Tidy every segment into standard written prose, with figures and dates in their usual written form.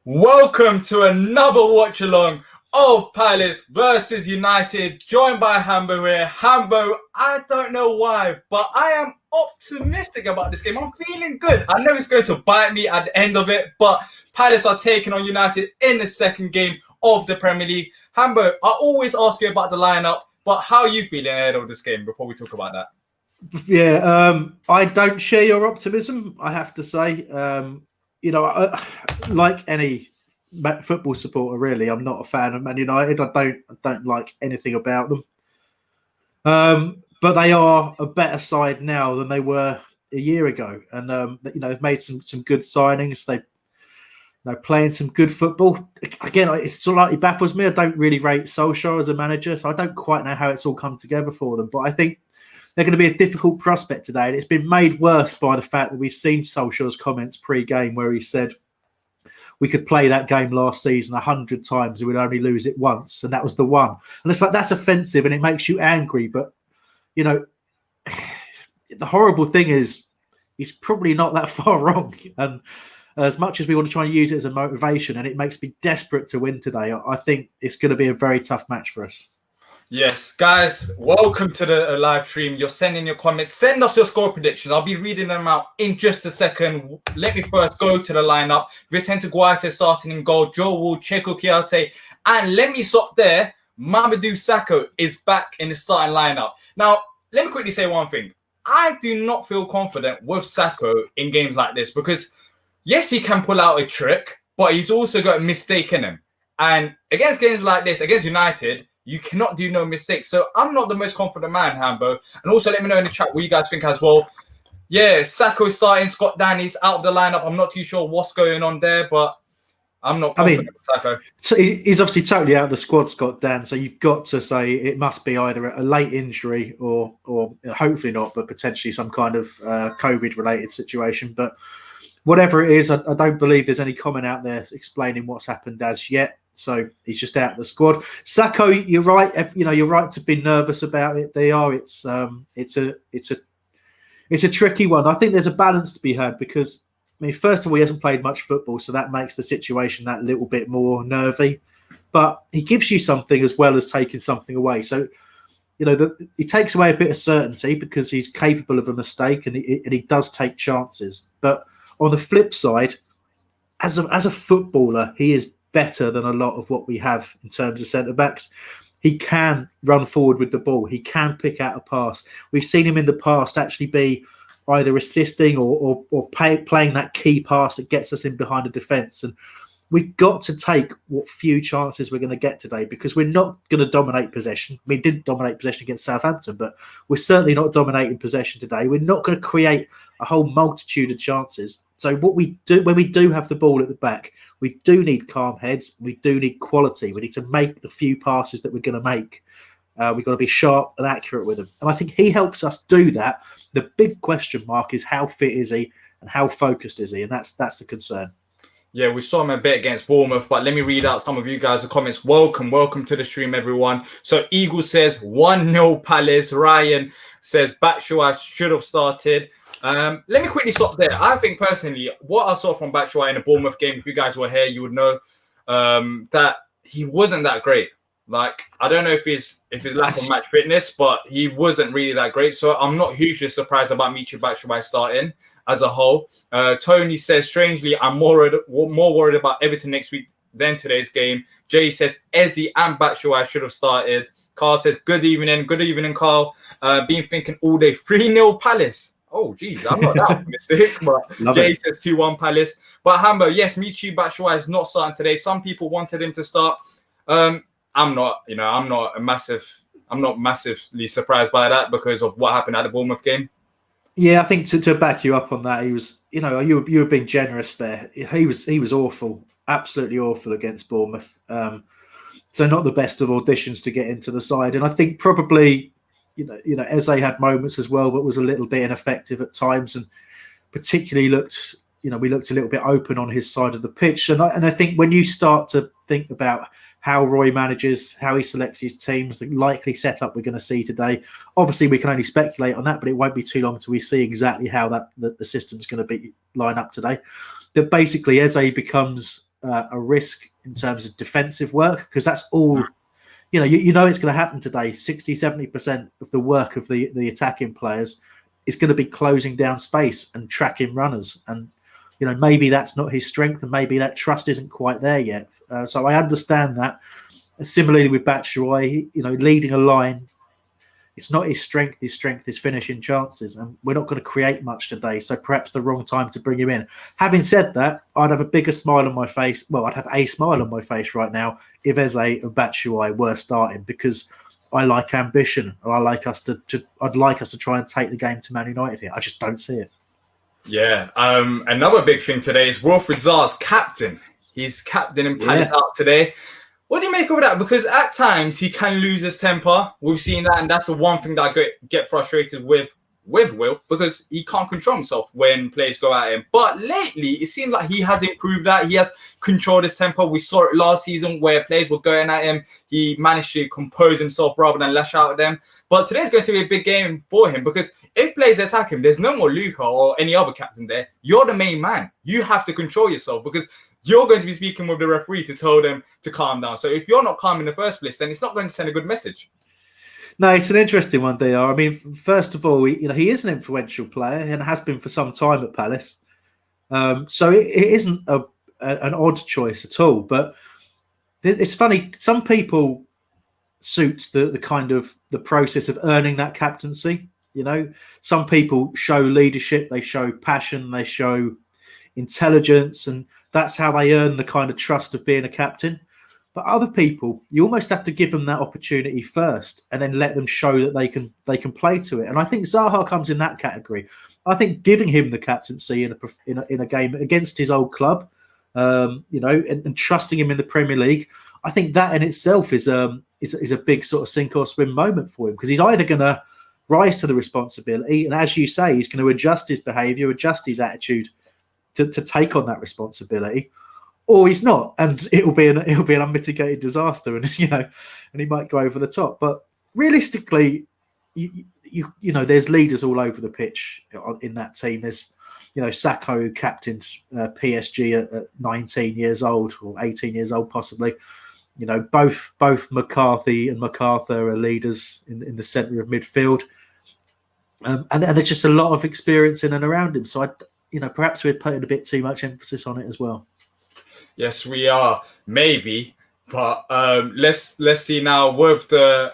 Welcome to another watch along of Palace versus United, joined by Hambo here. Hambo, I don't know why, but I am optimistic about this game. I'm feeling good. I know it's going to bite me at the end of it, but Palace are taking on United in the second game of the Premier League. Hambo, I always ask you about the lineup, but how are you feeling ahead of this game before we talk about that? Yeah, I don't share your optimism, I have to say. Like any football supporter, really, I'm not a fan of Man United. I don't like anything about them. But they are a better side now than they were a year ago, and they've made some good signings. They playing some good football. Again, it slightly baffles me. I don't really rate Solskjaer as a manager, so I don't quite know how it's all come together for them. But I think they're going to be a difficult prospect today, and it's been made worse by the fact that we've seen Solskjaer's comments pre-game where he said we could play that game last season 100 times and we'd only lose it once, and that was the one. And it's like, that's offensive and it makes you angry. But, the horrible thing is he's probably not that far wrong. And as much as we want to try and use it as a motivation, and it makes me desperate to win today, I think it's going to be a very tough match for us. Yes, guys, welcome to the live stream. You're sending your comments. Send us your score predictions. I'll be reading them out in just a second. Let me first go to the lineup. Vicente Guaita starting in goal. Joe Wood, Checo Kiarte. And let me stop there. Mamadou Sakho is back in the starting lineup. Now, let me quickly say one thing. I do not feel confident with Sakho in games like this because, yes, he can pull out a trick, but he's also got a mistake in him. And against games like this, against United, you cannot do no mistakes. So I'm not the most confident man, Hambo. And also let me know in the chat what you guys think as well. Yeah, Sakho is starting. Scott Danny's out of the lineup. I'm not too sure what's going on there, but I'm not confident with Sakho. So he's obviously totally out of the squad, Scott Dan. So you've got to say it must be either a late injury or hopefully not, but potentially some kind of COVID-related situation. But whatever it is, I don't believe there's any comment out there explaining what's happened as yet. So he's just out of the squad. Sakho, you're right. You're right to be nervous about it. It's a tricky one. I think there's a balance to be had because, first of all, he hasn't played much football, so that makes the situation that little bit more nervy. But he gives you something as well as taking something away. So, he takes away a bit of certainty because he's capable of a mistake and he does take chances. But on the flip side, as a footballer, he is better than a lot of what we have in terms of centre-backs. He can run forward with the ball. He can pick out a pass. We've seen him in the past actually be either assisting or playing that key pass that gets us in behind the defence. And we've got to take what few chances we're going to get today because we're not going to dominate possession. We didn't dominate possession against Southampton, but we're certainly not dominating possession today. We're not going to create a whole multitude of chances. So what we do when we do have the ball at the back, we do need calm heads. We do need quality. We need to make the few passes that we're going to make. We've got to be sharp and accurate with them. And I think he helps us do that. The big question mark is how fit is he and how focused is he? And that's the concern. Yeah, we saw him a bit against Bournemouth, but let me read out some of you guys' comments. Welcome to the stream, everyone. So Eagle says 1-0 Palace. Ryan says Batshuayi should have started. Let me quickly stop there. I think personally, what I saw from Batshuayi in the Bournemouth game, if you guys were here, you would know that he wasn't that great. Like, I don't know if his lack of match fitness, but he wasn't really that great. So I'm not hugely surprised about Michy Batshuayi starting as a whole. Tony says, strangely, I'm more worried about Everton next week than today's game. Jay says, Eze and Batshuayi should have started. Carl says, good evening, Carl. Been thinking all day, 3-0 Palace. Oh, geez, I'm not that optimistic, but Jay says 2-1 Palace. But Hambo, yes, Michy Batshuayi is not starting today. Some people wanted him to start. I'm not massively surprised by that because of what happened at the Bournemouth game. Yeah, I think to back you up on that, he was, you were being generous there. He was awful, absolutely awful against Bournemouth. So not the best of auditions to get into the side, and I think probably. Eze had moments as well, but was a little bit ineffective at times, and particularly we looked a little bit open on his side of the pitch. And I think when you start to think about how Roy manages, how he selects his teams, the likely setup we're going to see today, obviously we can only speculate on that, but it won't be too long until we see exactly how the system's going to line up today. That basically Eze becomes a risk in terms of defensive work, because that's all. You know it's going to happen today. 60-70% of the work of the attacking players is going to be closing down space and tracking runners. And, maybe that's not his strength, and maybe that trust isn't quite there yet. So I understand that. Similarly with Batshuayi, leading a line, it's not his strength. His strength is finishing chances, and we're not going to create much today. So perhaps the wrong time to bring him in. Having said that, I'd have a bigger smile on my face. Well, I'd have a smile on my face right now if Eze and Batshuayi were starting, because I like ambition, and I'd like us to try and take the game to Man United here. I just don't see it. Yeah. Another big thing today is Wilfried Zaha's captain. He's captain in Palace out today. What do you make of that? Because at times he can lose his temper. We've seen that, and that's the one thing that I get frustrated with Wilf, because he can't control himself when players go at him. But lately, it seems like he has improved that. He has controlled his temper. We saw it last season where players were going at him. He managed to compose himself rather than lash out at them. But today's going to be a big game for him, because if players attack him, there's no more Luka or any other captain there. You're the main man. You have to control yourself, because you're going to be speaking with the referee to tell them to calm down. So if you're not calm in the first place, then it's not going to send a good message. No, it's an interesting one, Diyar. I mean, first of all, he is an influential player and has been for some time at Palace. So it isn't an odd choice at all. But it's funny. Some people suit the kind of the process of earning that captaincy. Some people show leadership, they show passion, they show intelligence, and that's how they earn the kind of trust of being a captain. But other people, you almost have to give them that opportunity first, and then let them show that they can play to it. And I think Zaha comes in that category. I think giving him the captaincy in a game against his old club, and trusting him in the Premier League, I think that in itself is a big sort of sink or swim moment for him, because he's either going to rise to the responsibility, and as you say, he's going to adjust his behaviour, adjust his attitude to take on that responsibility, or he's not, and it'll be an unmitigated disaster, and and he might go over the top. But realistically, there's leaders all over the pitch in that team. There's Sakho, who captained PSG at 19 years old or 18 years old possibly. Both McCarthy and MacArthur are leaders in the centre of midfield, and there's just a lot of experience in and around him. So perhaps we're putting a bit too much emphasis on it as well. Yes, we are, maybe. But let's see now with the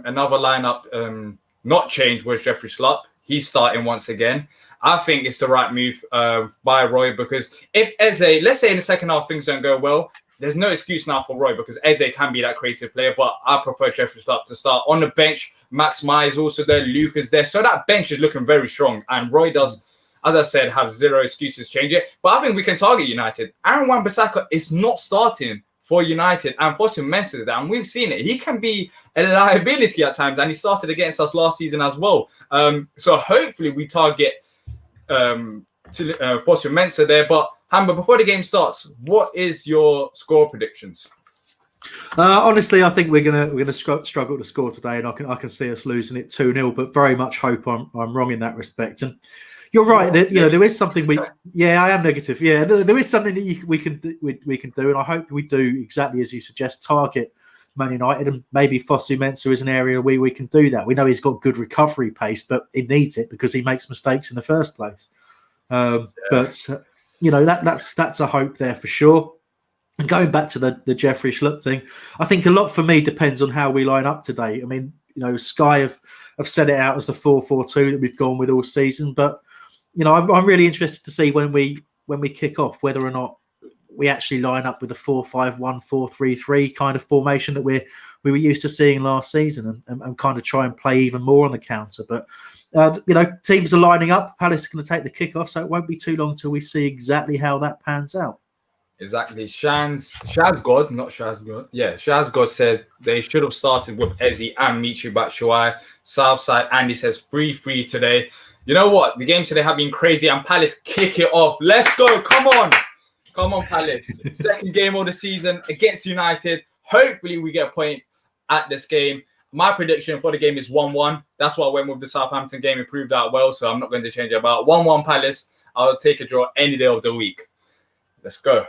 another lineup not changed was Jeffrey Schlupp. He's starting once again. I think it's the right move by Roy, because if Eze, let's say in the second half things don't go well, there's no excuse now for Roy, because Eze can be that creative player, but I prefer Jeffrey Schlupp to start on the bench. Max Meyer is also there, Luka's there, so that bench is looking very strong, and Roy does, as I said, have zero excuses to change it. But I think we can target United. Aaron Wan-Bissaka is not starting for United, and Fosu Mensah, and we've seen it. He can be a liability at times, and he started against us last season as well. So hopefully we target Fosu Mensah there. But Hamber, before the game starts, what is your score predictions? Honestly, I think we're gonna struggle to score today, and I can see us losing it 2-0. But very much hope I'm wrong in that respect. And you're right. There is something I am negative. Yeah, there is something that we can do, and I hope we do exactly as you suggest. Target Man United, and maybe Fosu Mensah is an area where we can do that. We know he's got good recovery pace, but he needs it because he makes mistakes in the first place. But that's a hope there for sure. And going back to the Jeffrey Schlupp thing, I think a lot for me depends on how we line up today. I mean, Sky have set it out as the 4-4-2 that we've gone with all season, but I'm really interested to see when we kick off whether or not we actually line up with the 4-5-1, 4-3-3 kind of formation that we were used to seeing last season, and kind of try and play even more on the counter. But teams are lining up. Palace are going to take the kickoff, so it won't be too long till we see exactly how that pans out. Exactly. Shazgod, not Shazgod. Yeah, Shazgod said they should have started with Eze and Michy Batshuayi. Southside Andy says 3-3 today. You know what? The games today have been crazy, and Palace kick it off. Let's go. Come on, Palace. Second game of the season against United. Hopefully we get a point at this game. My prediction for the game is 1-1. That's why I went with the Southampton game. It proved out well, so I'm not going to change it. About 1-1 Palace. I'll take a draw any day of the week. Let's go.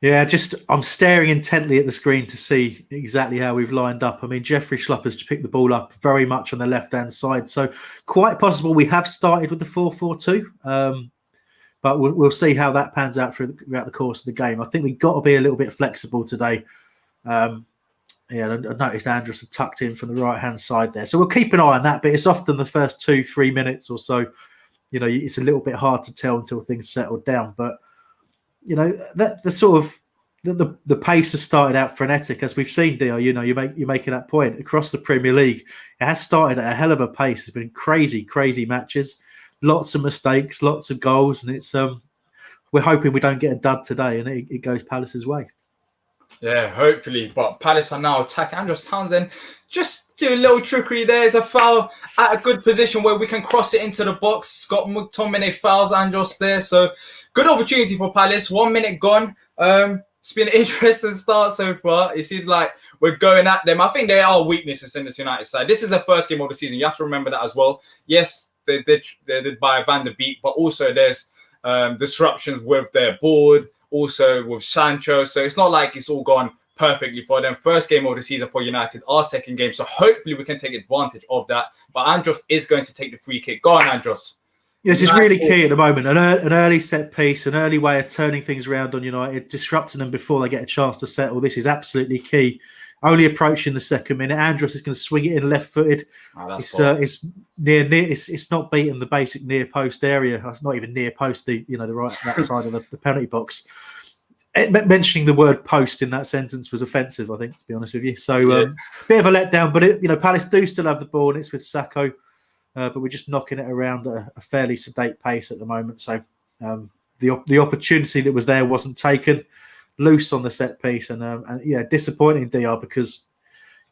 Yeah, I'm staring intently at the screen to see exactly how we've lined up. I mean, Jeffrey Schlupper's picked the ball up very much on the left-hand side, so quite possible we have started with the 4-4-2. But we'll see how that pans out throughout the course of the game. I think we've got to be a little bit flexible today. I noticed Andros had tucked in from the right-hand side there. So we'll keep an eye on that, but it's often the first 2-3 minutes or so, it's a little bit hard to tell until things settle down. But, that the sort of the pace has started out frenetic, as we've seen, Diyar. You're making that point. Across the Premier League, it has started at a hell of a pace. It's been crazy, crazy matches. Lots of mistakes, lots of goals, and it's we're hoping we don't get a dud today and it goes Palace's way. Yeah, hopefully. But Palace are now attacking. Andros Townsend just do a little trickery. There's a foul at a good position where we can cross it into the box. Scott McTominay fouls Andros there. So good opportunity for Palace. 1 minute gone. It's been an interesting start so far. It seems like we're going at them. I think there are weaknesses in this United side. This is the first game of the season. You have to remember that as well. Yes, they did by Van der Beek, but also there's disruptions with their board, also with Sancho. So it's not like it's all gone perfectly for them. First game of the season for United, our second game. So hopefully we can take advantage of that. But Andros is going to take the free kick. Go on, Andros. This is really key at the moment. An early set piece, an early way of turning things around on United, disrupting them before they get a chance to settle. This is absolutely key. Only approaching the second minute. Andros is going to swing it in left-footed. It's near. It's not beating the basic near post area. It's not even near post. The right that side of the penalty box. Mentioning the word post in that sentence was offensive, I think, to be honest with you. So bit of a letdown, but Palace do still have the ball, and it's with Sakho, but we're just knocking it around at a fairly sedate pace at the moment. So the opportunity that was there wasn't taken. Loose on the set piece, and disappointing, Diyar, because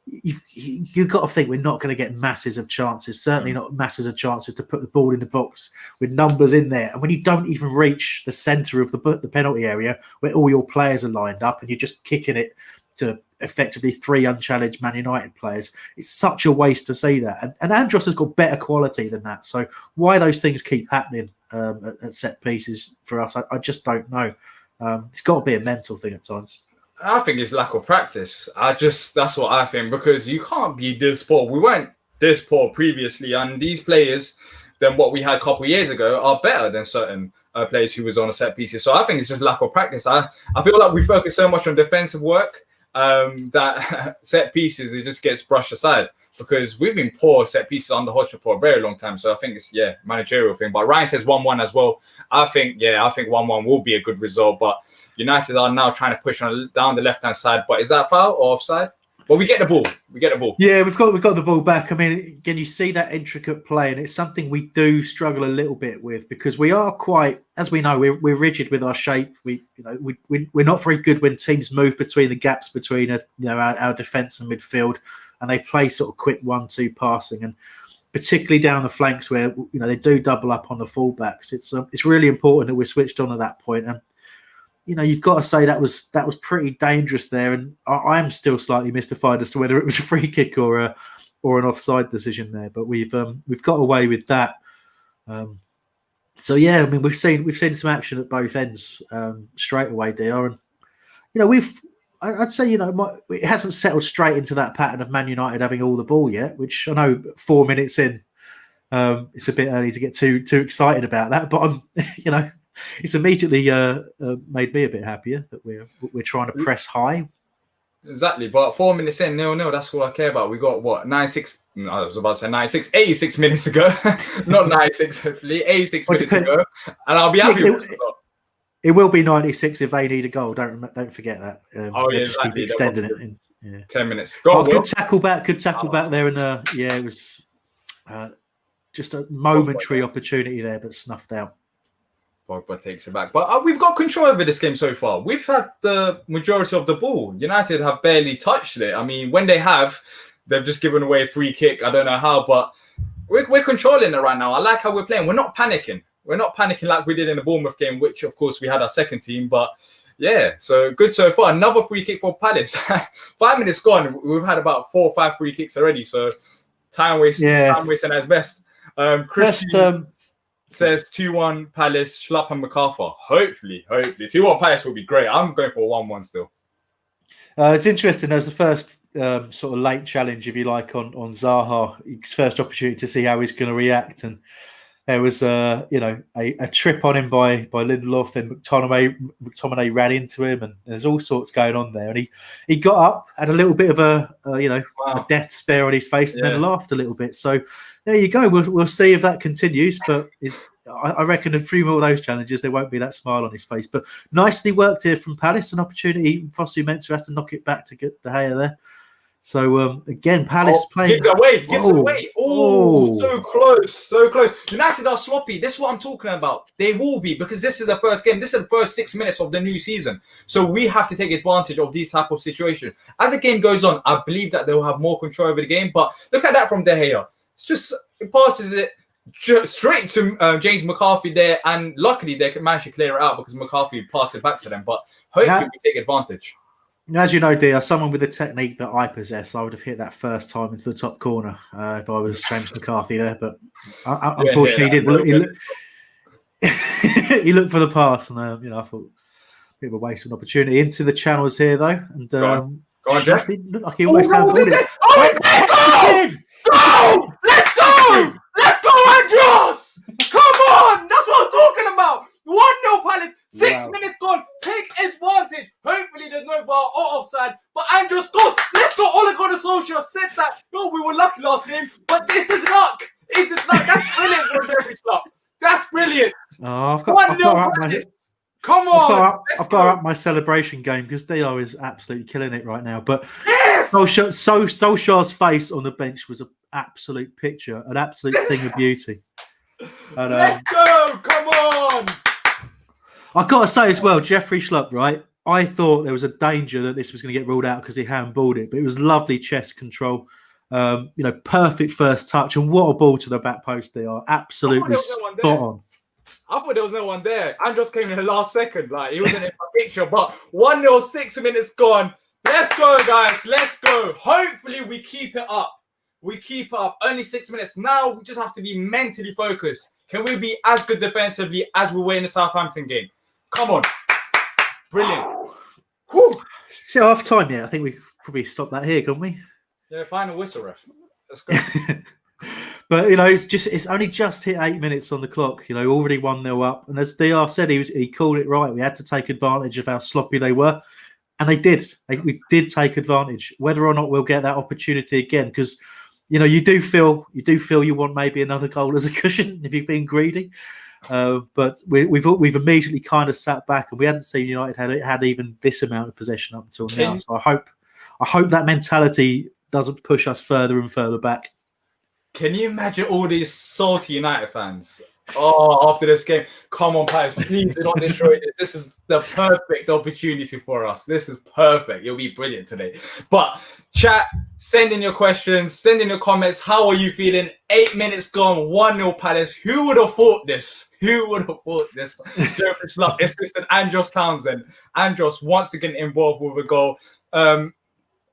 you've got to think we're not going to get masses of chances. Certainly not masses of chances to put the ball in the box with numbers in there. And when you don't even reach the centre of the penalty area where all your players are lined up, and you're just kicking it to effectively 3 unchallenged Man United players, it's such a waste to see that. And Andros has got better quality than that. So why those things keep happening at set pieces for us, I just don't know. It's got to be a mental thing at times. I think it's lack of practice. That's what I think, because you can't be this poor. We weren't this poor previously, and these players, than what we had a couple of years ago, are better than certain players who was on a set pieces. So I think it's just lack of practice. I feel like we focus so much on defensive work that set pieces, it just gets brushed aside, because we've been poor set pieces under Hodgson for a very long time. So I think it's managerial thing. But Ryan says 1-1 as well. I think 1-1 will be a good result. But United are now trying to push down the left hand side. But is that foul or offside? Well, we get the ball. Yeah, we've got the ball back. I mean, again, you see that intricate play, and it's something we do struggle a little bit with, because we are quite, as we know, we're rigid with our shape. We're not very good when teams move between the gaps between our defence and midfield, and they play sort of quick 1-2 passing, and particularly down the flanks where they do double up on the fullbacks. It's really important that we're switched on at that point. And you've got to say that was pretty dangerous there, and I'm still slightly mystified as to whether it was a free kick or an offside decision there. But we've got away with that. We've seen some action at both ends straight away, Diyar, and I'd say it hasn't settled straight into that pattern of Man United having all the ball yet, which I know 4 minutes in, it's a bit early to get too excited about that. But it's immediately made me a bit happier that we're trying to press high. Exactly, but 4 minutes in, 0-0, that's all I care about. We got what, 96? No, I was about to say 96, 86 minutes ago, not 96. Hopefully, 86 minutes ago, and I'll be happy with it. It will be 96 if they need a goal. Don't forget that. Just keep extending it in 10 minutes. Good tackle back there, and it was just a momentary opportunity there, but snuffed out. Pogba takes it back, but we've got control over this game so far. We've had the majority of the ball. United have barely touched it. I mean, when they have, they've just given away a free kick. I don't know how, but we're controlling it right now. I like how we're playing. We're not panicking. We're not panicking like we did in the Bournemouth game, which, of course, we had our second team. But, so good so far. Another free kick for Palace. 5 minutes gone. We've had about 4 or 5 free kicks already. So time wasting at its best. says 2-1 Palace, Schlupp and MacArthur. Hopefully. 2-1 Palace will be great. I'm going for 1-1 still. It's interesting. There's the first sort of late challenge, if you like, on Zaha. His first opportunity to see how he's going to react, and there was a trip on him by Lindelof, and McTominay ran into him, and there's all sorts going on there. And he got up, had a little bit of a death stare on his face, and then laughed a little bit. So there you go. We'll see if that continues, but I reckon a few more of those challenges, there won't be that smile on his face. But nicely worked here from Palace. An opportunity. Fosu Mensah has to knock it back to get De Gea there. So again, Palace playing. Gives it away. Oh, so close. United are sloppy. This is what I'm talking about. They will be, because this is the first game. This is the first 6 minutes of the new season. So we have to take advantage of these type of situations. As the game goes on, I believe that they'll have more control over the game. But look at that from De Gea. It passes it straight to James McCarthy there, and luckily they managed to clear it out because McCarthy passed it back to them. But hopefully we take advantage. As you know, Diyar, someone with the technique that I possess, I would have hit that first time into the top corner if I was James McCarthy there. But unfortunately, he looked for the pass, and I thought a bit of a waste of an opportunity. Into the channels here, though, and go on, Jeff. Looked like he almost had it. Go! Let's go, Andros! Come on! That's what I'm talking about! 1-0 Palace, 6 minutes gone. Take advantage. Hopefully there's no VAR or offside. But Andros, go! Let's go! Ole Gunnar Solskjaer said that. No, we were lucky last game, but this is luck. It is luck. That's brilliant for David Schlupp. That's brilliant. 1-0 Palace. Come on! I've got up my celebration game because Diyar is absolutely killing it right now. But Solskjaer's face on the bench was an absolute picture, an absolute thing of beauty. And, let's go! Come on! I've got to say as well, Jeffrey Schlupp, right? I thought there was a danger that this was going to get ruled out because he handballed it, but it was lovely chest control. Perfect first touch, and what a ball to the back post they are. Absolutely spot on. I thought there was no one there. Andros came in the last second. Like, he wasn't in my picture, but 1-0, 6 minutes gone. Let's go, guys. Let's go. Hopefully, we keep it up. Only 6 minutes. Now, we just have to be mentally focused. Can we be as good defensively as we were in the Southampton game? Come on. Brilliant. Whew. Is it half time yet? I think we probably stop that here, can't we? Yeah, final whistle, ref. Let's go. But, it's only just hit 8 minutes on the clock, already 1-0 up. And as Diyar said, he called it right. We had to take advantage of how sloppy they were. And they did. We did take advantage. Whether or not we'll get that opportunity again, because, you do feel you want maybe another goal as a cushion if you've been greedy. But we've immediately kind of sat back, and we hadn't seen United had even this amount of possession up until now. So I hope that mentality doesn't push us further and further back. Can you imagine all these salty United fans? After this game, come on, Palace, please do not destroy this. This is the perfect opportunity for us. This is perfect. It'll be brilliant today. But chat, send in your questions, send in your comments. How are you feeling? 8 minutes gone, 1-0 Palace. Who would have thought this? Assistant Andros Townsend. Andros once again involved with a goal.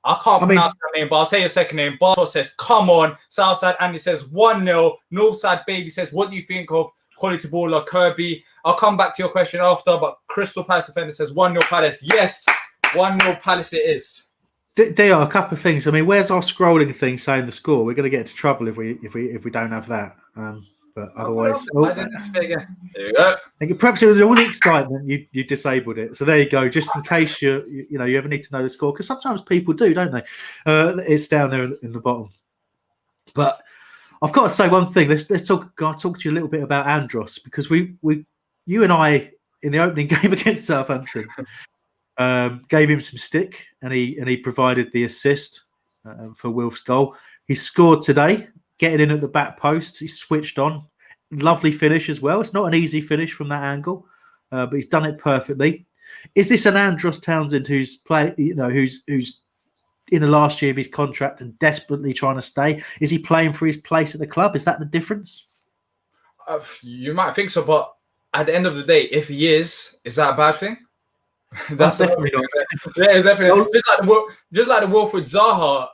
I can't pronounce that name, but I'll say your second name. Bartos says, come on. Southside Andy says 1-0. Northside Baby says, what do you think of quality baller Kirby? I'll come back to your question after, but Crystal Palace Defender says 1-0 Palace. Yes, 1-0 Palace it is. There are a couple of things. I mean, where's our scrolling thing saying the score? We're going to get into trouble if we don't have that. But otherwise, there you go. Perhaps it was all the excitement you disabled it. So there you go. Just in case you ever need to know the score, because sometimes people do, don't they? It's down there in the bottom. But I've got to say one thing. Let's talk. I'll talk to you a little bit about Andros, because you and I in the opening game against Southampton gave him some stick, and he provided the assist for Wilf's goal. He scored today, getting in at the back post. He switched on. Lovely finish as well. It's not an easy finish from that angle, but he's done it perfectly. Is this an Andros Townsend who's who's in the last year of his contract and desperately trying to stay? Is he playing for his place at the club? Is that the difference? You might think so, but at the end of the day, if he is that a bad thing? That's definitely not. Yeah, it's definitely just like the Wilfred Zaha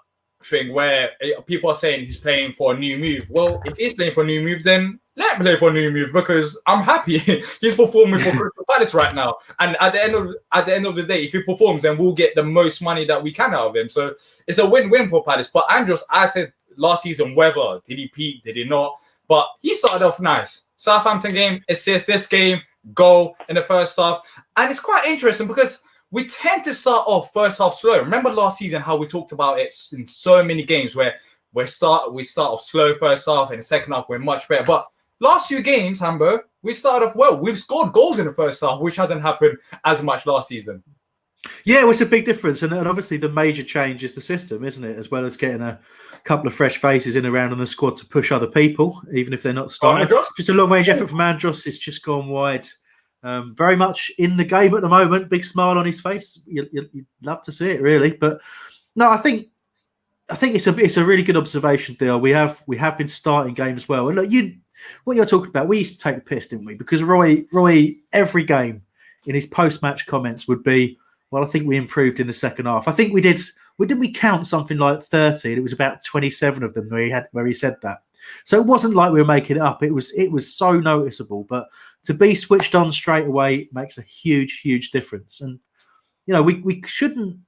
thing where people are saying he's playing for a new move. Well, if he's playing for a new move, then let him play for a new move because I'm happy he's performing for Crystal Palace right now. And at the end of the day, if he performs, then we'll get the most money that we can out of him. So it's a win-win for Palace. But Andros, I said last season, whether did he peak, did he not? But he started off nice. Southampton game, assist. This game, goal in the first half. And it's quite interesting because we tend to start off first half slow. Remember last season how we talked about it in so many games where we start off slow first half and the second half we're much better. But last few games, Hambo, we started off well. We've scored goals in the first half, which hasn't happened as much last season. Yeah, well, it's a big difference. And obviously the major change is the system, isn't it? As well as getting a couple of fresh faces in around on the squad to push other people, even if they're not starting. Just a long-range effort from Andros. It's just gone wide. Very much in the game at the moment. Big smile on his face. You'd love to see it, really. But no, I think it's a really good observation, Dale. We have been starting games well. And look, what you're talking about, we used to take the piss, didn't we? Because Roy, every game in his post-match comments would be, well, I think we improved in the second half. I think we did. Didn't we count something like 30? And it was about 27 of them where he said that. So it wasn't like we were making it up. It was so noticeable. But to be switched on straight away makes a huge, huge difference. And we shouldn't.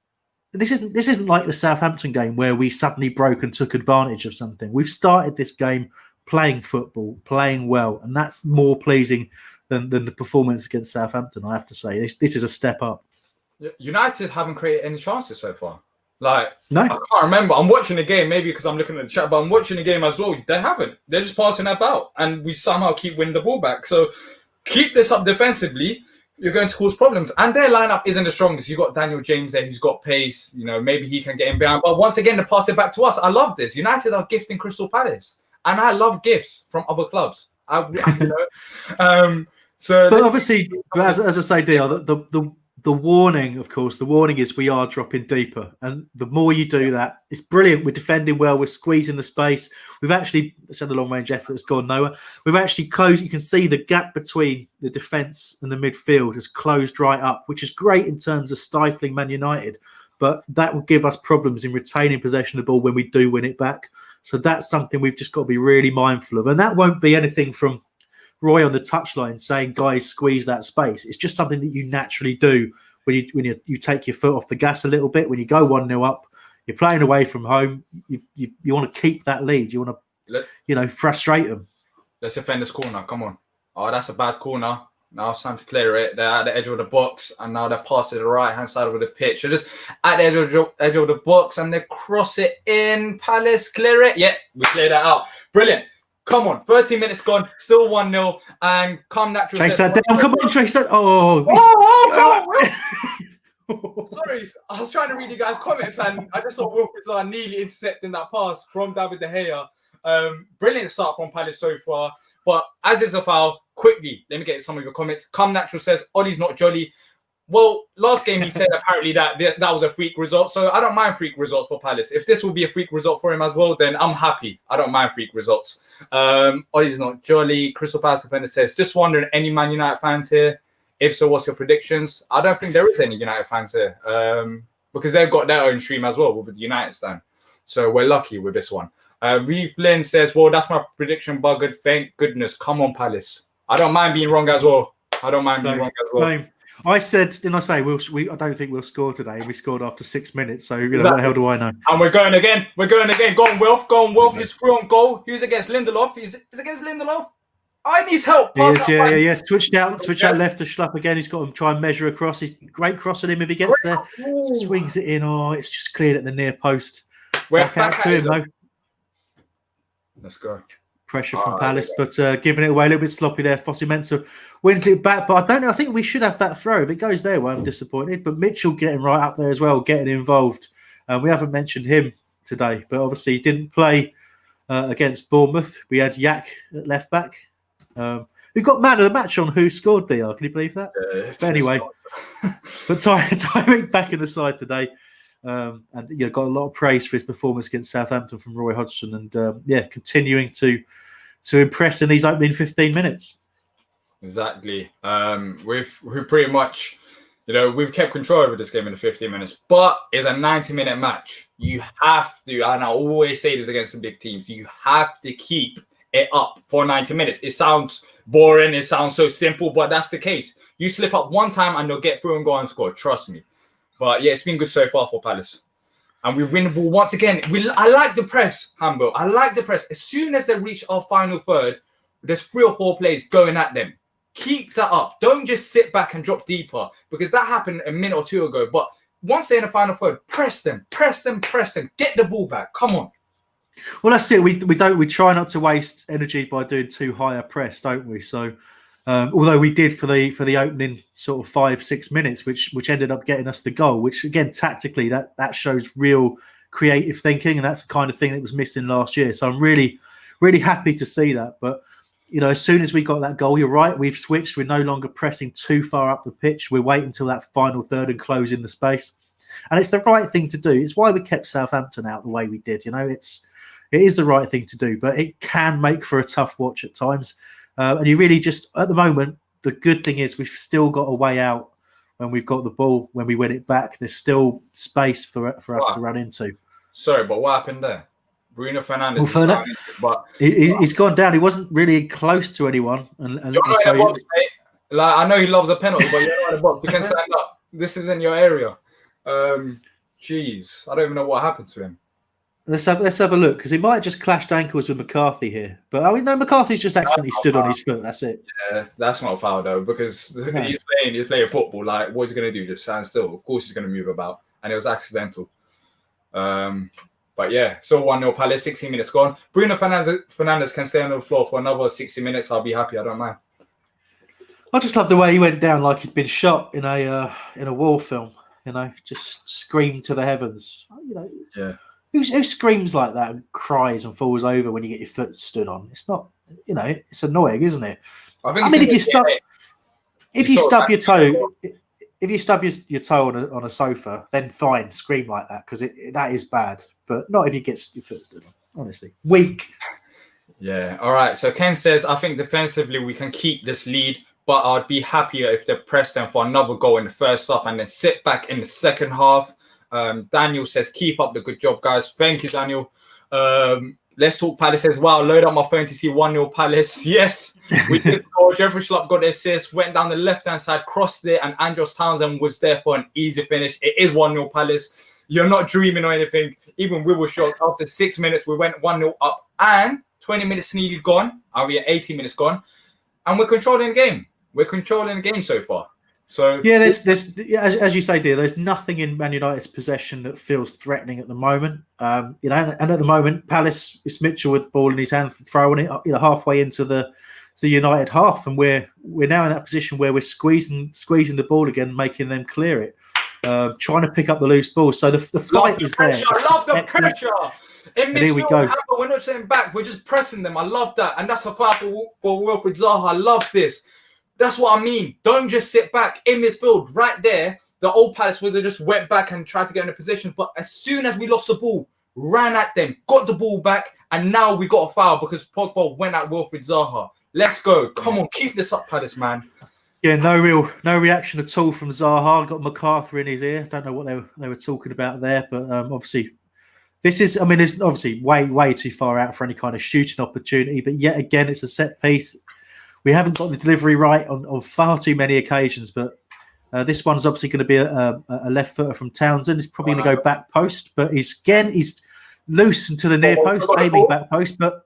This isn't like the Southampton game where we suddenly broke and took advantage of something. We've started this game playing football, playing well, and that's more pleasing than the performance against Southampton. I have to say, this is a step up. United haven't created any chances so far. Like, no, I can't remember. I'm watching the game, maybe because I'm looking at the chat, but I'm watching the game as well. They haven't. They're just passing about, and we somehow keep winning the ball back. So keep this up defensively. You're going to cause problems. And their lineup isn't the strongest. You've got Daniel James there, who's got pace. Maybe he can get him behind. But once again, to pass it back to us. I love this. United are gifting Crystal Palace. And I love gifts from other clubs. But obviously, as I say, Dale, the warning, of course, the warning is we are dropping deeper. And the more you do that, it's brilliant. We're defending well. We're squeezing the space. We've actually had a long-range effort that's gone nowhere. We've actually closed. You can see the gap between the defence and the midfield has closed right up, which is great in terms of stifling Man United. But that will give us problems in retaining possession of the ball when we do win it back. So that's something we've just got to be really mindful of. And that won't be anything from Roy on the touchline saying, guys, squeeze that space. It's just something that you naturally do when you take your foot off the gas a little bit. When you go 1-0 up, you're playing away from home. You want to keep that lead. You want to, frustrate them. Let's defend this corner. Come on. Oh, that's a bad corner. Now it's time to clear it. They're at the edge of the box, and now they're passing to the right-hand side of the pitch. They're just at the edge of the box, and they cross it in. Palace, clear it. Yeah, we clear that out. Brilliant. Come on, 13 minutes gone, still 1-0, and come natural. Chase that down. Come on, chase that. Oh, sorry, I was trying to read you guys' comments, and I just saw Wilfried nearly intercepting that pass from David De Gea. Brilliant start from Palace so far, but as is a foul, quickly, let me get some of your comments. Come natural says, Ollie's not jolly. Well, last game he said apparently that was a freak result, so I don't mind freak results for Palace. If this will be a freak result for him as well, then I'm happy. I don't mind freak results. Ollie's not jolly. Crystal Palace defender says, just wondering, any Man United fans here? If so, what's your predictions? I don't think there is any United fans here because they've got their own stream as well with the United stand. So we're lucky with this one. Reeve Lynn says, well, that's my prediction buggered. Thank goodness. Come on, Palace. I don't mind being wrong as well. Same. I said, didn't I say I don't think we'll score today. We scored after 6 minutes, so what the hell do I know? And we're going again. Go on, Wilf. He's through on goal. Who's against Lindelof? He's against Lindelof. I need help. Switched out left to Schlupp again. He's got to try and measure across. He's great crossing him if he gets there. Swings it in. Oh, it's just cleared at the near post. Back out to him, though. Let's go. Pressure from Palace, but giving it away a little bit sloppy there. Fosu-Mensah wins it back, but I don't know. I think we should have that throw. If it goes there, well, I'm disappointed. But Mitchell getting right up there as well, getting involved. We haven't mentioned him today, but obviously he didn't play against Bournemouth. We had Yak at left back. We've got man of the match on who scored there. Can you believe that? But anyway, but Tyreek back in the side today. And got a lot of praise for his performance against Southampton from Roy Hodgson, and continuing to impress in these opening 15 minutes. Exactly. We've pretty much You know, we've kept control over this game in the 15 minutes, but it's a 90-minute match. You have to, and I always say this against the big teams, you have to keep it up for 90 minutes. It sounds boring, it sounds so simple, but that's the case. You slip up one time and they'll get through and go and score, trust me. But yeah, it's been good so far for Palace. And we win the ball once again. I like the press, Hambo. I like the press. As soon as they reach our final third, there's 3 or 4 plays going at them. Keep that up. Don't just sit back and drop deeper, because that happened a minute or 2 ago. But once they're in the final third, press them. Get the ball back. Come on. Well, that's it. We try not to waste energy by doing too high a press, don't we? So, although we did for the opening sort of 5-6 minutes, which ended up getting us the goal, which again tactically that shows real creative thinking, and that's the kind of thing that was missing last year. So I'm really happy to see that. But you know, as soon as we got that goal, you're right, we've switched. We're no longer pressing too far up the pitch. We're waiting until that final third and closing the space. And it's the right thing to do. It's why we kept Southampton out the way we did. You know, it is the right thing to do, but it can make for a tough watch at times. And you really just, at the moment, the good thing is we've still got a way out when we've got the ball. When we win it back, there's still space for us to run into. Sorry, but what happened there? Bruno Fernandes. But he's gone down. He wasn't really close to anyone. And you're not in the box, mate. Like, I know he loves a penalty, but you're not in the box. You can stand up. This isn't your area. Jeez, I don't even know what happened to him. Let's have a look, because he might have just clashed ankles with McCarthy here. But no, McCarthy's just accidentally stood on his foot. That's it. Yeah, that's not foul though, because he's playing football. Like, what's he going to do? Just stand still? Of course he's going to move about, and it was accidental. But yeah, so 1-0 Palace, 16 minutes gone. Bruno Fernandes can stay on the floor for another 60 minutes. I'll be happy. I don't mind. I just love the way he went down like he'd been shot in a war film. You know, just screamed to the heavens. You know, yeah. Who screams like that and cries and falls over when you get your foot stood on? It's not, you know, it's annoying, isn't it? I mean, if you stub your toe, if you stub your toe on a sofa, then fine, scream like that, because that is bad. But not if you get your foot stood on. Honestly, weak. Yeah. All right. So Ken says, I think defensively we can keep this lead, but I'd be happier if they press them for another goal in the first half and then sit back in the second half. Daniel says, keep up the good job, guys. Thank you, Daniel. Let's Talk Palace says, wow, load up my phone to see 1-0 Palace. Yes, we did score. Jeffrey Schlupp got the assist, went down the left-hand side, crossed it, and Andros Townsend was there for an easy finish. It is 1-0 Palace. You're not dreaming or anything. Even we were shocked. After 6 minutes, we went 1-0 up, and 20 minutes nearly gone. Are we at 18 minutes gone? And we're controlling the game. We're controlling the game so far. So yeah, there's as you say, dear. There's nothing in Man United's possession that feels threatening at the moment. You know, and at the moment, Palace, it's Mitchell with the ball in his hand, throwing it, you know, halfway into the United half, and we're now in that position where we're squeezing the ball again, making them clear it, trying to pick up the loose ball. So the fight is there. I love the pressure. In midfield, here we go. We're not sitting back. We're just pressing them. I love that, and that's a fight for Wilfried Zaha. I love this. That's what I mean. Don't just sit back in midfield. Right there, the old Palace would have just went back and tried to get in a position. But as soon as we lost the ball, ran at them, got the ball back, and now we got a foul because Pogba went at Wilfried Zaha. Let's go. Come on, keep this up, Palace, man. Yeah, no reaction at all from Zaha. Got MacArthur in his ear. Don't know what they were talking about there, but obviously this is. I mean, it's obviously way too far out for any kind of shooting opportunity. But yet again, it's a set piece. We haven't got the delivery right on far too many occasions, but this one's obviously going to be a left footer from Townsend. He's probably going to go back post, but he's loose into the near post, aiming back post. But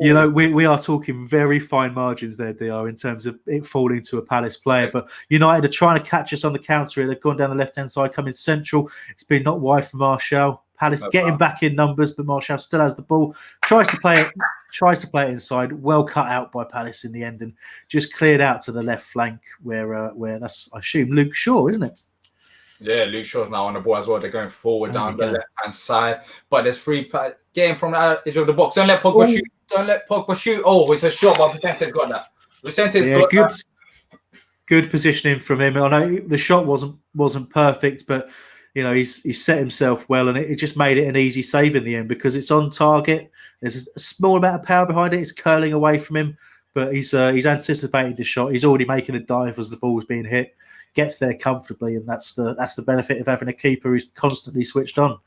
you know, we are talking very fine margins there, Diyar, in terms of it falling to a Palace player. But United are trying to catch us on the counter here. They've gone down the left-hand side, coming central. It's been not wide for Martial. Palace getting back in numbers, but Martial still has the ball. Tries to play it inside. Well cut out by Palace in the end, and just cleared out to the left flank where that's, I assume, Luke Shaw, isn't it? Yeah, Luke Shaw's now on the ball as well. They're going forward down the left-hand side, but there's free game from the edge of the box. Don't let Pogba shoot. Don't let Pogba shoot. Oh, it's a shot, but Vicente's got that. Vicente's got that. Good positioning from him. I know the shot wasn't perfect, but you know, he's set himself well, and it just made it an easy save in the end because it's on target. There's a small amount of power behind it. It's curling away from him, but he's anticipated the shot. He's already making the dive as the ball's being hit, gets there comfortably, and that's the benefit of having a keeper who's constantly switched on.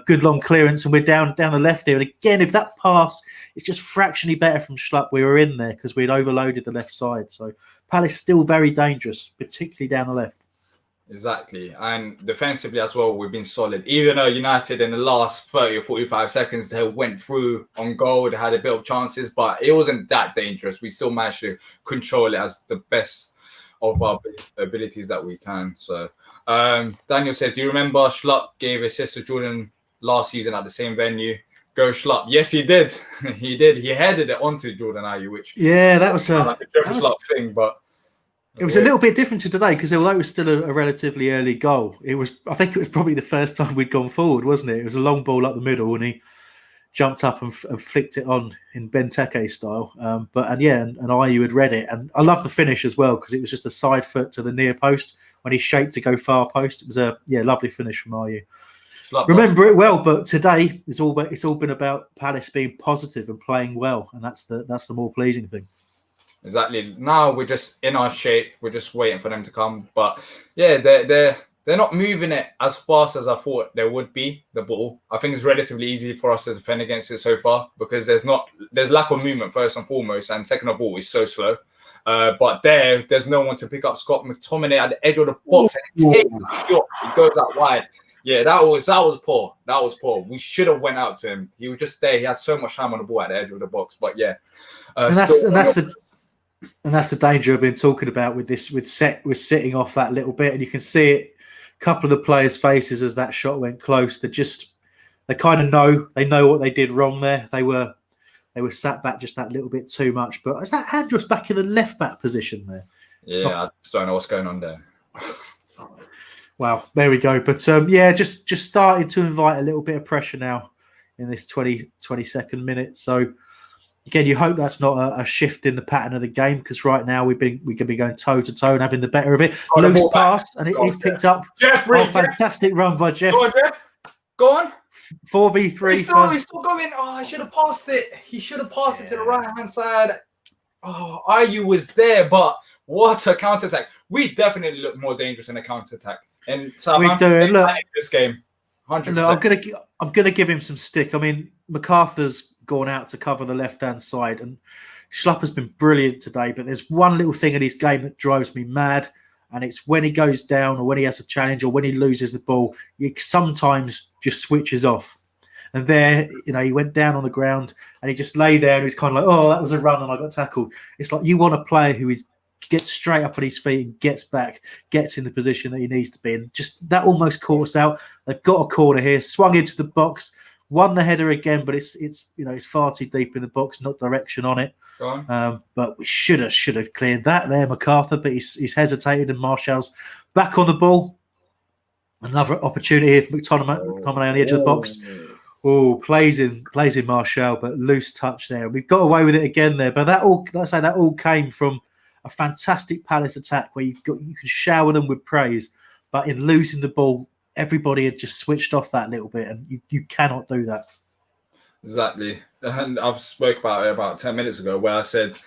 Good long clearance, and we're down the left here. And again, if that pass is just fractionally better from Schlupp, we were in there because we'd overloaded the left side. So Palace still very dangerous, particularly down the left. Exactly. And defensively as well, we've been solid. Even though United in the last 30 or 45 seconds, they went through on goal, they had a bit of chances, but it wasn't that dangerous. We still managed to control it as the best of our abilities that we can. So Daniel said, do you remember Schlupp gave assist to Jordan last season at the same venue? Go Schlupp. Yes, he did. He did. He headed it onto Jordan Ayew, which that was like a Jeffrey Schlupp thing, but it was a little bit different to today because although it was still a relatively early goal, I think it was probably the first time we'd gone forward, wasn't it? It was a long ball up the middle and he jumped up and flicked it on in Benteke style. And Ayew had read it. And I love the finish as well because it was just a side foot to the near post when he shaped to go far post. It was a lovely finish from Ayew. Remember it well, but today it's all been about Palace being positive and playing well, and that's the more pleasing thing. Exactly. Now we're just in our shape. We're just waiting for them to come. But yeah, they're not moving it as fast as I thought they would be. The ball, I think, it's relatively easy for us to defend against it so far because there's lack of movement first and foremost, and second of all, it's so slow. But there's no one to pick up. Scott McTominay at the edge of the box and he takes a shot. He goes out wide. Yeah, that was poor. That was poor. We should have went out to him. He was just there. He had so much time on the ball at the edge of the box. But yeah, and that's the danger I've been talking about with this. With sitting off that little bit, and you can see it. A couple of the players' faces as that shot went close. They kind of know what they did wrong there. They were sat back just that little bit too much. But is that Andros back in the left back position there? Yeah, I just don't know what's going on there. Wow, there we go. But just starting to invite a little bit of pressure now in this 22nd minute. So again, you hope that's not a shift in the pattern of the game because right now we can be going toe to toe and having the better of it. Loose pass, and he's picked up. Jeffrey, fantastic run by Jeff. Go on, Jeff. Go on. 4v3. He's still going. Oh, I should have passed it. He should have passed it to the right-hand side. Oh, Ayew was there, but what a counter-attack. We definitely look more dangerous in a counter-attack. And so we do. Look, this game, 100%. Look, I'm gonna give him some stick. I mean, MacArthur's gone out to cover the left-hand side, and Schlupp has been brilliant today. But there's one little thing in his game that drives me mad, and it's when he goes down or when he has a challenge or when he loses the ball, he sometimes just switches off. And there, he went down on the ground and he just lay there and he's kind of like, oh, that was a run and I got tackled. It's like you want a player who gets straight up on his feet and gets back, gets in the position that he needs to be. And just that almost caught us out. They've got a corner here, swung into the box, won the header again, but it's far too deep in the box, not direction on it. But we should have cleared that there, MacArthur, but he's hesitated and Martial's back on the ball. Another opportunity here for McTominay on the edge of the box. Oh, plays in Martial, but loose touch there. We've got away with it again there, but that all came from a fantastic Palace attack where you can shower them with praise, but in losing the ball, everybody had just switched off that little bit, and you cannot do that. Exactly, and I've spoke about it about 10 minutes ago where I said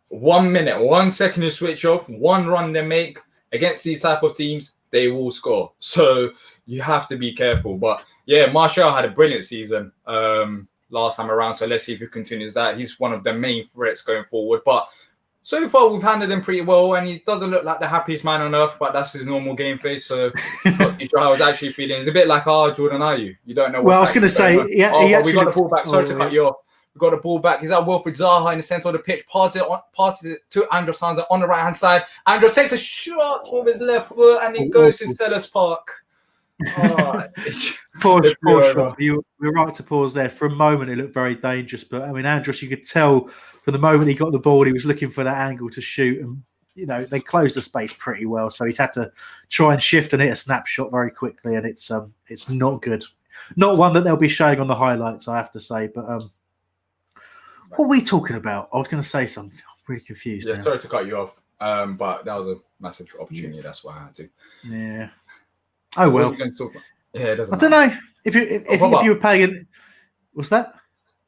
1 minute, 1 second to switch off, one run they make against these type of teams, they will score. So you have to be careful. But yeah, Martial had a brilliant season last time around, so let's see if he continues that. He's one of the main threats going forward, but so far, we've handled him pretty well, and he doesn't look like the happiest man on earth, but that's his normal game face, so not too sure how I was actually feeling. It's a bit like, Jordan Ayew. You don't know what's I was going to say, we got the ball back. Sorry to cut you off. We got the ball back. He's at Wilfried Zaha in the centre of the pitch, passes it to Andros Townsend on the right-hand side. Andros takes a shot with his left foot, and he goes to Sellers Park. Poor shot. You were right to pause there. For a moment, it looked very dangerous, but I mean, Andros, you could tell from the moment he got the ball, he was looking for that angle to shoot, and they closed the space pretty well. So he's had to try and shift and hit a snapshot very quickly, and it's not good. Not one that they'll be showing on the highlights, I have to say. But what are we talking about? I was going to say something. I'm really confused. Yeah, now. Sorry to cut you off, but that was a massive opportunity. That's why I had to. Yeah. Oh well. Yeah, it doesn't. I don't know if you were paying. What's that?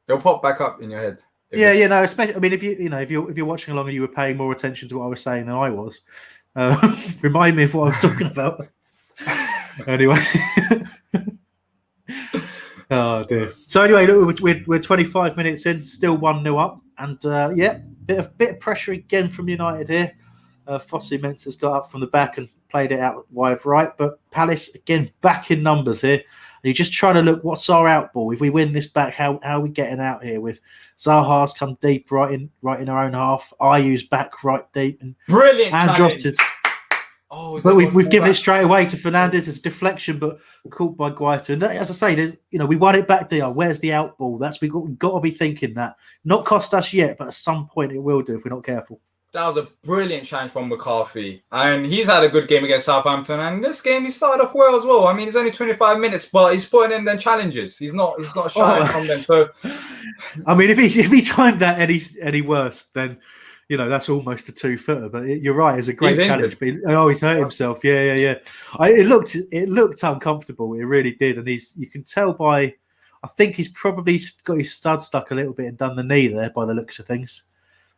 It'll pop back up in your head. Yeah, you know, especially. I mean, if you're watching along and you were paying more attention to what I was saying than I was, remind me of what I was talking about. Anyway. Oh dear. So anyway, look, we're 25 minutes in, still 1-0 up, and bit of pressure again from United here. Fossey Mensah's got up from the back and played it out wide right, but Palace again back in numbers here. And you're just trying to look, what's our out ball? If we win this back, how are we getting out here? With Zaha's come deep right in our own half. Ayu's back right deep, and brilliant. Andros is. But we've given it straight away to Fernandes. It's a deflection, but caught by Guaita. And that, as I say, there's we won it back there. Where's the out ball? We've got to be thinking that. Not cost us yet, but at some point it will do if we're not careful. That was a brilliant challenge from McCarthy. And he's had a good game against Southampton. And this game, he started off well as well. I mean, it's only 25 minutes, but he's putting in them challenges. He's not shy from them. So, I mean, if he timed that any worse, then, that's almost a 2-footer. But you're right, it's a great challenge. But he's hurt himself. Yeah. It looked uncomfortable. It really did. And you can tell by, I think he's probably got his stud stuck a little bit and done the knee there by the looks of things.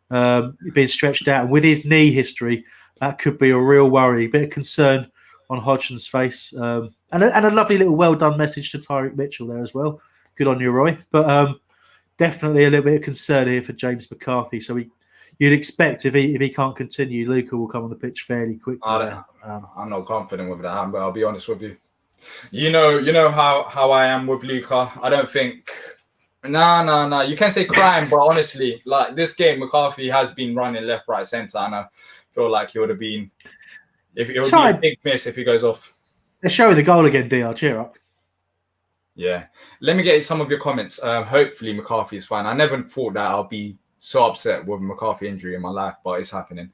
Being stretched out, and with his knee history, that could be a real worry. A bit of concern on Hodgson's face, and a lovely little well done message to Tyreek Mitchell there as well. Good on you, Roy. But definitely a little bit of concern here for James McCarthy. So you'd expect if he can't continue, Luca will come on the pitch fairly quickly. I'm not confident with that, but I'll be honest with you. You know how I am with Luca. I don't think. No. You can say crime, but honestly, like this game, McCarthy has been running left, right, centre, and I feel like he would have been. If it would be a big miss if he goes off. They're showing the goal again, Diyar. Cheer up. Yeah, let me get some of your comments. Hopefully, McCarthy is fine. I never thought that I'll be so upset with a McCarthy injury in my life, but it's happening.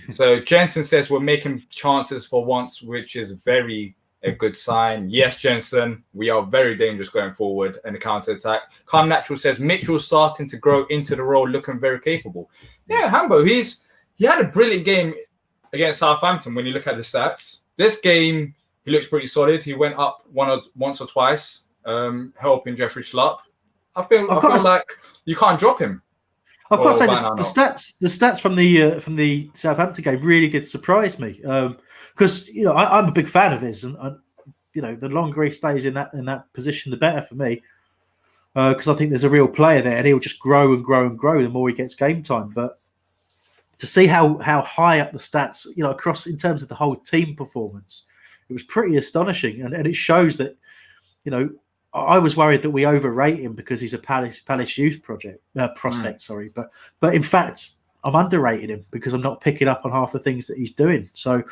So Jensen says we're making chances for once, which is very a good sign. Yes, Jensen, we are very dangerous going forward in the counter-attack. Calm Natural says Mitchell's starting to grow into the role, looking very capable. Yeah, Hambo, he had a brilliant game against Southampton when you look at the stats. This game, he looks pretty solid. He went up once or twice, helping Jeffrey Schlupp. I feel like you can't drop him. I've got to say the stats from the Southampton game really did surprise me. Because I'm a big fan of his, and the longer he stays in that position, the better for me. Because I think there's a real player there, and he'll just grow and grow and grow the more he gets game time. But to see how high up the stats, across in terms of the whole team performance, it was pretty astonishing, and it shows that I was worried that we overrate him because he's a Palace youth prospect. Sorry, but in fact, I'm underrated him because I'm not picking up on half the things that he's doing. So.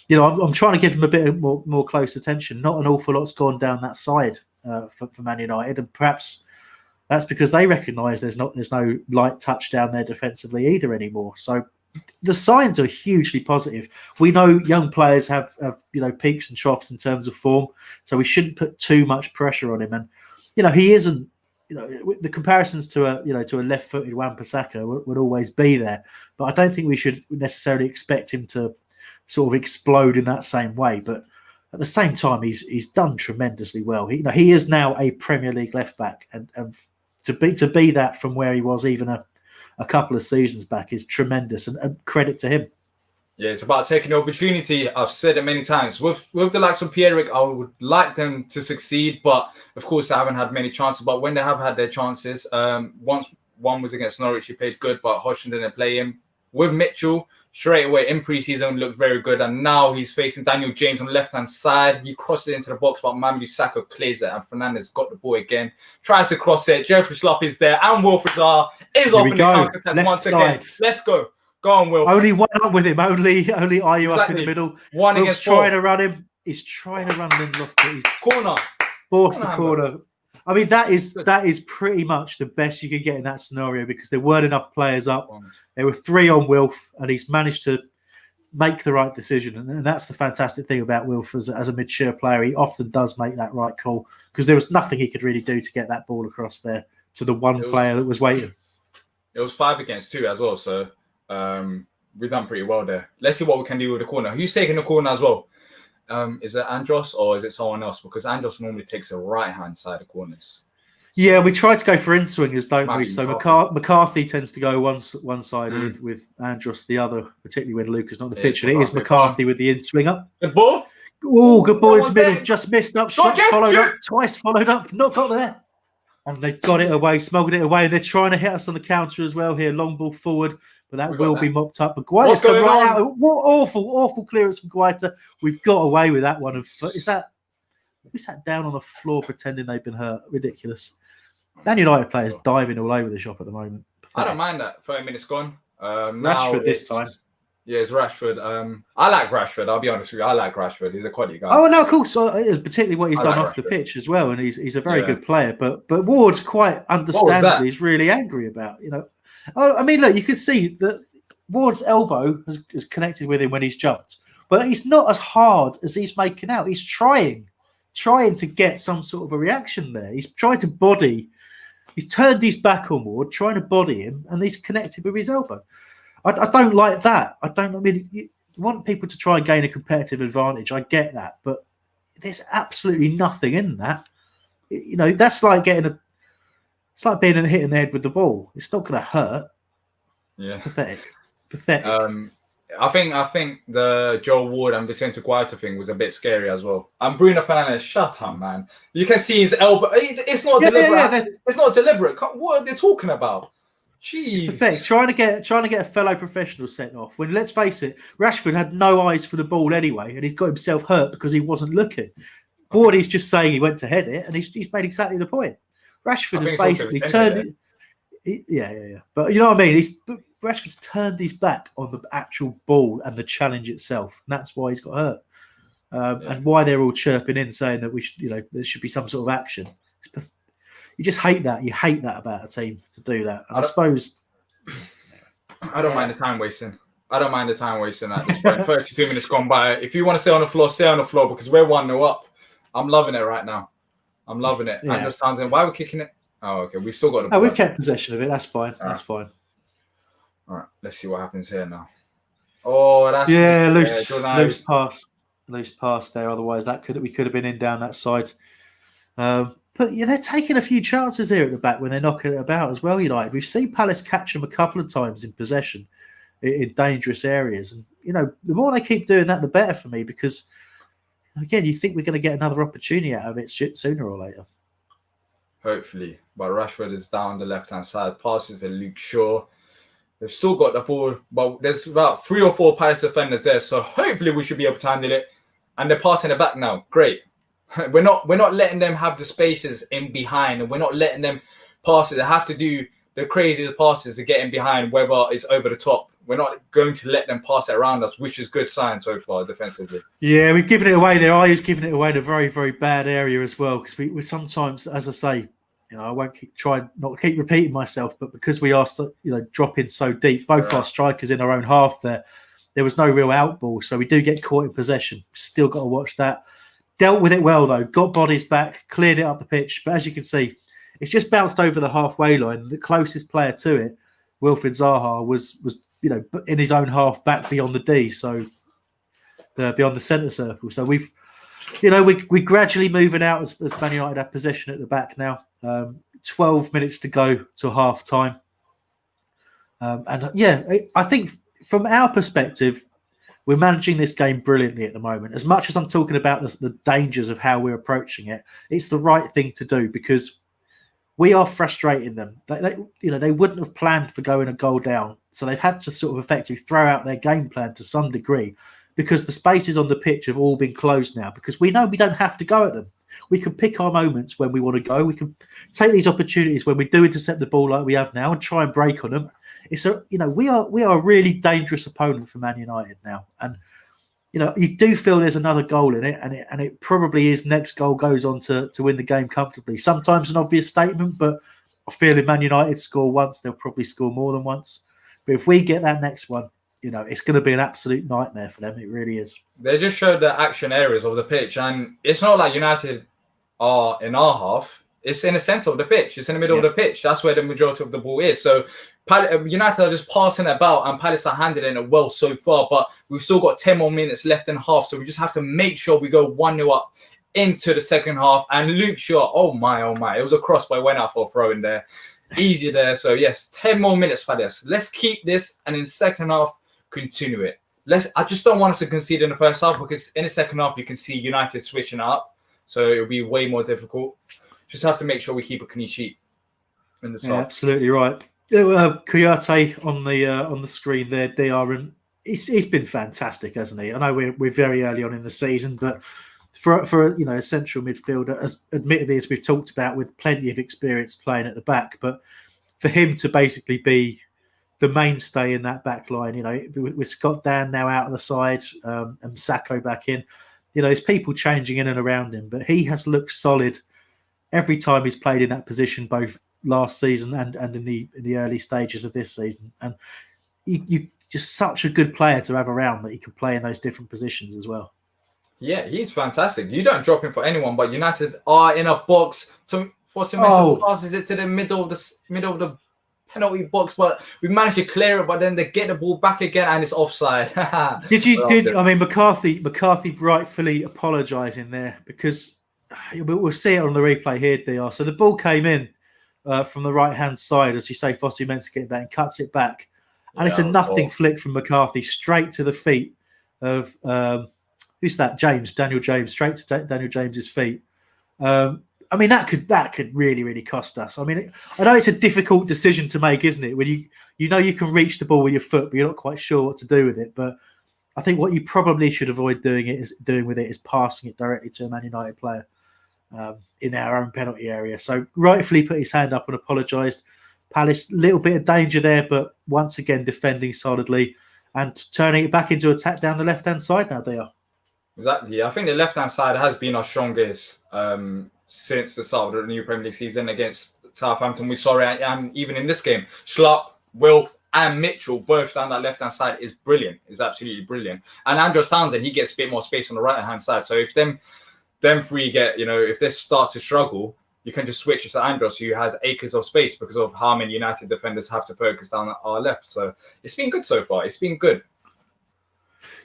I'm trying to give him a bit more close attention. Not an awful lot's gone down that side for Man United, and perhaps that's because they recognise there's no light touch down there defensively either anymore. So the signs are hugely positive. We know young players have peaks and troughs in terms of form, so we shouldn't put too much pressure on him. And he isn't. The comparisons to a left-footed Wan-Bissaka would always be there, but I don't think we should necessarily expect him to sort of explode in that same way. But at the same time, he's done tremendously well. He is now a Premier League left back, and to be that from where he was even a couple of seasons back is tremendous, and credit to him. Yeah, it's about taking the opportunity. I've said it many times. With the likes of Pierre-Emerick, I would like them to succeed, but of course they haven't had many chances. But when they have had their chances, once one was against Norwich, he played good, but Hodgson didn't play him. With Mitchell, straight away in pre-season looked very good, and now he's facing Daniel James on the left-hand side. He crosses it into the box, but Mamadou Sakho clears it, and Fernandes got the ball again. Tries to cross it. Jeffrey Schlupp is there, and Wilfried Zaha is off in the counter-attack once again. Let's go. Go on, Will. Only one up with him. Only Ayew up in the middle. One against four. Trying to run him. He's trying to run him in left. He's corner. Forced the corner. I mean, that is pretty much the best you could get in that scenario because there weren't enough players up. There were 3 on Wilf, and he's managed to make the right decision. And that's the fantastic thing about Wilf as a mature player. He often does make that right call because there was nothing he could really do to get that ball across there to the player that was waiting. It was 5 against 2 as well, so we've done pretty well there. Let's see what we can do with the corner. Who's taking the corner as well? Is it Andros or is it someone else? Because Andros normally takes the right-hand side of corners. Yeah, we try to go for in-swingers, don't we? So McCarthy. McCarthy tends to go one side with Andros the other, particularly when Luca's not on the pitch. And it is McCarthy with the in-swinger. Good ball. Oh, good ball into middle. There. Just missed up. Followed up. Twice followed up. Not got there. And they've got it away, smuggled it away. And they're trying to hit us on the counter as well here. Long ball forward, but that will be mopped up. But Guaita's come right out. What awful clearance from Guaita. We've got away with that one. Who's that down on the floor pretending they've been hurt? Ridiculous. Man United players diving all over the shop at the moment. Pathetic. I don't mind that. 30 minutes gone. Rashford this time. Yeah, it's Rashford. I like Rashford. I'll be honest with you. I like Rashford. He's a quality guy. Oh no, of course. Particularly what he's done off the pitch as well, and he's a very good player. But Ward's quite understandably is really angry about. I mean, look, you can see that Ward's elbow has connected with him when he's jumped, but he's not as hard as he's making out. He's trying to get some sort of a reaction there. He's trying to body. He's turned his back on Ward, trying to body him, and he's connected with his elbow. I don't like that. I mean, you want people to try and gain a competitive advantage. I get that, but there's absolutely nothing in that. That's like it's like being hit in the head with the ball. It's not going to hurt. Yeah, pathetic. I think the Joe Ward and Vicente Guaita thing was a bit scary as well. And Bruno Fernandes, shut up, man. You can see his elbow. It's not deliberate. It's not deliberate. What are they talking about? Jeez. It's pathetic. Trying to get a fellow professional sent off. When, let's face it, Rashford had no eyes for the ball anyway, and he's got himself hurt because he wasn't looking. Ward is just saying he went to head it, and he's made exactly the point. Rashford has basically turned it. Yeah. But you know what I mean? Rashford's turned his back on the actual ball and the challenge itself, and that's why he's got hurt. And why they're all chirping in saying that we should, there should be some sort of action. You just hate that. You hate that about a team to do that. And I suppose I don't mind the time wasting. I don't mind the time wasting at this point. 32 minutes gone by. If you want to stay on the floor, stay on the floor because we're 1-0 up. I'm loving it right now. I'm loving it. And just Townsend, why are we kicking it? Oh, okay. We've still got the ball. We kept possession of it. That's fine. That's fine. All right. Let's see what happens here now. Oh, that's loose pass there. Otherwise, we could have been in down that side. But they're taking a few chances here at the back when they're knocking it about as well. United, we've seen Palace catch them a couple of times in possession in dangerous areas, and the more they keep doing that, the better for me. Because again, you think we're going to get another opportunity out of it sooner or later. Hopefully, but Rashford is down the left-hand side. Passes to Luke Shaw. They've still got the ball, but there's about 3 or 4 Palace defenders there, so hopefully we should be able to handle it. And they're passing it back now. Great. We're not letting them have the spaces in behind, and we're not letting them pass it. They have to do the craziest passes to get in behind, whether it's over the top. We're not going to let them pass it around us, which is good sign so far defensively. Yeah, we've given it away. Their eye is giving it away in a very, very bad area as well. Because we sometimes, as I say, I won't try not to keep repeating myself, but because we are dropping so deep, both our strikers in our own half there was no real out ball, so we do get caught in possession. Still got to watch that. Dealt with it well, though. Got bodies back, cleared it up the pitch. But as you can see, it's just bounced over the halfway line. The closest player to it, Wilfried Zaha, was in his own half back beyond the D, so beyond the centre circle. So we're gradually moving out as Man United have possession at the back now. 12 minutes to go to half time. I think from our perspective, we're managing this game brilliantly at the moment. As much as I'm talking about the dangers of how we're approaching it, it's the right thing to do because we are frustrating them. They wouldn't have planned for going a goal down, so they've had to sort of effectively throw out their game plan to some degree because the spaces on the pitch have all been closed now. Because we know we don't have to go at them. We can pick our moments when we want to go. We can take these opportunities when we do intercept the ball like we have now and try and break on them. We are a really dangerous opponent for Man United now, and you do feel there's another goal in it, and it probably is. Next goal goes on to win the game comfortably. Sometimes an obvious statement, but I feel if Man United score once, they'll probably score more than once. But if we get that next one, it's going to be an absolute nightmare for them. It really is. They just showed the action areas of the pitch, and it's not like United are in our half. It's in the centre of the pitch. It's in the middle of the pitch. That's where the majority of the ball is. So United are just passing it about, and Palace are handling it well so far. But we've still got 10 more minutes left in half, so we just have to make sure we go 1-0 up into the second half. And Luke Shaw, oh my, it was a cross, but it went out for a throw in there. Easy there. So yes, 10 more minutes for this. Let's keep this, and in the second half, continue it. I just don't want us to concede in the first half, because in the second half you can see United switching up, so it'll be way more difficult. Just have to make sure we keep a clean sheet in the half. Absolutely right. Kouyaté on the screen there, Diyar, and he's been fantastic, hasn't he? I know we're very early on in the season, but for a central midfielder, as admittedly as we've talked about, with plenty of experience playing at the back, but for him to basically be the mainstay in that back line, with Scott Dan now out of the side, and Sacco back in, there's people changing in and around him, but he has looked solid every time he's played in that position, both last season and in the early stages of this season. And you just such a good player to have around, that he can play in those different positions as well. Yeah, he's fantastic. You don't drop him for anyone, but United are in a box for some passes it to the middle of the penalty box, but we managed to clear it, but then they get the ball back again and it's offside. McCarthy rightfully apologising there, because we'll see it on the replay here, DR. So the ball came in from the right-hand side, as you say, Fossey meant to get back and cuts it back. And it's a nothing flick from McCarthy straight to the feet of, who's that? Daniel James, straight to Daniel James's feet. That could really, really cost us. I know it's a difficult decision to make, isn't it? When you can reach the ball with your foot, but you're not quite sure what to do with it. But I think what you probably should avoid doing with it is passing it directly to a Man United player in our own penalty area. So rightfully put his hand up and apologised. Palace, little bit of danger there, but once again defending solidly and turning it back into attack down the left-hand side now, they are. Exactly. I think the left-hand side has been our strongest since the start of the new Premier League season against Southampton. We saw it, and even in this game, Schlupp, Wilf, and Mitchell both down that left-hand side is brilliant. Is absolutely brilliant. And Andros Townsend, he gets a bit more space on the right-hand side. So if them three get, if they start to struggle, you can just switch it to Andros, who has acres of space because of how many United defenders have to focus down our left. So it's been good so far. It's been good.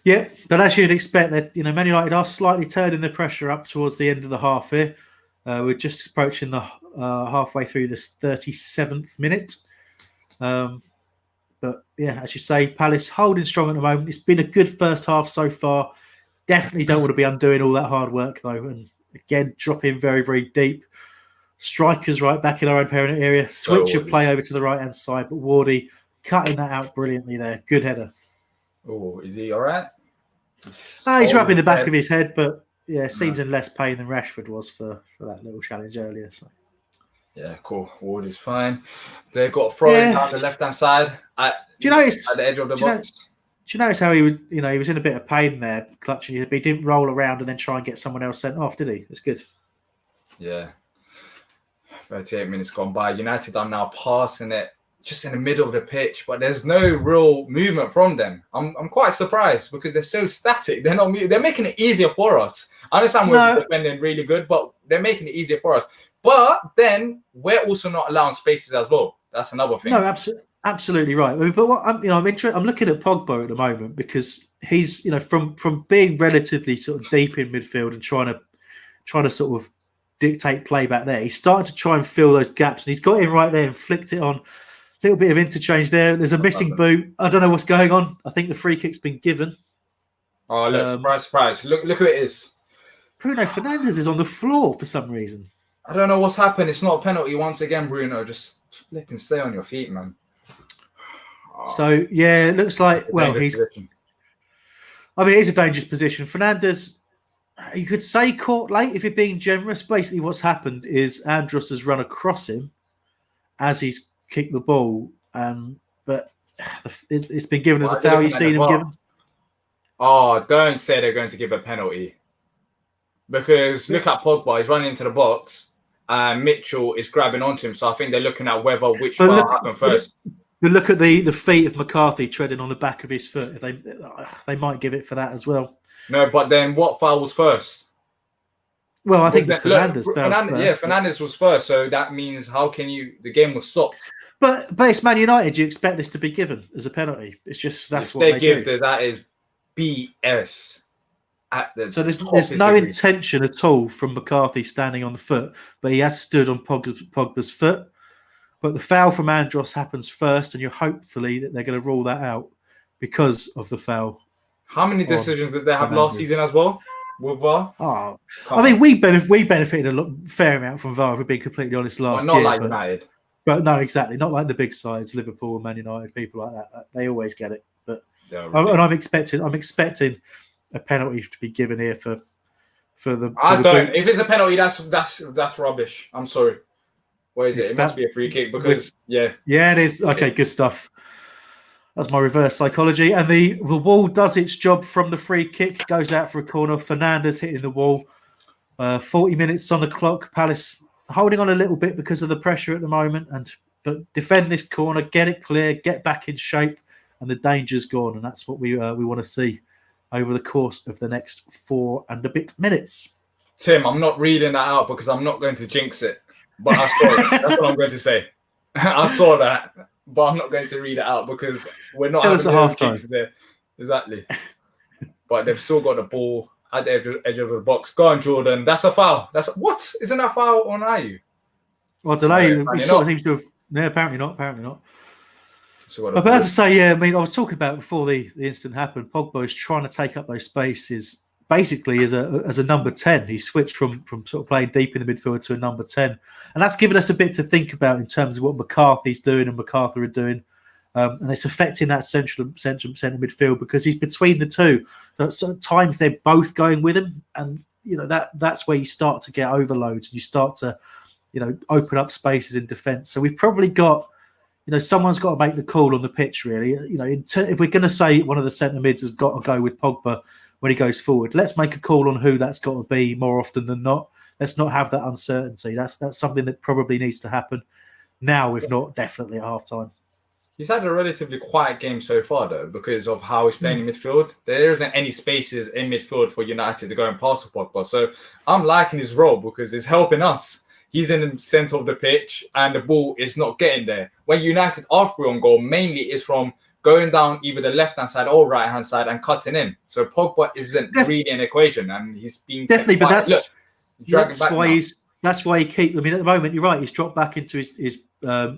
Yeah, but as you'd expect, that Man United are slightly turning the pressure up towards the end of the half here. We're just approaching the halfway through this 37th minute. But yeah, as you say, Palace holding strong at the moment. It's been a good first half so far. Definitely don't want to be undoing all that hard work, though. And again, dropping very, very deep. Strikers right back in our own penalty area. Switch of play over to the right-hand side. But Wardy cutting that out brilliantly there. Good header. Oh, is he all right? He's rubbing the back of his head, but yeah, seems in less pain than Rashford was for that little challenge earlier. So. Yeah, cool. Wardy's fine. They've got throwing down the left-hand side. Do you notice at the edge of the box? Do you notice how he was? He was in a bit of pain there, clutching. But he didn't roll around and then try and get someone else sent off, did he? It's good. Yeah. 38 minutes gone by. United are now passing it just in the middle of the pitch, but there's no real movement from them. I'm quite surprised because they're so static. They're not. They're making it easier for us. I understand we're defending really good, but they're making it easier for us. But then we're also not allowing spaces as well. That's another thing. No, absolutely right. But what I'm looking at Pogba at the moment because he's from being relatively sort of deep in midfield and trying to sort of dictate play back there. He's starting to try and fill those gaps, and he's got him right there and flicked it on. A little bit of interchange there. There's a missing boot. I don't know what's going on. I think the free kick's been given. Oh, look! Surprise! Look who it is. Bruno Fernandes is on the floor for some reason. I don't know what's happened. It's not a penalty once again, Bruno. Just flip and stay on your feet, man. Oh. So yeah, it looks like he's. Position. It is a dangerous position. Fernandes, you could say caught late if you're being generous. Basically, what's happened is Andros has run across him as he's kicked the ball, but it's been given as a foul. You've seen him given. Oh, don't say they're going to give a penalty. Because look at Pogba, he's running into the box and Mitchell is grabbing onto him. So I think they're looking at which foul happened first. But look at the feet of McCarthy treading on the back of his foot. They might give it for that as well. No, but then what foul was first? Well, I think Fernandes first. Yeah, Fernandes was first. So that means the game was stopped. But it's Man United. You expect this to be given as a penalty. It's just that's what they give. That is BS. at the So there's toppest no degree. intention at all from McCarthy standing on the foot, but he has stood on Pogba's foot. But the foul from Andros happens first, and you're hopefully that they're going to rule that out because of the foul. How many decisions did they have last season as well with VAR? Oh, I mean, we benefited a fair amount from VAR, if we're being completely honest, last not year. like United. But no, exactly. Not like the big sides, Liverpool and Man United, people like that. They always get it. But and I'm expecting a penalty to be given here for the. I don't. Boots. If it's a penalty, that's rubbish. I'm sorry. What is it? It must be a free kick because yeah, it is. Okay, good stuff. That's my reverse psychology. And the wall does its job from the free kick, goes out for a corner. Fernandes hitting the wall. 40 minutes on the clock. Palace holding on a little bit because of the pressure at the moment, but defend this corner, get it clear, get back in shape, and the danger's gone. And that's what we want to see over the course of the next 4 and a bit minutes. Tim, I'm not reading that out because I'm not going to jinx it. But I saw it. That's what I'm going to say. I saw that, but I'm not going to read it out because we're not having half jinxes there. Exactly. But they've still got the ball at the edge of the box. Go on, Jordan. That's a foul. What? Isn't that a foul on Ayew? Well, I don't know. He sort of seems to have. No, apparently not. But as I say, I mean, I was talking about before the incident happened. Pogba is trying to take up those spaces basically as a number 10. He switched from sort of playing deep in the midfield to a number 10. And that's given us a bit to think about in terms of what McCarthy's doing and McArthur are doing. And it's affecting that central centre midfield because he's between the two. So at times they're both going with him. And, that's where you start to get overloads and you start to, open up spaces in defence. So we've probably got, someone's got to make the call on the pitch, really. If we're going to say one of the centre mids has got to go with Pogba when he goes forward, let's make a call on who that's got to be more often than not. Let's not have that uncertainty. That's something that probably needs to happen now, if not definitely at half-time. He's had a relatively quiet game so far, though, because of how he's playing in midfield. There isn't any spaces in midfield for United to go and pass the Pogba. So I'm liking his role because it's helping us. He's in the centre of the pitch and the ball is not getting there. When United are through on goal, mainly is from going down either the left-hand side or right-hand side and cutting in. So Pogba isn't really an equation and he's been... Definitely, but that's why he keeps... I mean, at the moment, you're right, he's dropped back into his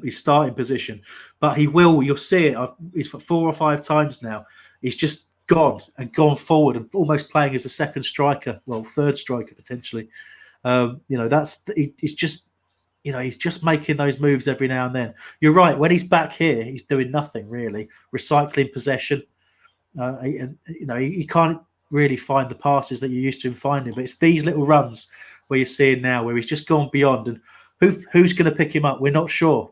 starting position. But you'll see it, he's 4 or 5 times now. He's just gone forward and almost playing as a second striker, well, third striker potentially. He's just making those moves every now and then. You're right. When he's back here, he's doing nothing really, recycling possession. He can't really find the passes that you're used to him finding. But it's these little runs where you're seeing now where he's just gone beyond. And who's going to pick him up? We're not sure.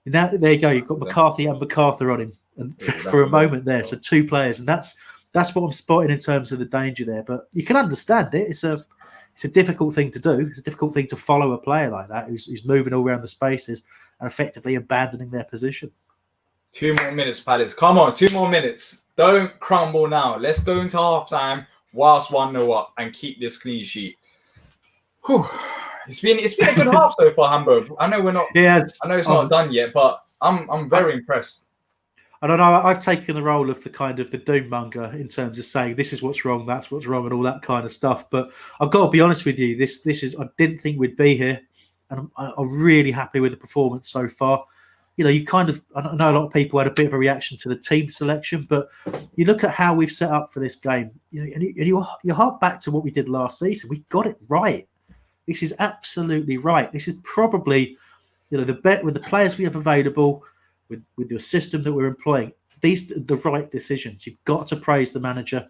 Now there you go. You've got McCarthy and McArthur on him, and for a moment there. So 2 players, and that's what I'm spotting in terms of the danger there. But you can understand it. It's a difficult thing to do. It's a difficult thing to follow a player like that who's moving all around the spaces and effectively abandoning their position. 2 more minutes, Palace. Come on, 2 more minutes. Don't crumble now. Let's go into half-time whilst 1-0 up and keep this clean sheet. Whew. It's been a good half so far, Hamburg. I know we're not. Yeah, I know it's not done yet, but I'm very impressed. I don't know. I've taken the role of the kind of the doom monger in terms of saying this is what's wrong, that's what's wrong, and all that kind of stuff. But I've got to be honest with you. This is. I didn't think we'd be here, and I'm really happy with the performance so far. You kind of. I know a lot of people had a bit of a reaction to the team selection, but you look at how we've set up for this game, and you hark back to what we did last season. We got it right. This is absolutely right. This is probably, the bet with the players we have available. With the system that we're employing, the right decisions. You've got to praise the manager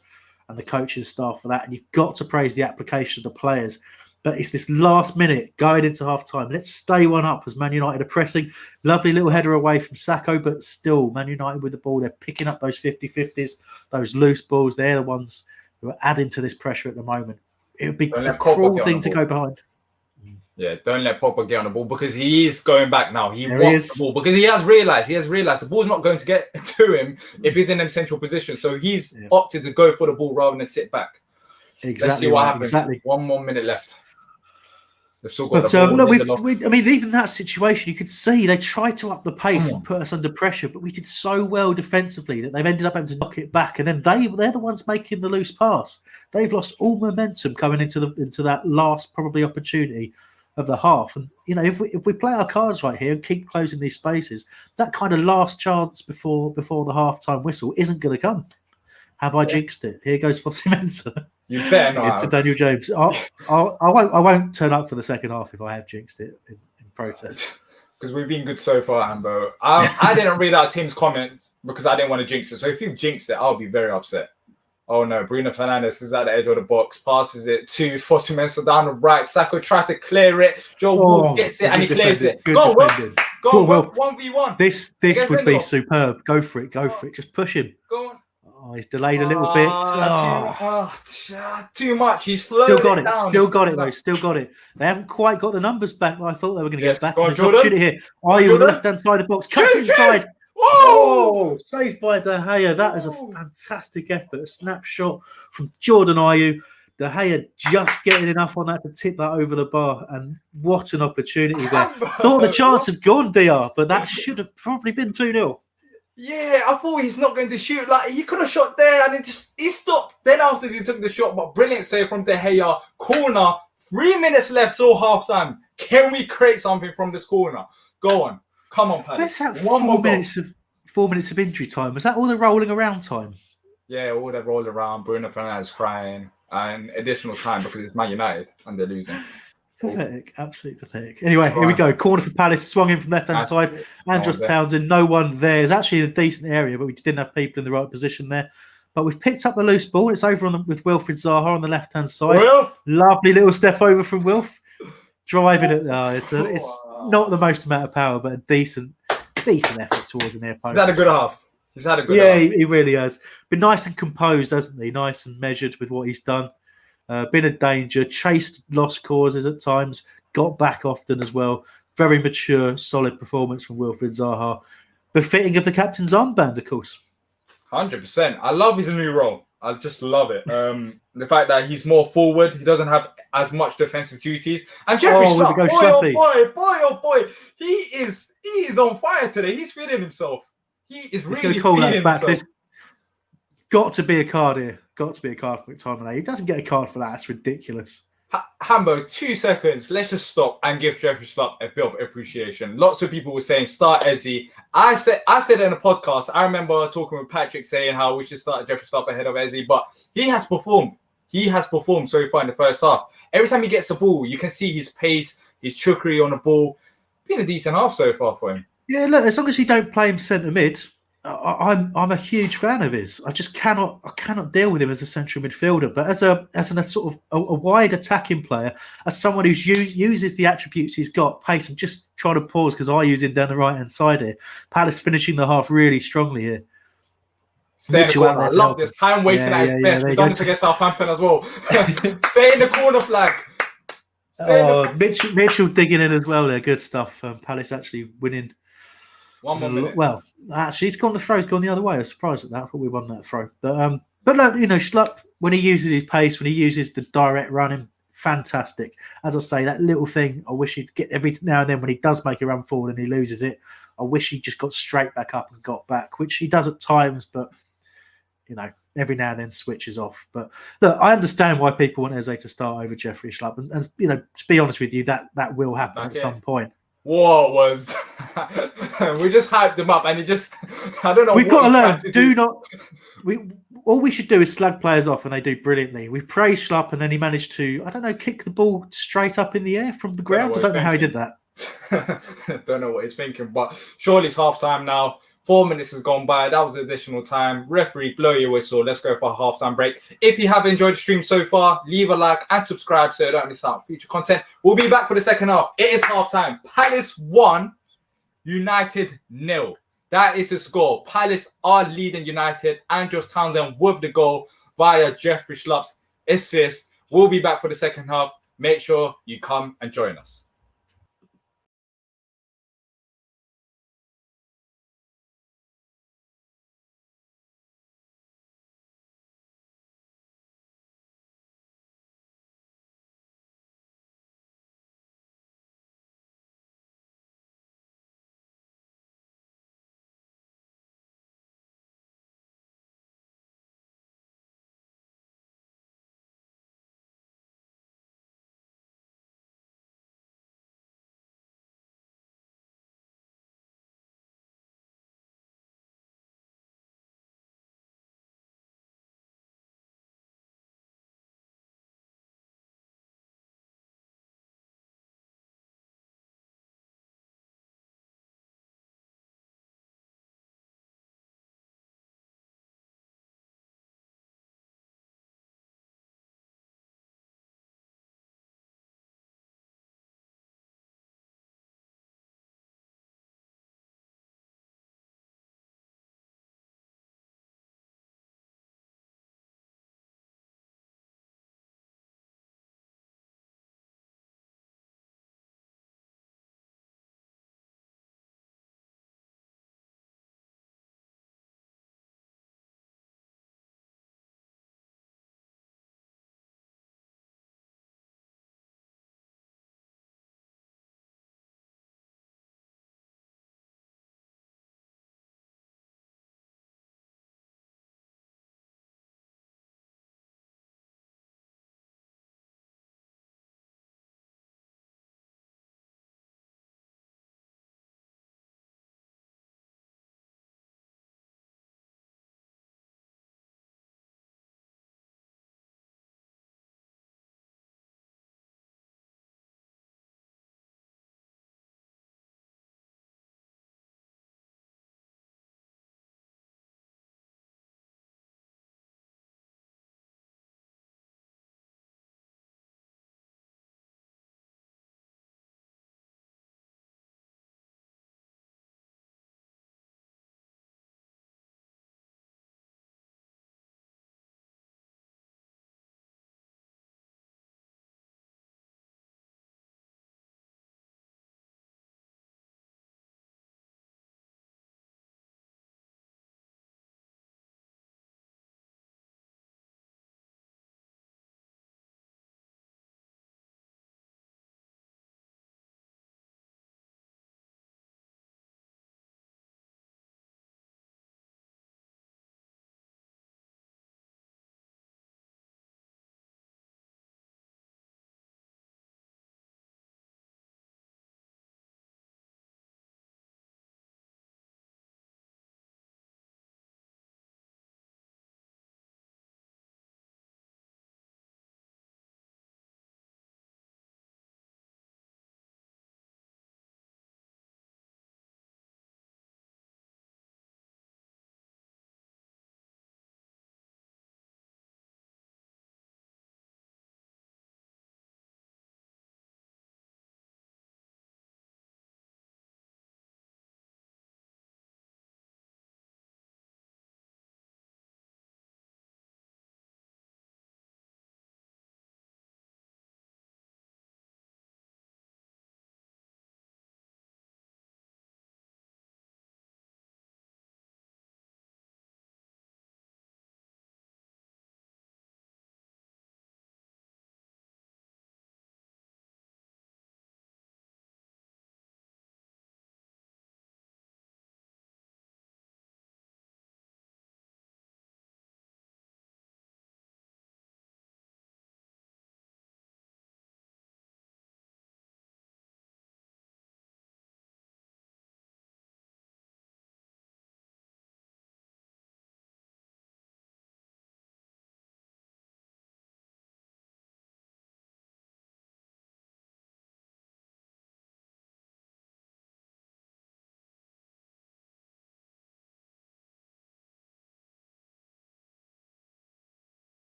and the coaching staff for that, and you've got to praise the application of the players. But it's this last minute going into half time. Let's stay one up as Man United are pressing. Lovely little header away from Sacco, but still Man United with the ball. They're picking up those 50-50s, those loose balls. They're the ones who are adding to this pressure at the moment. It would be a cruel thing to go behind. Yeah, don't let Pogba get on the ball because he is going back now. He wants the ball because he has realised the ball's not going to get to him if he's in them central positions. So he's opted to go for the ball rather than sit back. Exactly. Let's see what happens. Exactly. 1 more minute left. They've still got But the ball. look, I mean, even that situation, you could see they tried to up the pace and put us under pressure, but we did so well defensively that they've ended up having to knock it back, and then they're the ones making the loose pass. They've lost all momentum coming into that last probably opportunity of the half. And if we play our cards right here and keep closing these spaces, that kind of last chance before the halftime whistle isn't going to come. Have I jinxed it? Here goes Fossey Mensah. You better not into have. Daniel James. I won't turn up for the second half if I have jinxed it in protest. Because we've been good so far, Ambo. I didn't read out Tim's comments because I didn't want to jinx it. So if you've jinxed it, I'll be very upset. Oh no, Bruno Fernandes is at the edge of the box, passes it to Fossey Mensah down the right. Sacco tries to clear it. Joe Wood gets it and he clears it. Go on, Will. Go on, Will. 1v1. This would be superb. Go for it. Just push him. Go on. Oh, he's delayed a little bit. Too much. He slowed Still got it. down. Still got it, though. Still got it. They haven't quite got the numbers back that I thought they were going to get back. Go on, There's an opportunity here. Are you on the left-hand side of the box? Cuts inside. Oh, saved by De Gea. That is a fantastic effort. A snapshot from Jordan Ayew. De Gea just getting enough on that to tip that over the bar. And what an opportunity there. Thought the chance had gone, Diyar, but that should have probably been 2-0. Yeah, I thought he's not going to shoot. Like, he could have shot there and he stopped. Then after he took the shot, but brilliant save from De Gea. Corner. 3 minutes left till halftime. Can we create something from this corner? Go on. Come on, Paddy. Let's have 4 minutes of injury time. Was that all the rolling around time? Yeah, all that roll around. Bruno Fernandes crying. And additional time because it's Man United and they're losing. Pathetic, absolutely pathetic. Anyway, here we go. Corner for Palace, swung in from left-hand side. Andros Townsend, no one there. It's actually a decent area, but we didn't have people in the right position there. But we've picked up the loose ball. It's over with Wilfried Zaha on the left-hand side. Lovely little step over from Wilf. Driving it. It's not the most amount of power, but a decent effort towards the near post. He's had a good half. half. He really has. Been nice and composed, hasn't he? Nice and measured with what he's done. Been a danger, chased lost causes at times, got back often as well. Very mature, solid performance from Wilfried Zaha. Befitting of the captain's armband, of course. 100%. I love his new role. I just love it. The fact that he's more forward, he doesn't have as much defensive duties. And Jeffrey Schlupp, boy, he is on fire today. He's feeling himself. He is really feeling himself. There's got to be a card here. Got to be a card for McTominay. He doesn't get a card for that. It's ridiculous. Hambo, 2 seconds. Let's just stop and give Jeffrey Schlupp a bit of appreciation. Lots of people were saying start Eze. I said it in a podcast. I remember talking with Patrick saying how we should start Jeffrey Schlupp ahead of Eze, but he has performed. He has performed so far in the first half. Every time he gets the ball, you can see his pace, his trickery on the ball. Been a decent half so far for him. Yeah, look, as long as you don't play him centre mid, I'm a huge fan of his. I just cannot deal with him as a central midfielder. But as a sort of a wide attacking player, as someone who uses the attributes he's got, pace. I'm just trying to pause because I use him down the right hand side here. Palace finishing the half really strongly here. Stay in the corner. I love this. Time wasting at his best. We've done this against Southampton as well. Stay in the corner, flag. Mitchell digging in as well there. Good stuff. Palace actually winning. 1 more minute. Well, actually, he's gone the other way. I was surprised at that. I thought we won that throw. But look, Schlupp, when he uses his pace, when he uses the direct running, fantastic. As I say, that little thing, I wish he'd get every now and then when he does make a run forward and he loses it, I wish he just got straight back up and got back, which he does at times, but, every now and then switches off. But look, I understand why people want Eze to start over Jeffrey Schlupp. And to be honest with you, that will happen at some point. What was we just hyped him up and he just I don't know. We've got to learn. All we should do is slag players off and they do brilliantly. We praised Schlupp and then he managed to, kick the ball straight up in the air from the ground. I don't know how he did that. Don't know what he's thinking, but surely it's half time now. 4 minutes has gone by. That was additional time. Referee, blow your whistle. Let's go for a halftime break. If you have enjoyed the stream so far, leave a like and subscribe so you don't miss out on future content. We'll be back for the second half. It is halftime. Palace 1, United 0. That is the score. Palace are leading United. Andros Townsend with the goal via Jeffrey Schlupp's assist. We'll be back for the second half. Make sure you come and join us.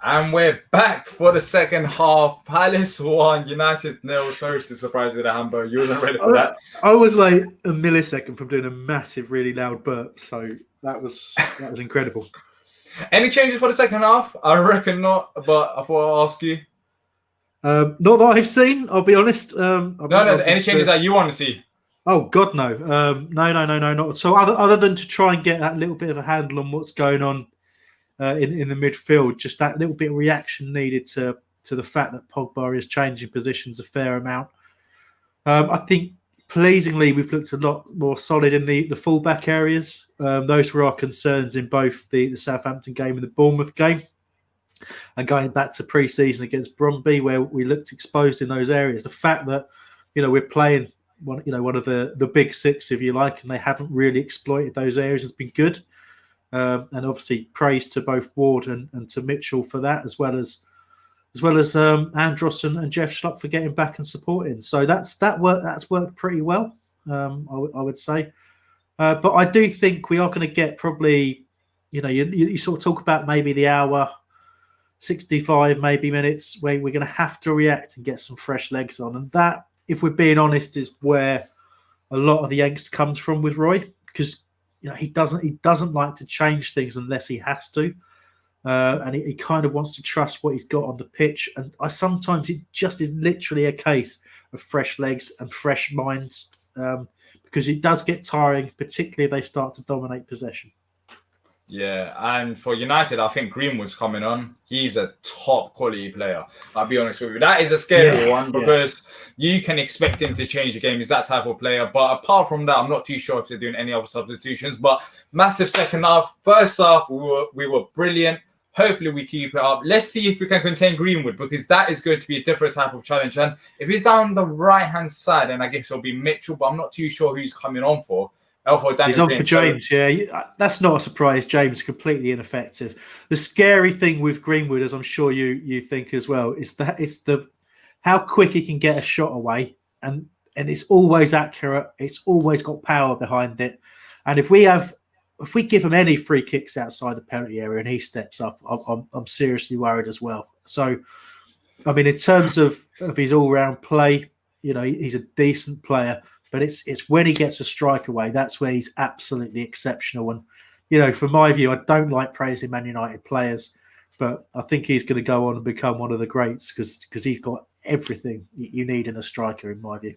And we're back for the second half. Palace 1, United 0. Sorry to surprise you, Hambo. You wasn't ready for that. I was like a millisecond from doing a massive, really loud burp, so that was incredible. Any changes for the second half? I reckon not, but I thought I'd ask you. Not that I've seen, I'll be honest. Any changes that you want to see? Oh God, no. No, not at all. Other than to try and get that little bit of a handle on what's going on in the midfield, just that little bit of reaction needed to the fact that Pogba is changing positions a fair amount. I think pleasingly we've looked a lot more solid in the fullback areas. Those were our concerns in both the Southampton game and the Bournemouth game. And going back to pre-season against Brøndby, where we looked exposed in those areas, the fact that we're playing one of the big six, if you like, and they haven't really exploited those areas has been good. And obviously praise to both Ward and to Mitchell for that, as well as Andros and Jeff Schlupp for getting back and supporting. So that's worked pretty well, I would say. But I do think we are going to get probably, you sort of talk about maybe the hour, 65 maybe minutes where we're going to have to react and get some fresh legs on. And that, if we're being honest, is where a lot of the angst comes from with Roy, because he doesn't like to change things unless he has to. And he kind of wants to trust what he's got on the pitch. And sometimes it just is literally a case of fresh legs and fresh minds, because it does get tiring, particularly if they start to dominate possession. Yeah, and for United, I think Greenwood's coming on. He's a top quality player. I'll be honest with you. That is a scary one, because you can expect him to change the game. He's that type of player. But apart from that, I'm not too sure if they're doing any other substitutions. But massive second half. First half, we were brilliant. Hopefully we keep it up. Let's see if we can contain Greenwood, because that is going to be a different type of challenge. And if he's down the right-hand side, then I guess it'll be Mitchell, but I'm not too sure who's coming on for. He's on for James, yeah. That's not a surprise. James is completely ineffective. The scary thing with Greenwood, as I'm sure you think as well, is that it's how quick he can get a shot away, and it's always accurate. It's always got power behind it. And if we give him any free kicks outside the penalty area and he steps up, I'm seriously worried as well. So, I mean, in terms of his all-round play, he's a decent player. But it's when he gets a strike away, that's where he's absolutely exceptional. And, from my view, I don't like praising Man United players, but I think he's going to go on and become one of the greats because he's got everything you need in a striker, in my view.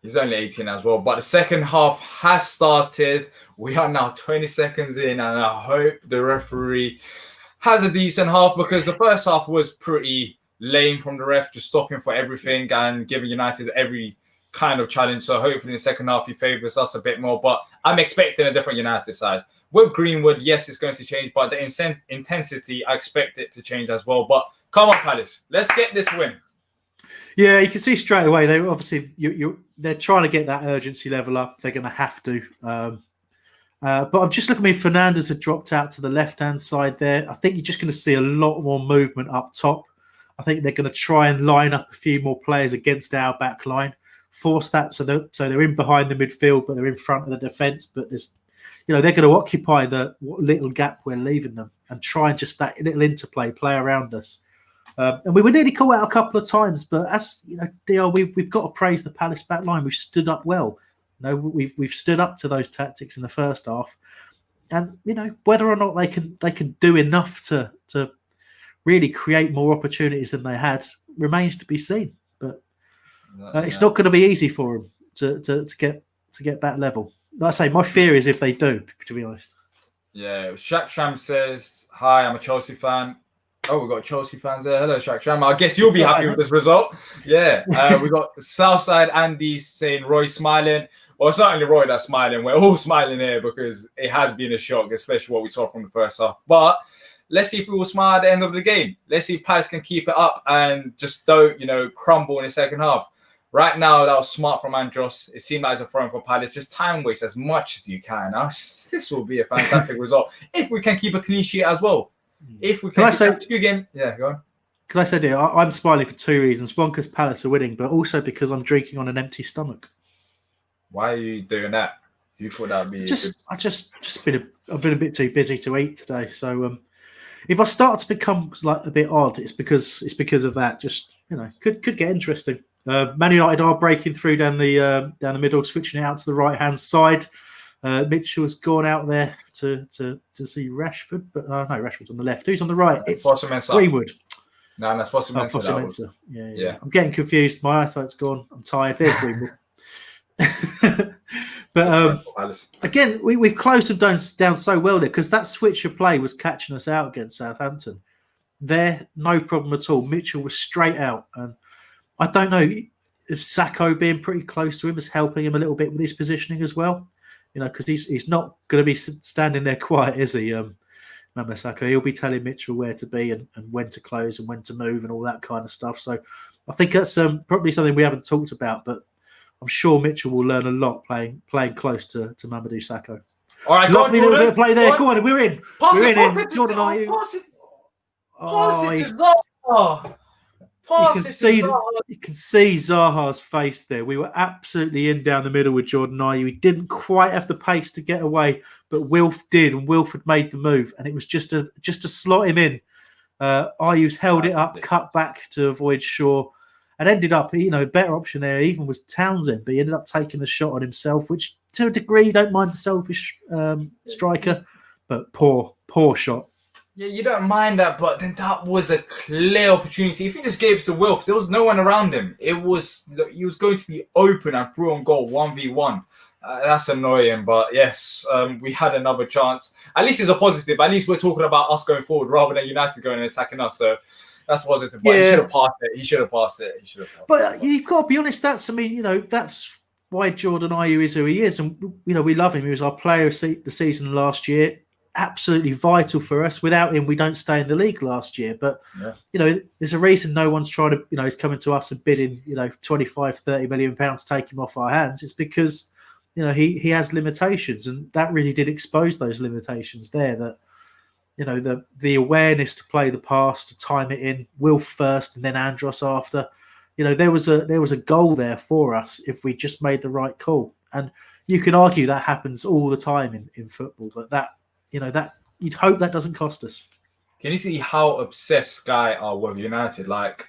He's only 18 as well. But the second half has started. We are now 20 seconds in, and I hope the referee has a decent half, because the first half was pretty lame from the ref, just stopping for everything and giving United every kind of challenge. So hopefully in the second half he favours us a bit more, but I'm expecting a different United side. With Greenwood, yes, it's going to change, but the intensity, I expect it to change as well. But come on, Palace, let's get this win. Yeah, you can see straight away they obviously they're trying to get that urgency level up. They're going to have to. But I'm just looking at Fernandes had dropped out to the left-hand side there. I think you're just going to see a lot more movement up top. I think they're going to try and line up a few more players against our back line. Force that so they're in behind the midfield, but they're in front of the defence. But there's, they're going to occupy the little gap we're leaving them and try and just that little interplay play around us. And we were nearly caught out a couple of times, but as Diyar, we've got to praise the Palace back line. We've stood up well. We've stood up to those tactics in the first half, and whether or not they can do enough to really create more opportunities than they had remains to be seen. But it's not going to be easy for them to get back level. Like I say, my fear is if they do, to be honest. Yeah, Shaq Sham says, "Hi, I'm a Chelsea fan." Oh, we've got Chelsea fans there. Hello, Shaq Sham. I guess you'll be happy with this result. Yeah, we got Southside Andy saying Roy smiling. Well, it's not only Roy that's smiling. We're all smiling here because it has been a shock, especially what we saw from the first half. But let's see if we will smile at the end of the game. Let's see if Palace can keep it up and just don't, crumble in the second half. Right now, that was smart from Andros. It seemed like it's a throw for Palace. Just time waste as much as you can. Now, this will be a fantastic result if we can keep a clean sheet as well. If we can keep 2 games. Yeah, go on. Can I say, dear, I'm smiling for 2 reasons. One, because Palace are winning, but also because I'm drinking on an empty stomach. Why are you doing that? You thought that would be I've been a bit too busy to eat today, so if I start to become like a bit odd, it's because of that. Just could get interesting. Man United are breaking through down the middle, switching it out to the right hand side. Mitchell's gone out there to see Rashford, but no, Rashford's on the left. Who's on the right? It's Greenwood. No, that's Fosu-Mensah. Yeah. I'm getting confused. My eyesight's gone. I'm tired. There's Greenwood. But again, we've closed them down so well there because that switch of play was catching us out against Southampton. There, no problem at all. Mitchell was straight out, and I don't know if Sacco being pretty close to him is helping him a little bit with his positioning as well. Because he's not going to be standing there quiet, is he? Mama Sacco, he'll be telling Mitchell where to be and when to close and when to move and all that kind of stuff. So I think that's probably something we haven't talked about, but I'm sure Mitchell will learn a lot playing close to Mamadou Sakho. All right, go on, Jordan. A little bit of play there. Go on, we're in. Pass we're it, Jordan, pass it to Zaha. You can see Zaha's face there. We were absolutely in down the middle with Jordan Ayew. He didn't quite have the pace to get away, but Wilf did, and Wilford made the move, and it was just to slot him in. Ayew's held it up, cut back to avoid Shaw, and ended up, better option there even was Townsend, but he ended up taking the shot on himself, which to a degree, don't mind the selfish striker, but poor shot. Yeah, you don't mind that, but then that was a clear opportunity. If he just gave it to Wilf, there was no one around him. He was going to be open and through on goal 1v1. That's annoying, but yes, we had another chance. At least it's a positive. At least we're talking about us going forward rather than United going and attacking us. So that's positive. But he should have passed it. He should have passed it. But you've got to be honest. That's why Jordan Ayew is who he is, and we love him. He was our player of the season last year. Absolutely vital for us. Without him, we don't stay in the league last year. But there's a reason no one's trying to, he's coming to us and bidding, 25-30 million pounds to take him off our hands. It's because he has limitations, and that really did expose those limitations there. That the awareness to play the pass, to time it in, Wilf first and then Andros after. There was a goal there for us if we just made the right call. And you can argue that happens all the time in football, but that you'd hope that doesn't cost us. Can you see how obsessed Sky are with United? Like,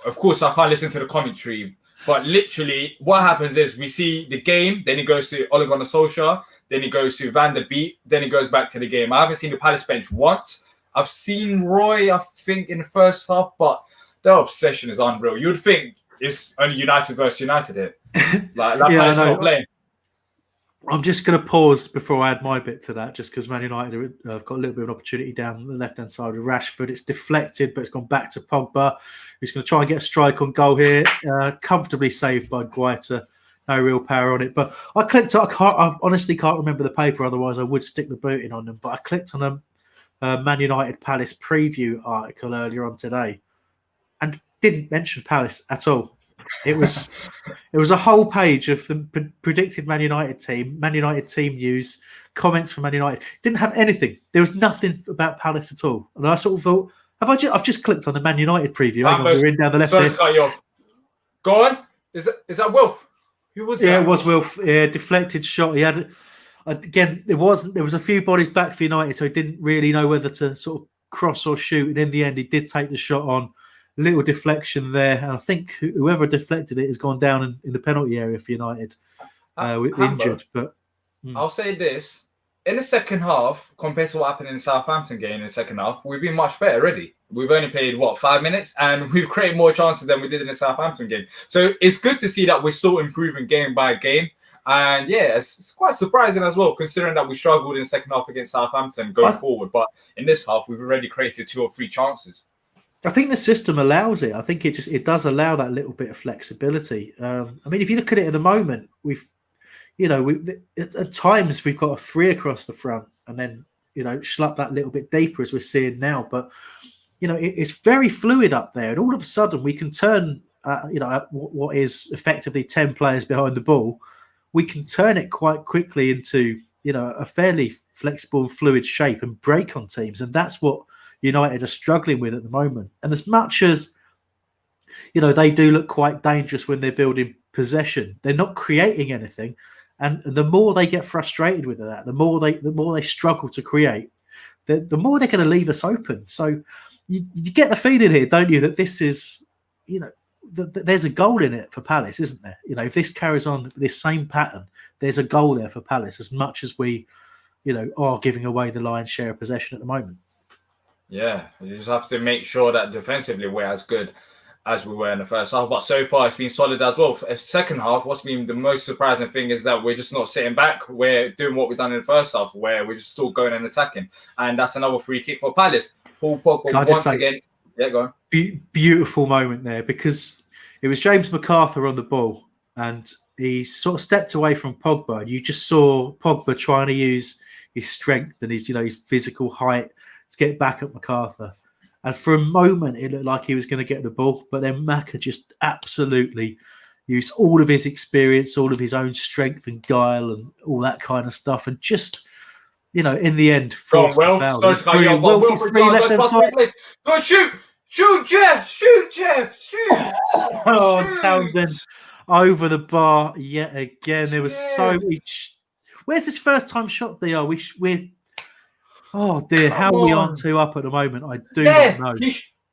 of course, I can't listen to the commentary, but literally what happens is we see the game, then it goes to Ole Gunnar Solskjaer, then it goes to Van der Beek, then it goes back to the game. I haven't seen the Palace bench once. I've seen Roy, I think, in the first half, but their obsession is unreal. You'd think it's only United versus United here. Palace not playing. I'm just going to pause before I add my bit to that, just because Man United have got a little bit of an opportunity down the left-hand side with Rashford. It's deflected, but it's gone back to Pogba, who's going to try and get a strike on goal here. Comfortably saved by Guaita. No real power on it. But I clicked on, I honestly can't remember the paper, otherwise I would stick the boot in on them. But I clicked on a Man United Palace preview article earlier on today and didn't mention Palace at all. It was a whole page of the predicted Man United team news, comments from Man United. Didn't have anything. There was nothing about Palace at all. And I sort of thought, I've just clicked on the Man United preview. We're in down the left there. Go on. Is that Wilf? Who was that? Yeah, it was Wilf. Yeah, deflected shot. He had again. There was a few bodies back for United, so he didn't really know whether to sort of cross or shoot. And in the end, he did take the shot on. Little deflection there, and I think whoever deflected it has gone down in the penalty area for United, injured. But I'll say this: in the second half, compared to what happened in the Southampton game in the second half, we've been much better already. We've only played 5 minutes, and we've created more chances than we did in the Southampton game. So it's good to see that we're still improving game by game. And yeah, it's quite surprising as well, considering that we struggled in the second half against Southampton going forward. But in this half, we've already created 2 or 3 chances. I think the system allows it. I think it does allow that little bit of flexibility. I mean, if you look at it at the moment, at times we've got a 3 across the front, and then schlup that little bit deeper as we're seeing now. But it's very fluid up there, and all of a sudden we can turn what is effectively 10 players behind the ball. We can turn it quite quickly into a fairly flexible and fluid shape and break on teams, and that's what United are struggling with at the moment. And as much as they do look quite dangerous when they're building possession, they're not creating anything. And the more they get frustrated with that, the more they struggle to create, the more they're going to leave us open. So you get the feeling here, don't you, that this is, there's a goal in it for Palace, isn't there? If this carries on this same pattern, there's a goal there for Palace as much as we, are giving away the lion's share of possession at the moment. Yeah, you just have to make sure that defensively we're as good as we were in the first half. But so far, it's been solid as well. Second half, what's been the most surprising thing is that we're just not sitting back. We're doing what we've done in the first half, where we're just still going and attacking. And that's another free kick for Palace. Paul Pogba once again. Yeah, go on. Beautiful moment there, because it was James McArthur on the ball, and he sort of stepped away from Pogba. And you just saw Pogba trying to use his strength and his physical height to get back at McArthur. And for a moment, it looked like he was going to get the ball, but then Maka just absolutely used all of his experience, all of his own strength and guile and all that kind of stuff. And just, in the end, Go shoot! Shoot, Jeff! Shoot, Jeff! Shoot! Oh, Townsend over the bar yet again. There was so much. Where's this first time shot, Diyar? We're oh dear, how are we on 2 up at the moment? I do not know.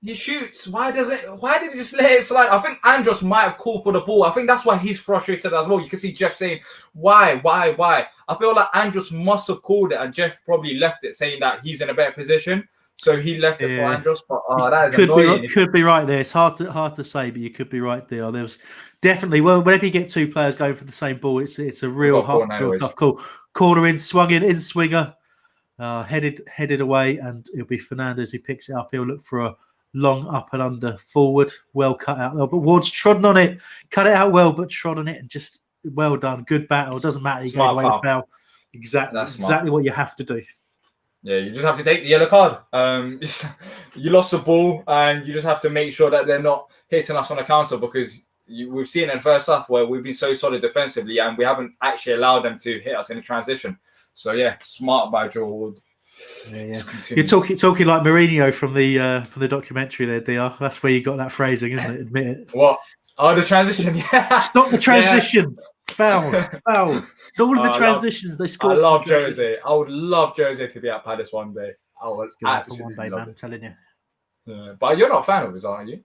He shoots. Why did he just let it slide? I think Andros might have called for the ball. I think that's why he's frustrated as well. You can see Jeff saying, why? I feel like Andros must have called it, and Jeff probably left it saying that he's in a better position. So he left it for Andros. But that is annoying. Could be right there. It's hard to say, but you could be right there. There's definitely, whenever you get 2 players going for the same ball, it's a real tough call. Corner in, swung in swinger. Headed away, and it'll be Fernandez who picks it up. He'll look for a long up and under forward, well cut out there. But Ward's trodden on it, cut it out well, but trod on it, and just well done. Good battle. Doesn't matter. You gave away the foul. Exactly what you have to do. Yeah, you just have to take the yellow card. You lost the ball, and you just have to make sure that they're not hitting us on a counter, because we've seen in the first half where we've been so solid defensively, and we haven't actually allowed them to hit us in the transition. So yeah, smart by Joe Ward. Yeah. You're talking like Mourinho from the documentary there, Diyar. That's where you got that phrasing, isn't it? Admit it. What? Oh, the transition. Yeah. Stop the transition. Foul. It's all of the transitions they scored. I love Jose. I would love Jose to be at Palace one day. I would absolutely one day, man. I'm telling you. Yeah. But you're not a fan of his, aren't you?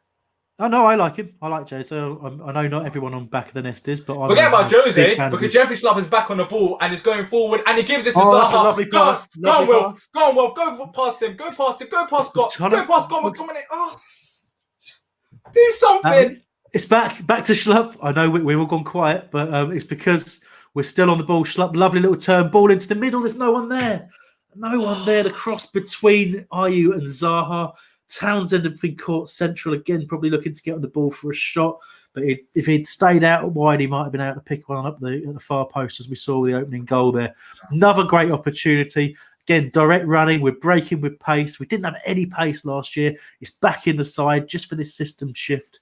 Oh no, I like him. I like Jose. I know not everyone on back of the nest is, but forget about Jose, because Jeffrey Schlupp is back on the ball and is going forward, and he gives it to Zaha. Lovely pass. Go on, Wolf. Go past him. Go past Scott. Go past Scott McTominay. Oh, just do something. It's back to Schlupp. I know we've all gone quiet, but it's because we're still on the ball. Schlupp, lovely little turn, ball into the middle. There's no one there. The cross between Ayew and Zaha. Townsend had been caught central again, probably looking to get on the ball for a shot. But if he'd stayed out wide, he might have been able to pick one up at the far post, as we saw with the opening goal there. Another great opportunity. Again, direct running. We're breaking with pace. We didn't have any pace last year. It's back in the side just for this system shift.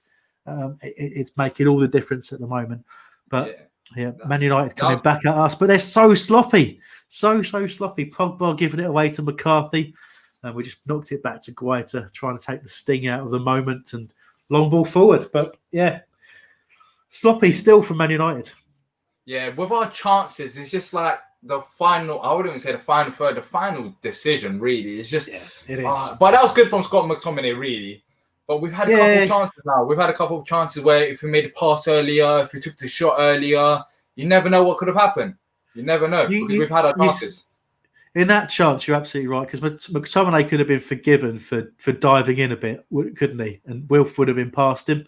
It's making all the difference at the moment. But Man United coming back at us. But they're so sloppy. So sloppy. Pogba giving it away to McCarthy. And we just knocked it back to Guaita, trying to take the sting out of the moment and long ball forward. But yeah, sloppy still from Man United. Yeah, with our chances, it's just like the final, I wouldn't even say the final third, the final decision, really. It's just, it is. But that was good from Scott McTominay, really. But we've had a couple of chances now. We've had a couple of chances where if we made a pass earlier, if we took the shot earlier, you never know what could have happened. You never know, because we've had our chances. In that chance, you're absolutely right, because McTominay could have been forgiven for diving in a bit, couldn't he? And Wilf would have been past him,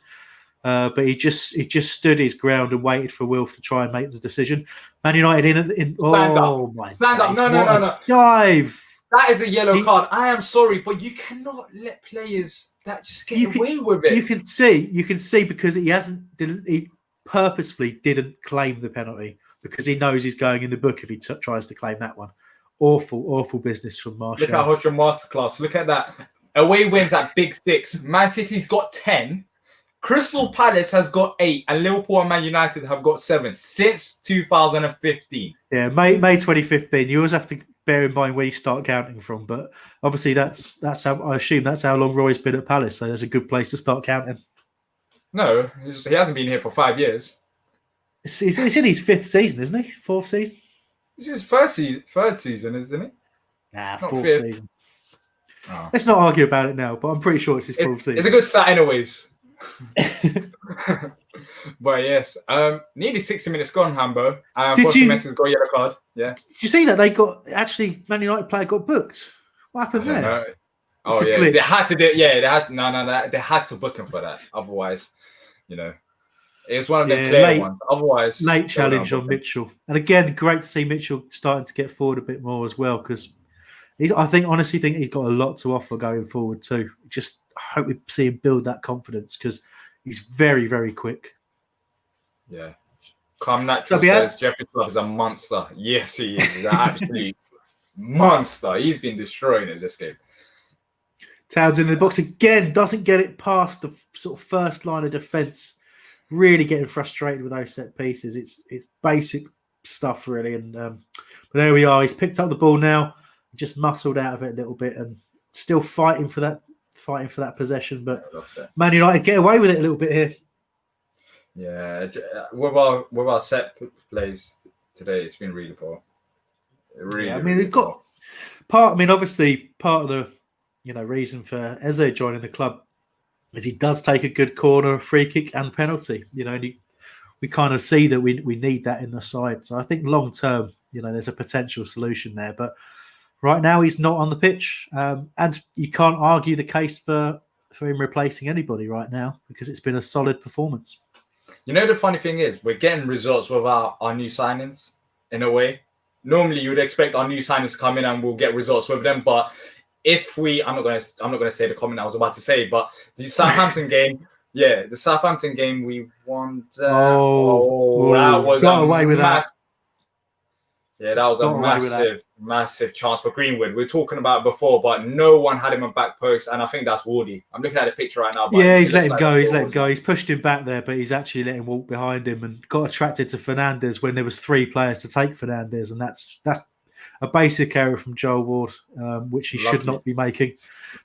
but he just stood his ground and waited for Wilf to try and make the decision. Man United in stand up! No! Dive! That is a yellow card. I am sorry, but you cannot let players that just get away with it. You can see because he purposefully didn't claim the penalty, because he knows he's going in the book if he tries to claim that one. Awful business from Martial. Look at Hodger masterclass. Look at that. Away wins at Big Six. Man City's got 10. Crystal Palace has got 8. And Liverpool and Man United have got 7 since 2015. Yeah, May 2015. You always have to bear in mind where you start counting from. But obviously that's how, I assume that's how long Roy's been at Palace. So that's a good place to start counting. No, he hasn't been here for 5 years. He's in his 5th season, isn't he? 4th season? This is third season, isn't it? Nah, 4th season. Oh. Let's not argue about it now, but I'm pretty sure it's his full season. It's a good start anyways. But yes, nearly 60 minutes gone, Hambo. Messi's got a yellow card. Yeah. Did you see that they got Man United player got booked? What happened there? Know. Oh yeah, glitch. They had to do. Yeah, they had to book him for that. Otherwise, it was one of the clear ones. Otherwise, late challenge on Mitchell, and again, great to see Mitchell starting to get forward a bit more as well because honestly think he's got a lot to offer going forward too. Just hope we see him build that confidence because he's very, very quick. Yeah. Calm Natural says Jeffrey Club is a monster. Yes, he is. He's an absolute monster. He's been destroying it this game. Townsend in the box again, doesn't get it past the sort of first line of defence. Really getting frustrated with those set pieces. It's basic stuff really. And but there we are. He's picked up the ball now, just muscled out of it a little bit, and still fighting for that possession. But Man United get away with it a little bit here. Yeah, with our set plays today, it's been really poor. Really, I mean, they've got part. I mean, obviously, part of the reason for Eze joining the club is he does take a good corner, free kick, and penalty. And we kind of see that we need that in the side. So I think long term, there's a potential solution there. But right now, he's not on the pitch, and you can't argue the case for him replacing anybody right now because it's been a solid performance. The funny thing is, we're getting results with our new signings in a way. Normally, you would expect our new signings to come in and we'll get results with them. But if I'm not gonna say the comment I was about to say, but the Southampton game, the Southampton game we won. That was got away with that. Yeah, that was a massive chance for Greenwood. We were talking about it before, but no one had him on back post, and I think that's Wardy. I'm looking at the picture right now. Yeah, he's let him go. He's let him go. He's pushed him back there, but he's actually let him walk behind him and got attracted to Fernandes when there was 3 players to take Fernandes, and that's a basic error from Joel Ward, which he should not be making.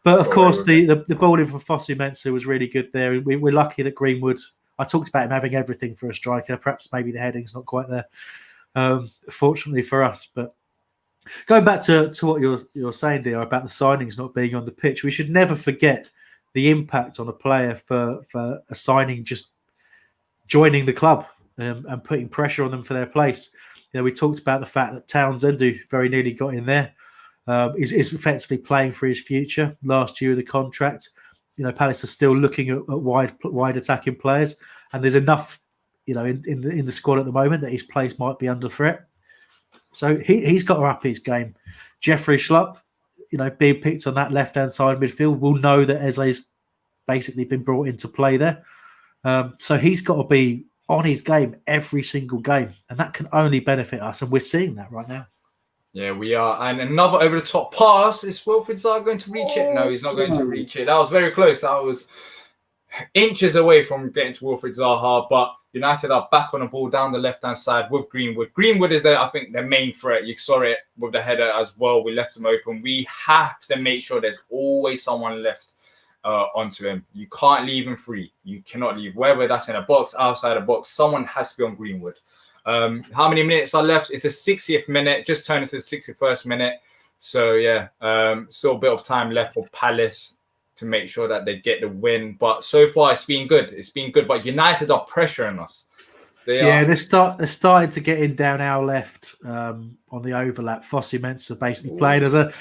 But of course, the ball in from Fosu-Mensah was really good there. We're lucky that Greenwood. I talked about him having everything for a striker. Perhaps maybe the heading's not quite there. Fortunately for us, but going back to what you're saying, Diyar, about the signings not being on the pitch, we should never forget the impact on a player for a signing just joining the club and putting pressure on them for their place. We talked about the fact that Townsend, who very nearly got in there, is effectively playing for his future. Last year of the contract, Palace are still looking at wide attacking players, and there's enough. In the squad at the moment that his place might be under threat. So he's got to up his game. Jeffrey Schlupp, being picked on that left-hand side midfield, will know that Eze's basically been brought into play there. So he's got to be on his game every single game, and that can only benefit us, and we're seeing that right now. Yeah, we are. And another over-the-top pass. Is Wilfried Zaha going to reach it? No, he's not going to reach it. That was very close. That was inches away from getting to Wilfried Zaha, but United are back on the ball down the left-hand side with Greenwood. Greenwood is, I think, their main threat. You saw it with the header as well. We left him open. We have to make sure there's always someone left onto him. You can't leave him free. You cannot leave. Whether that's in a box, outside a box, someone has to be on Greenwood. How many minutes are left? It's the 60th minute. Just turned into the 61st minute. So, still a bit of time left for Palace to make sure that they get the win. But so far, it's been good. But United are pressuring us. They're starting to get in down our left on the overlap. Fosu-Mensah basically playing as a...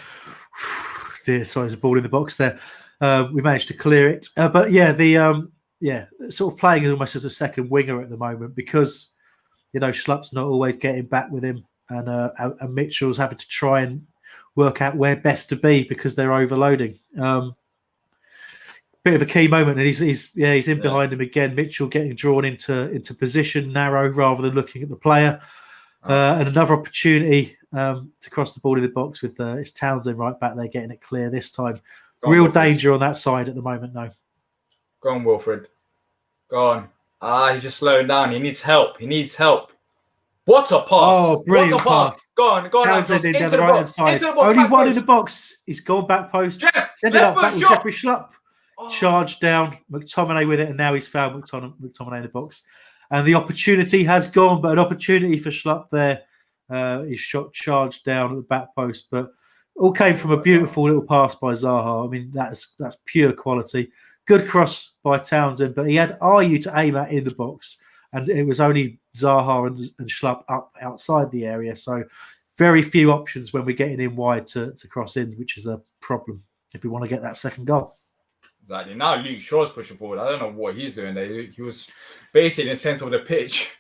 there's a ball in the box there. We managed to clear it. But sort of playing almost as a second winger at the moment because, Schlupp's not always getting back with him and Mitchell's having to try and work out where best to be because they're overloading. Bit of a key moment, and he's in behind him again. Mitchell getting drawn into position, narrow rather than looking at the player, and another opportunity to cross the ball in the box with it's Townsend right back there getting it clear this time. Real danger on that side at the moment, though. Go on, Wilfred. Go on. He's just slowing down. He needs help. What a pass! Oh, brilliant pass. Go on. Townsend into the right-hand side. Only one in the box. He's gone back post. Send it up back with Jeffrey Schlupp. Charged down, McTominay with it, and now he's fouled McTominay in the box. And the opportunity has gone, but an opportunity for Schlupp there. His shot charged down at the back post, but All came from a beautiful little pass by Zaha. I mean, that's pure quality. Good cross by Townsend, but he had Ayew to aim at in the box, and it was only Zaha and Schlupp up outside the area. So very few options when we're getting in wide to cross in, which is a problem if we want to get that second goal. Exactly. Now Luke Shaw's pushing forward. I don't know what he's doing there. He was basically in the centre of the pitch.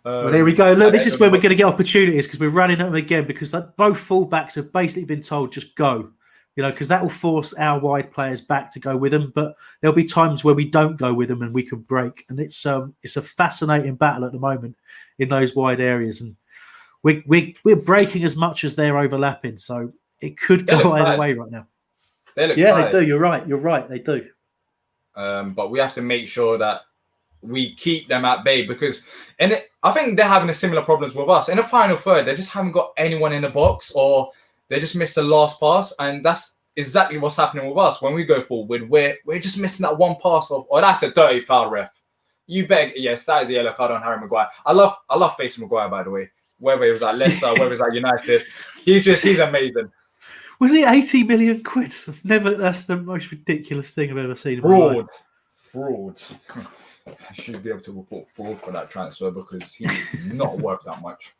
Well, there we go. Look, this is where we're going to get opportunities because we're running at them again because both fullbacks have basically been told just go. Because that will force our wide players back to go with them. But there'll be times where we don't go with them and we can break. And it's a fascinating battle at the moment in those wide areas. And we're breaking as much as they're overlapping. So it could go either way right now. They look tired. They do. You're right. They do. But we have to make sure that we keep them at bay because I think they're having a similar problems with us. In the final third, they just haven't got anyone in the box or they just missed the last pass, and that's exactly what's happening with us. When we go forward, we're just missing that one pass that's a dirty foul, ref. You bet. Yes, that is a yellow card on Harry Maguire. I love facing Maguire, by the way. Whether it was at Leicester, whether it's at United, he's amazing. Was it 80 million quid? That's the most ridiculous thing I've ever seen. Fraud. I should be able to report fraud for that transfer because he's not worth that much.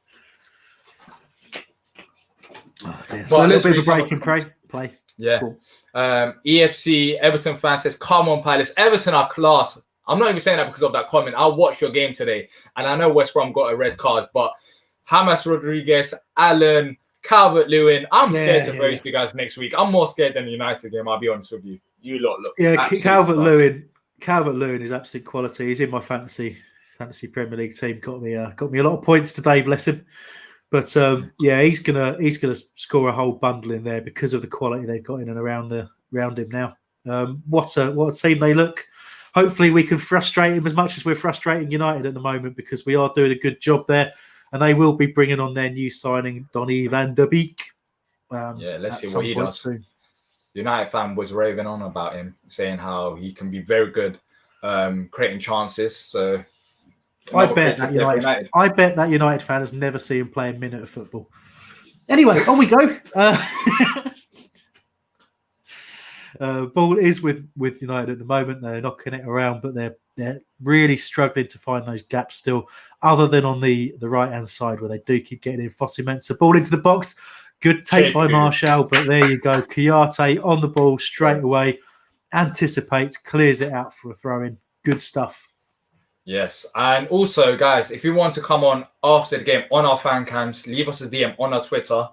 So a little bit of a break in play. Yeah. Cool. EFC Everton fan says, "Come on, Palace. Everton are class." I'm not even saying that because of that comment. I watched your game today, and I know West Brom got a red card, but James Rodriguez, Allen, Calvert-Lewin. I'm scared to face you guys next week. I'm more scared than the United game. I'll be honest with you. You lot look. Yeah, Calvert-Lewin is absolute quality. He's in my fantasy Premier League team. Got me a lot of points today. Bless him. But he's gonna score a whole bundle in there because of the quality they've got in and around him now. What a team they look. Hopefully we can frustrate him as much as we're frustrating United at the moment because we are doing a good job there, and they will be bringing on their new signing Donny van der Beek. Let's see what he does. Soon. United fan was raving on about him, saying how he can be very good creating chances. So. I bet that United fan has never seen him play a minute of football. Anyway, on we go. Ball is with United at the moment. They're knocking it around, but they're really struggling to find those gaps still, other than on the right-hand side where they do keep getting in. Fossey-Mensah, ball into the box. Good take by Martial, but there you go. Kouyaté on the ball straight away. Anticipates, clears it out for a throw-in. Good stuff. Yes, and also, guys, if you want to come on after the game on our fan cams, leave us a DM on our Twitter,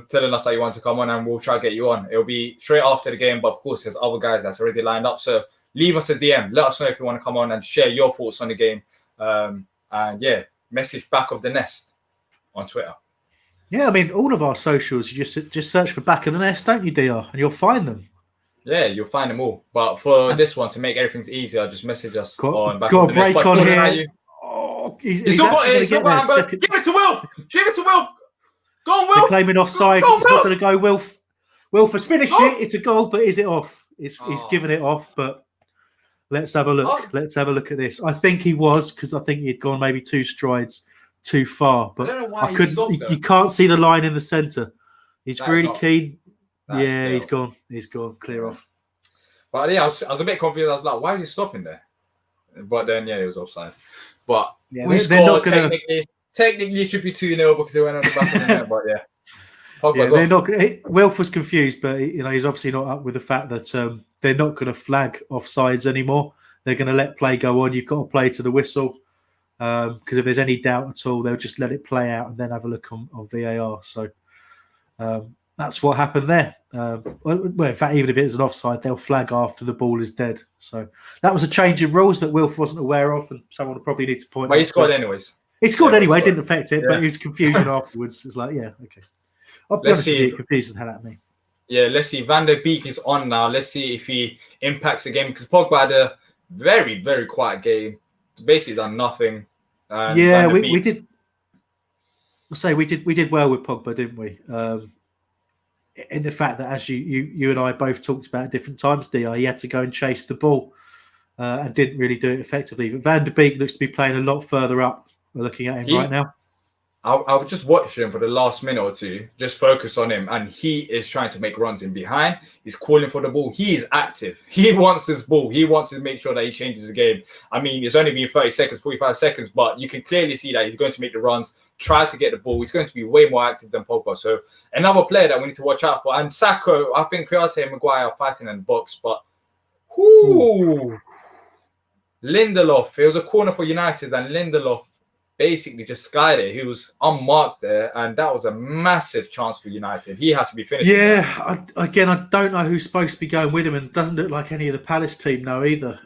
telling us that you want to come on, and we'll try to get you on. It'll be straight after the game, but of course, there's other guys that's already lined up. So leave us a DM. Let us know if you want to come on and share your thoughts on the game. Message back of the nest on Twitter. Yeah, I mean, all of our socials, you just search for Back of the Nest, don't you, Diyar? And you'll find them. Yeah, you'll find them all. But for this one, to make everything easier, just message us on Back got of the Nest. Got a break on here. Oh, he's still got it. Give it to Will. Give it to Will. Go on, Will. They're claiming offside. It's not going to go. Wilf has finished it. It's a goal, but is it off? He's given it off, but let's have a look. Let's have a look at this. I think he was, because I think he'd gone maybe 2 strides too far. But I couldn't. You can't see the line in the centre. He's really keen. Yeah, he's gone. He's gone. Clear off. But yeah, I was a bit confused. I was like, why is he stopping there? But then, yeah, it was offside. But we scored. Technically, it should be 2-0 because it went on the back of the net. But yeah, they're not. Wilf was confused, but he's obviously not up with the fact that they're not going to flag offsides anymore. They're going to let play go on. You've got to play to the whistle because if there's any doubt at all, they'll just let it play out and then have a look on VAR. So. That's what happened there. In fact, even if it is an offside, they'll flag after the ball is dead. So that was a change in rules that Wilf wasn't aware of, and someone will probably need to point out. But he scored anyways. He scored anyway. It didn't affect it, but his confusion afterwards is like, yeah, okay. I'll be honest with you, it confused the hell out of me. Yeah, let's see. Van der Beek is on now. Let's see if he impacts the game because Pogba had a very, very quiet game. Basically done nothing. We did. I'll say we did well with Pogba, didn't we? In the fact that, as you and I both talked about at different times, Diyar, he had to go and chase the ball and didn't really do it effectively. But Van der Beek looks to be playing a lot further up. We're looking at him right now. I was just watching him for the last minute or two, just focus on him, and he is trying to make runs in behind. He's calling for the ball. He is active. He wants this ball. He wants to make sure that he changes the game. I mean, it's only been 30 seconds, 45 seconds, but you can clearly see that he's going to make the runs, try to get the ball. He's going to be way more active than Pogba. So another player that we need to watch out for. And Sacco, I think Kouyaté and Maguire are fighting in the box, but Lindelof, it was a corner for United, and Lindelof basically just skied it. He was unmarked there, and that was a massive chance for United. He has to be finished. Yeah, I don't know who's supposed to be going with him, and it doesn't look like any of the Palace team know either,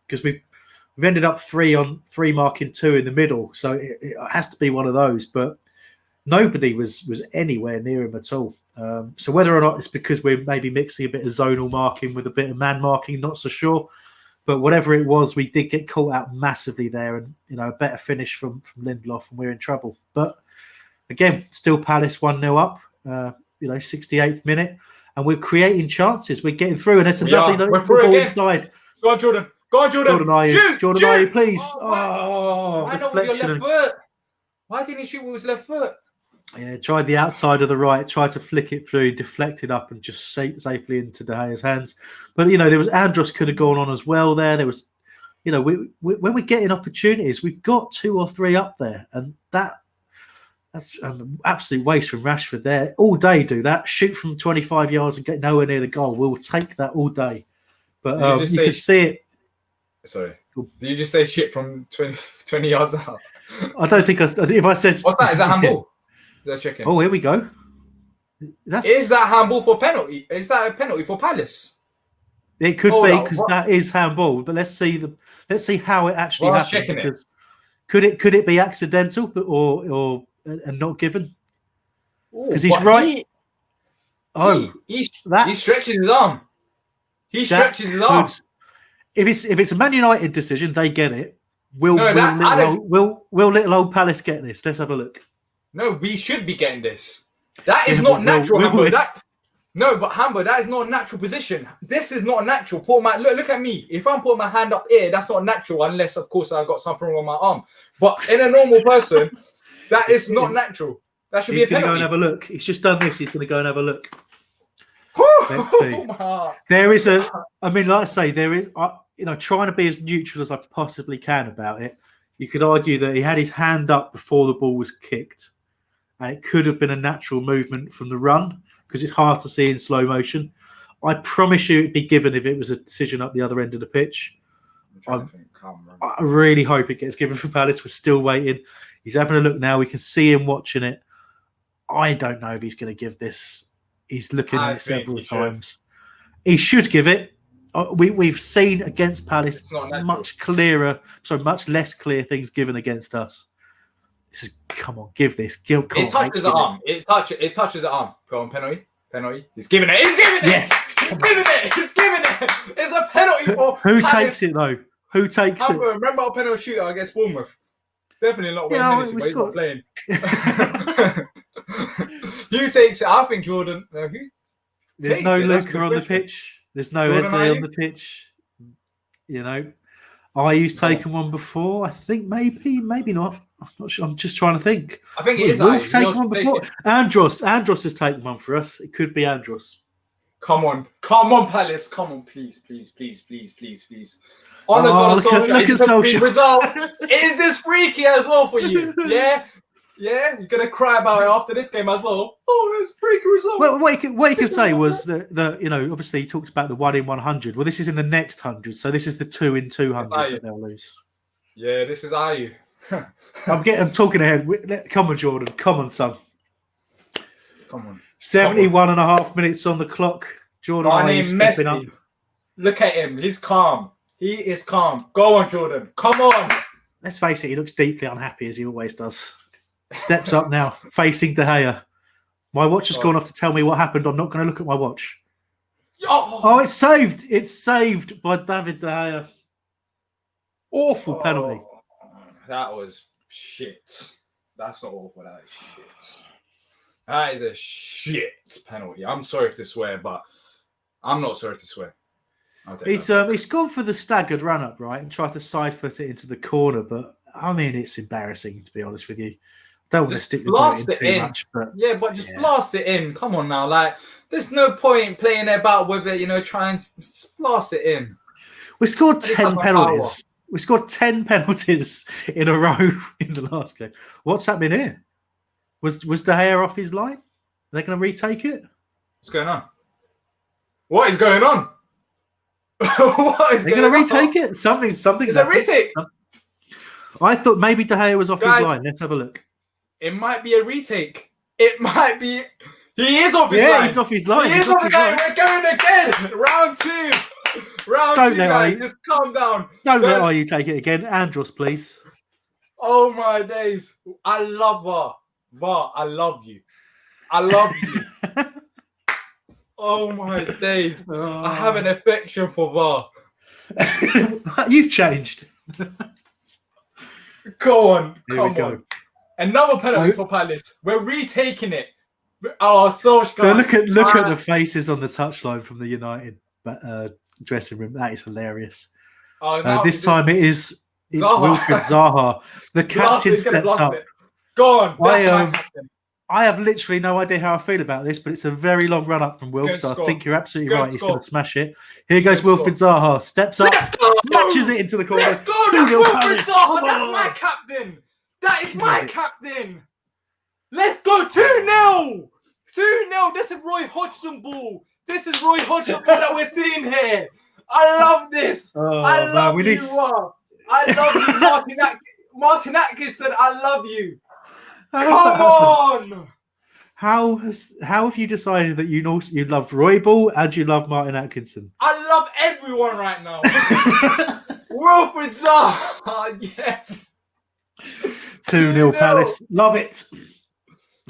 because we've ended up 3-on-3 marking 2 in the middle, so it has to be one of those. But nobody was anywhere near him at all. So whether or not it's because we're maybe mixing a bit of zonal marking with a bit of man marking, not so sure. But whatever it was, we did get caught out massively there, and a better finish from Lindelof, and we're in trouble. But again, still Palace 1-0 up. 68th minute, and we're creating chances. We're getting through, and it's a lovely ball inside. Go on, Jordan. Jordan Ayew, please. Why not with your left foot? Why didn't he shoot with his left foot? Yeah, tried the outside of the right, tried to flick it through, deflected up, and just safely into De Gea's hands. But there was Andros could have gone on as well. There was, when we're getting opportunities, we've got 2 or 3 up there, and that's an absolute waste from Rashford there. All day, do that. Shoot from 25 yards and get nowhere near the goal. We'll take that all day. But you can see it. Sorry. Did you just say shit from 20 yards out? I don't think if I said... What's that? Is that handball? They're checking. Oh, here we go. Is that handball for penalty? Is that a penalty for Palace? It could be, because that is handball. But let's see how it actually happened. Checking it. Could it be accidental, or not given? Because he's right. He stretches his arm. He stretches his arm. If it's a Man United decision, they get it. Will little old Palace get this? Let's have a look. No, we should be getting this. That is not natural, Hambo. Hambo, that is not a natural position. This is not natural. Look at me. If I'm putting my hand up here, that's not natural, unless, of course, I've got something wrong on my arm. But in a normal person, that is not natural. That should be a penalty. He's going to go and have a look. He's just done this. He's going to go and have a look. Let's see. There is like I say, there is, trying to be as neutral as I possibly can about it. You could argue that he had his hand up before the ball was kicked, and it could have been a natural movement from the run, because it's hard to see in slow motion. I promise you it'd be given if it was a decision up the other end of the pitch. I really hope it gets given for Palace. We're still waiting. He's having a look now. We can see him watching it. I don't know if he's going to give this. He's looking at it several times. He should give it. We've seen against Palace much less clear things given against us. This is, come on, give this. It touches the arm. It touches the arm. Go on, penalty. He's giving it. Yes. He's giving it. It's a penalty for Who Palace. Takes it though? Who takes it? Remember our penalty shootout against Bournemouth? Definitely not Wayne Hennessy, but he's not playing. Who takes it? I think Jordan. There's no Luca on the pitch. There's no Eze on the pitch. Ayew's taken one before. I think maybe not. I'm not sure. I'm just trying to think. I think it is Ayew. Taken one before. Andros has taken one for us. It could be Andros. Come on, Palace. Come on, please. On the look at Solskjaer. Result. Is this freaky as well for you? Yeah. You're gonna cry about it after this game as well. Oh, it's a freaky result. Well, what you can say was that obviously he talked about the 1 in 100. Well, this is in the next 100, so this is the 2 in 200 that they'll lose. Yeah, this is Ayew. I'm talking ahead. Come on, Jordan. Come on, son. Come on. 71.5 minutes on the clock. Jordan Ayew stepping up. Look at him. He's calm. He is calm. Go on, Jordan. Come on. Let's face it, he looks deeply unhappy, as he always does. Steps up now, facing De Gea. My watch has gone off to tell me what happened. I'm not going to look at my watch. Oh, it's saved. It's saved by David De Gea. Awful penalty. That was shit. That's not awful. That is shit. That is a shit penalty. I'm sorry to swear, but I'm not sorry to swear. He's gone for the staggered run-up, right, and tried to side foot it into the corner, but I mean, it's embarrassing, to be honest with you. Don't want to Just stick the blast boat it in too in. much, but But just blast it in. Come on now. Like, there's no point playing about with it, trying to just blast it in. we scored I just 10 have my penalties. power. We scored 10 penalties in a row in the last game. What's happening here? Was De Gea off his line? Are they going to retake it? What's going on? What is going on? What is They're going going to on? retake it? Something's Is it a happened. retake? I thought maybe De Gea was off Guys, his line. Let's have a look. It might be a retake. It might be. He is off his line. Yeah, he's off his line. He is off his line. We're going again. Round 2. Round 2, guys. Just calm down. Don't let you take it again. Andros, please. Oh, my days. I love VAR. VAR, I love you. I love you. Oh, my days. I have an affection for VAR. You've changed. Go on. Here Come we go. on. Another penalty for Palace. We're retaking it. Oh, Solskjaer. Look at the faces on the touchline from the United dressing room. That is hilarious. This time it's Zaha. Wilfried Zaha. The captain steps up. Go on. That's my captain. I have literally no idea how I feel about this, but it's a very long run up from Wilf, so I think you're absolutely right. He's going to smash it. Here goes Wilfried Zaha. Steps up, smashes it into the corner. Let's go. That's Wilfried Zaha. That's my captain. That is my captain. Let's go. 2-0. 2-0. This is Roy Hodgson ball. This is Roy Hodgson ball that we're seeing here. I love this. I love you. I love you, Martin Atkinson. I love you. Come on. How have you decided that you love Roy Ball and you love Martin Atkinson? I love everyone right now. Wilfried Zaha. Yes. 2-0 Palace. Love it.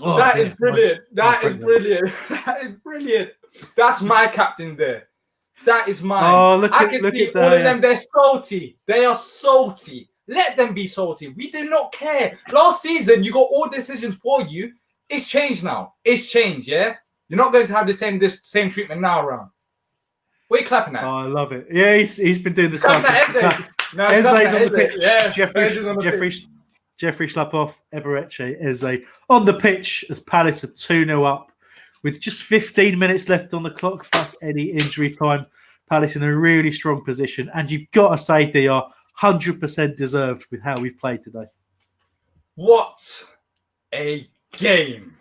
Oh, that is brilliant. That is brilliant. That is brilliant. That's my captain there. That is mine. Oh, I can see all of them. They're salty. They are salty. Let them be salty. We do not care. Last season, you got all decisions for you. It's changed now. It's changed, yeah? You're not going to have the same treatment now around. What are you clapping at? Oh, I love it. Yeah, he's been doing the same. Eze's on the pitch. Yeah, Jeffrey Schlapoff, Eberechi, Eze on the pitch as Palace are 2-0 up with just 15 minutes left on the clock plus any injury time. Palace in a really strong position. And you've got to say they are 100% deserved with how we've played today. What a game.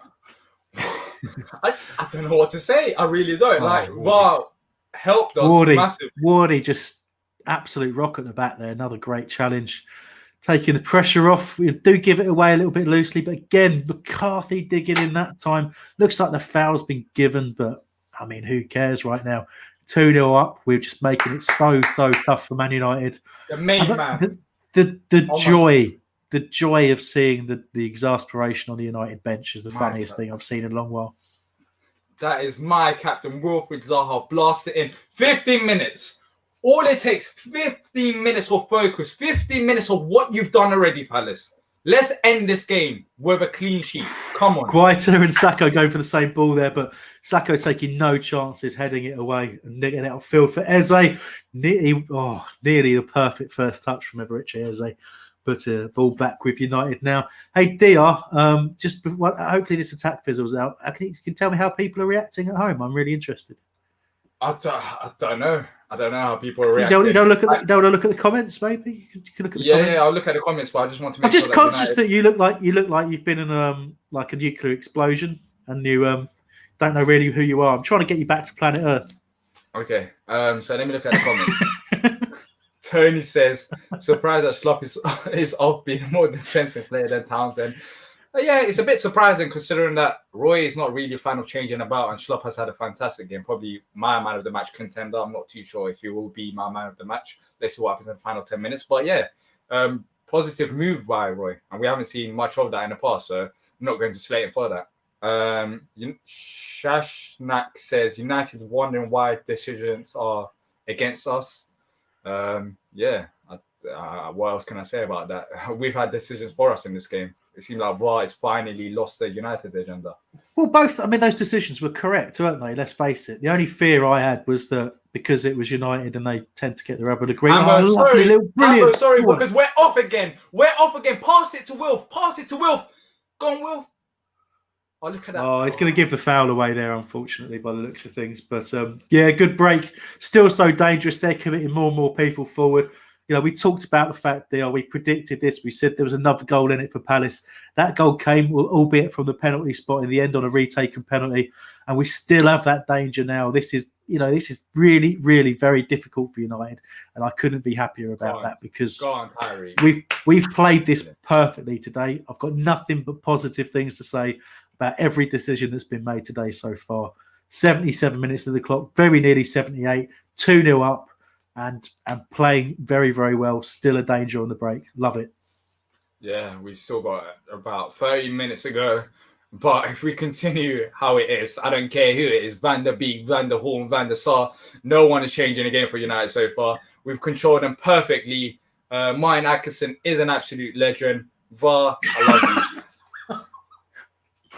I don't know what to say. I really don't. VAR helped us massively. Wardy just absolute rock at the back there. Another great challenge. Taking the pressure off. We do give it away a little bit loosely. But again, McCarthy digging in that time. Looks like the foul's been given. But, I mean, who cares right now? 2-0 up. We're just making it so tough for Man United. The main man. The joy of seeing the exasperation on the United bench is the funniest thing I've seen in a long while. That is my captain, Wilfried Zaha. Blast it in. 15 minutes. All it takes, 15 minutes of focus. 15 minutes of what you've done already, Palace. Let's end this game with a clean sheet. Come on. Guaita and Sacco going for the same ball there, but Sacco taking no chances, heading it away and nicking it outfield for Eze. Nearly the perfect first touch from Eberechi Eze. But ball back with United now. Hey, Diyar, hopefully this attack fizzles out. Can you tell me how people are reacting at home? I'm really interested. I don't know. I don't know how people are reacting. You don't look at the comments, maybe. You can look at the comments. Yeah, I'll look at the comments, but I just want to make I'm just conscious that you look like you've been in like a nuclear explosion, and you don't know really who you are. I'm trying to get you back to planet Earth. Okay, so let me look at the comments. Tony says, surprised that Schlupp is off being a more defensive player than Townsend. Yeah, it's a bit surprising considering that Roy is not really a fan of changing about and Schlupp has had a fantastic game. Probably my man of the match contender. I'm not too sure if he will be my man of the match. Let's see what happens in the final 10 minutes. But yeah, positive move by Roy. And we haven't seen much of that in the past, so I'm not going to slate him for that. Shashnak says, United wondering why decisions are against us. What else can I say about that? We've had decisions for us in this game. It seems like VAR has finally lost the United agenda. Well, those decisions were correct, weren't they? Let's face it. The only fear I had was that because it was United and they tend to get the rubber to green. Sorry, because we're off again. We're off again. Pass it to Wilf. Go on, Will. Oh, look at that. Oh, he's going to give the foul away there, unfortunately, by the looks of things. But yeah, good break. Still so dangerous. They're committing more and more people forward. We talked about the fact that we predicted this. We said there was another goal in it for Palace. That goal came, albeit from the penalty spot in the end on a retaken penalty, and we still have that danger now. This is really, really very difficult for United, and I couldn't be happier about that because we've played this perfectly today. I've got nothing but positive things to say about every decision that's been made today so far. 77 minutes of the clock, very nearly 78, 2-0 up, and playing very, very well. Still a danger on the break. Love it. Yeah, we still got about 30 minutes to go. But if we continue how it is, I don't care who it is, Van der Beek, Van der Horn, Van der Sar, no one is changing the game for United so far. We've controlled them perfectly. Mine Atkinson is an absolute legend. VAR, I love you.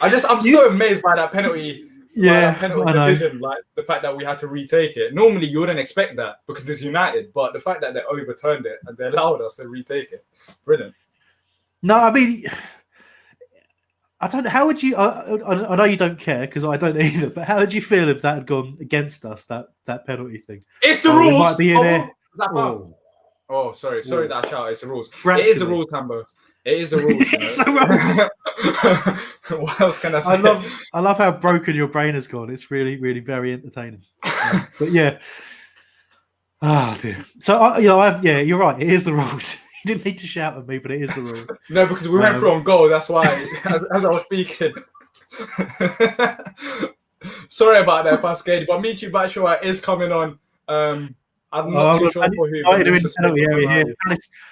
I'm so amazed by that penalty. Yeah, penalty decision, like the fact that we had to retake it. Normally, you wouldn't expect that because it's United, but the fact that they overturned it and they allowed us to retake it, brilliant. No, I mean, I don't know. How would you? I know you don't care because I don't either. But how would you feel if that had gone against us? That penalty thing. It's the rules. It might be in there. Sorry that shout. It's the rules. It is the rules, Hambo. It is the rules. It's the rules. What else can I say? I love how broken your brain has gone. It's really, really very entertaining. But yeah. Oh dear. So you're right. It is the rules. You didn't need to shout at me, but it is the rule. No, because we went through on goal. That's why, as I was speaking. Sorry about that, Pascal. But Michi Batshuayi is coming on. I'm not too sure for who.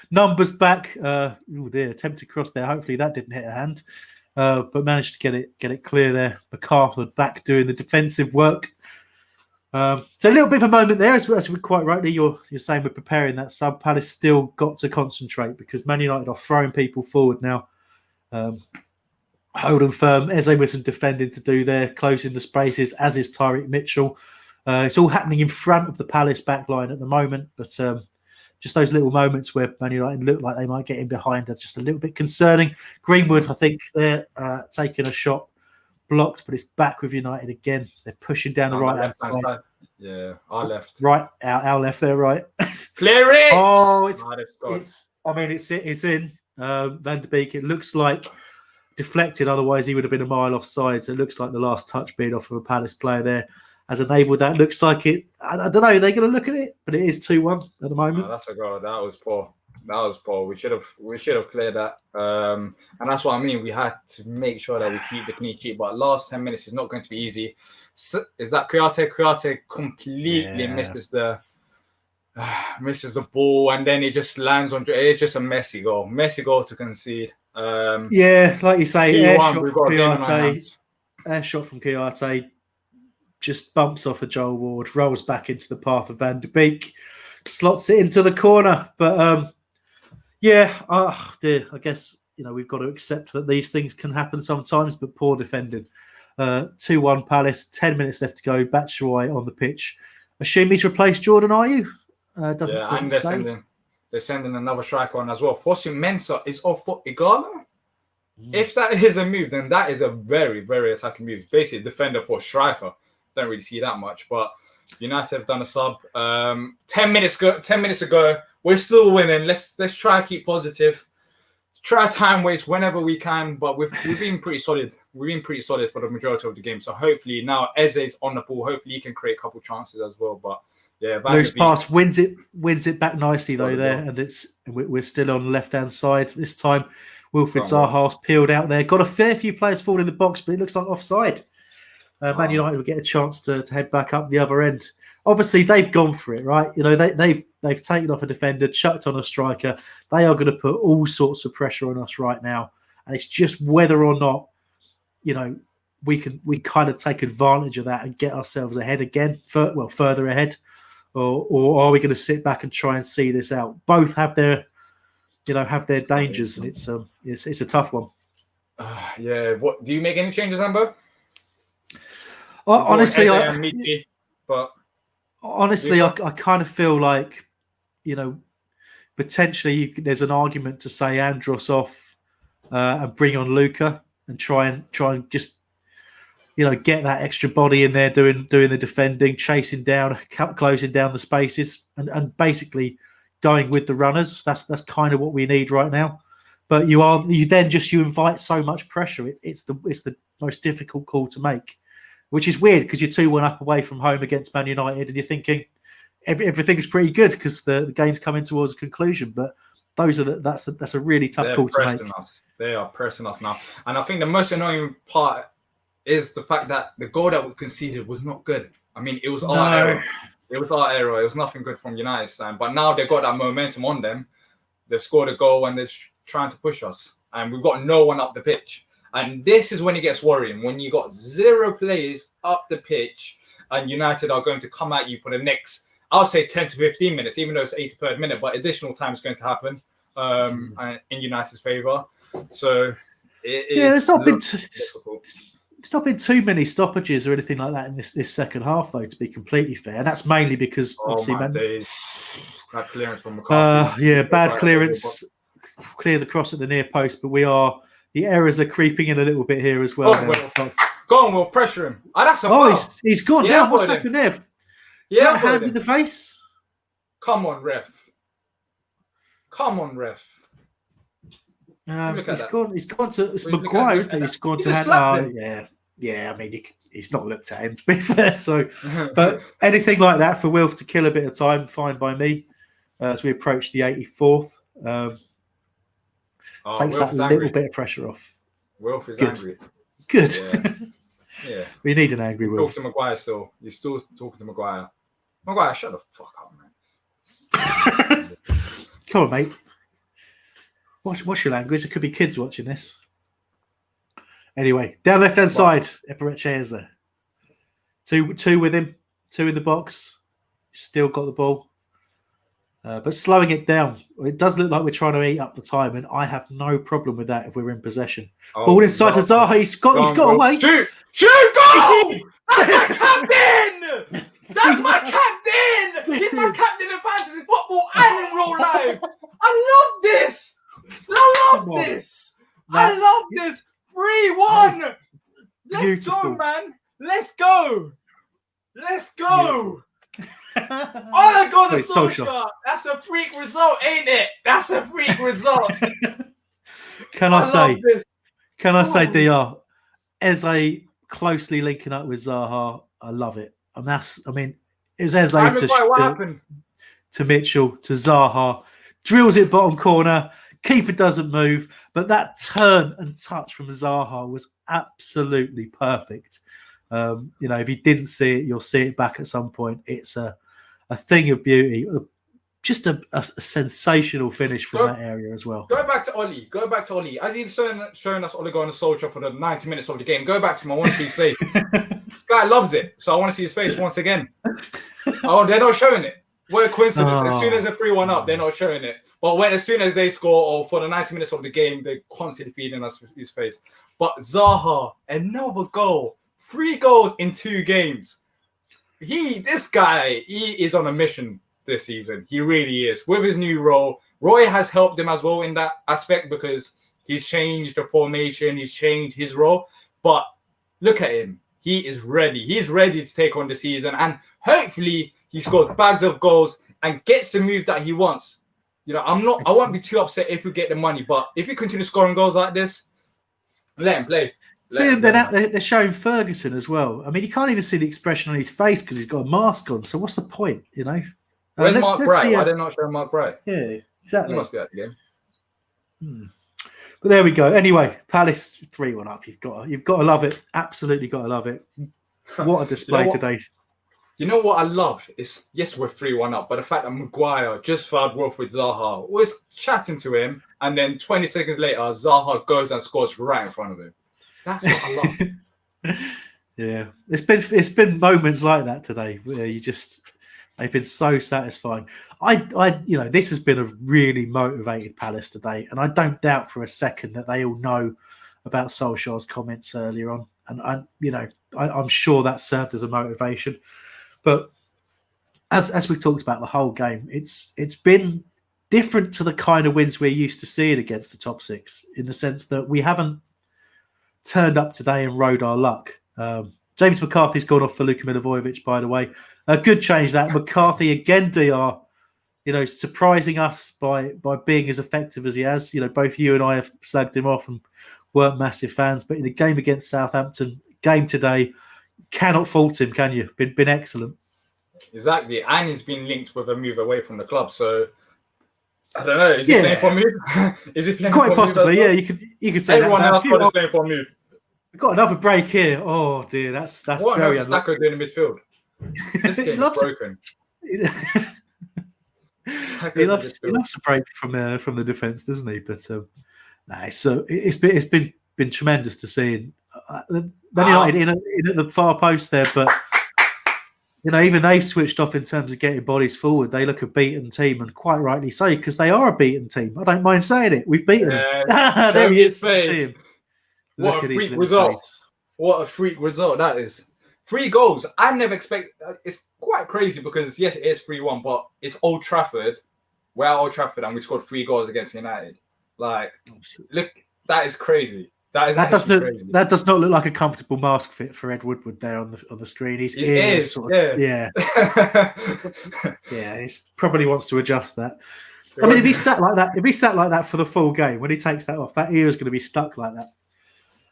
Numbers back. Oh dear, attempted cross there. Hopefully that didn't hit a hand, but managed to get it clear there. MacArthur back doing the defensive work. So a little bit of a moment there, as we quite rightly you're saying we're preparing that sub. Palace still got to concentrate because Man United are throwing people forward now. Holding firm, Eze with some defending to do there, closing the spaces, as is Tyreek Mitchell. It's all happening in front of the Palace backline at the moment, but just those little moments where Man United look like they might get in behind are just a little bit concerning. Greenwood, I think they're taking a shot. Blocked, but it's back with United again. So they're pushing down the right-hand side. Yeah, our left. Right, our left there, right. Clear it! Oh, it's in. Van der Beek, it looks like deflected, otherwise he would have been a mile offside. So it looks like the last touch being off of a Palace player there has enabled that. Looks like it, I don't know, they're going to look at it, but it is 2-1 at the moment. No, that's a goal. That was poor. We should have cleared that. And that's what I mean. We had to make sure that we keep the clean sheet. But last 10 minutes is not going to be easy. Is that Kouyaté completely misses the ball, and then it just lands on. It's just a messy goal to concede. Like you say, air shot from Kouyaté just bumps off a Joel Ward, rolls back into the path of Van der Beek, slots it into the corner. But I guess we've got to accept that these things can happen sometimes. But poor defending. 2-1 Palace. 10 minutes left to go. Batshuayi on the pitch. Assume he's replaced Jordan. Are you? Doesn't say. They're sending another striker on as well. Fosu Mensah is off for Igalo. If that is a move, then that is a very, very attacking move. It's basically defender for striker. Don't really see that much, but United have done a sub. 10 minutes ago. We're still winning. Let's try to keep positive. Try time waste whenever we can, but we've been pretty solid. We've been pretty solid for the majority of the game. So hopefully now Eze's on the ball. Hopefully he can create a couple chances as well. But yeah, loose pass wins it back nicely though there, and we're still on the left hand side this time. Wilfried Zaha's peeled out there. Got a fair few players falling in the box, but it looks like offside. Man United will get a chance to head back up the other end. Obviously, they've gone for it, right? They've taken off a defender, chucked on a striker. They are going to put all sorts of pressure on us right now, and it's just whether or not, we kind of take advantage of that and get ourselves ahead again, further ahead, or are we going to sit back and try and see this out? Both have their dangers, and it's a tough one. What do you make any changes, Amber? Honestly, I kind of feel like, potentially there's an argument to say Andros off and bring on Luca and try and just get that extra body in there doing the defending, chasing down, closing down the spaces, and basically going with the runners. That's kind of what we need right now. But you invite so much pressure. It's the most difficult call to make, which is weird because you're 2-1 up away from home against Man United, and you're thinking everything's pretty good because the game's coming towards a conclusion. But that's a really tough call to make. They are pressing us now, and I think the most annoying part is the fact that the goal that we conceded was not good. I mean, it was our error. It was our error. It was nothing good from United's side. But now they've got that momentum on them. They've scored a goal and they're trying to push us. And we've got no one up the pitch. And this is when it gets worrying. When you got 0 players up the pitch and United are going to come at you for the next, I'll say 10 to 15 minutes, even though it's 83rd minute, but additional time is going to happen in United's favour. So there's not been too many stoppages or anything like that in this second half, though, to be completely fair. And that's mainly because obviously bad clearance from McCarthy. Bad clearance. Clear the cross at the near post, but the errors are creeping in a little bit here as well. Go on, we'll pressure him. That's a foul. He's gone down. What's happened there? Yeah, hand in the face. Come on, ref. He's gone to Maguire, isn't he? He's gone to hand. Yeah. I mean, he's not looked at him, to be fair. So, but anything like that for Wilf to kill a bit of time, fine by me. As we approach the 84th, takes that little bit of pressure off. Wilf is angry. Good. Yeah. We need an angry Wilf. Talk to Maguire still. You're still talking to Maguire. Maguire, shut the fuck up, man. Come on, mate. What's your language? There could be kids watching this. Anyway, down left-hand side, Eperecheza. Two with him, 2 in the box. Still got the ball. But slowing it down. It does look like we're trying to eat up the time, and I have no problem with that if we're in possession. Ball inside to Zaha. He's got away. Shoot! Goal! That's my captain! That's my captain! He's my captain in fantasy football and in real life. I love this. I love this. 3-1. Let's go, man. Let's go. Oh, I got the Solskjaer. That's a freak result, ain't it? That's a freak result. Can I say, Diyar, Eze closely linking up with Zaha, I love it. And it was Eze to Mitchell, to Zaha, drills it bottom corner, keeper doesn't move, but that turn and touch from Zaha was absolutely perfect. If you didn't see it, you'll see it back at some point. It's a thing of beauty. Just a sensational finish from that area as well. Go back to Oli. As you've shown us Ole Gunnar Solskjaer for the 90 minutes of the game, go back to him. I want to see his face. This guy loves it, so I want to see his face once again. Oh, they're not showing it. What a coincidence. As soon as they're 3-1 up, they're not showing it. But as soon as they score, or for the 90 minutes of the game, they're constantly feeding us his face. But Zaha, another goal. 3 goals in 2 games. This guy is on a mission this season. He really is. With his new role, Roy has helped him as well in that aspect because he's changed the formation, he's changed his role. But look at him. He is ready. He's ready to take on the season. And hopefully he scored bags of goals and gets the move that he wants. I won't be too upset if we get the money. But if he continues scoring goals like this, let him play. They're showing Ferguson as well. I mean, you can't even see the expression on his face because he's got a mask on. So what's the point, Where's Mark Bright? Why did not show Mark Bright? Yeah, exactly. He must be at the game. But there we go. Anyway, Palace 3-1 up. You've got to love it. Absolutely got to love it. What a display today. You know what I love is, yes, we're 3-1 up, but the fact that Maguire just fouled Wolf with Zaha, was chatting to him, and then 20 seconds later, Zaha goes and scores right in front of him. That's what I love. Yeah, it's been moments like that today where they've been so satisfying. This has been a really motivated Palace today, and I don't doubt for a second that they all know about Solskjaer's comments earlier on, and I'm sure that served as a motivation. But as we've talked about the whole game, it's been different to the kind of wins we're used to seeing against the top 6, in the sense that we haven't turned up today and rode our luck. James McCarthy's gone off for Luka Milivojevic, by the way. A good change that. McCarthy again, DR, surprising us by being as effective as he has. Both you and I have slagged him off and weren't massive fans, but in the game against Southampton, game today, cannot fault him, can you? Been excellent. Exactly, and he's been linked with a move away from the club, so I don't know. Is he playing for a move? Is he playing quite for possibly? A move? Yeah, you could say everyone that. else is playing for a move. We've got another break here. Oh dear, that's what very on Saka doing in midfield. This game is broken. He loves a break from the defence, doesn't he? But so it's been tremendous to see. Man United in at the far post there, but even they've switched off in terms of getting bodies forward. They look a beaten team, and quite rightly so, because they are a beaten team. I don't mind saying it. We've beaten them. There he is. What a freak result! What a freak result that is. 3 goals. I never expect. It's quite crazy because yes, it is 3-1, but it's Old Trafford. We're at Old Trafford, and we scored 3 goals against United. Like, look, that is crazy. That crazy. That does not look like a comfortable mask fit for Ed Woodward there on the screen. His ears, yeah. He probably wants to adjust that. I mean, if he sat like that for the full game, when he takes that off, that ear is going to be stuck like that.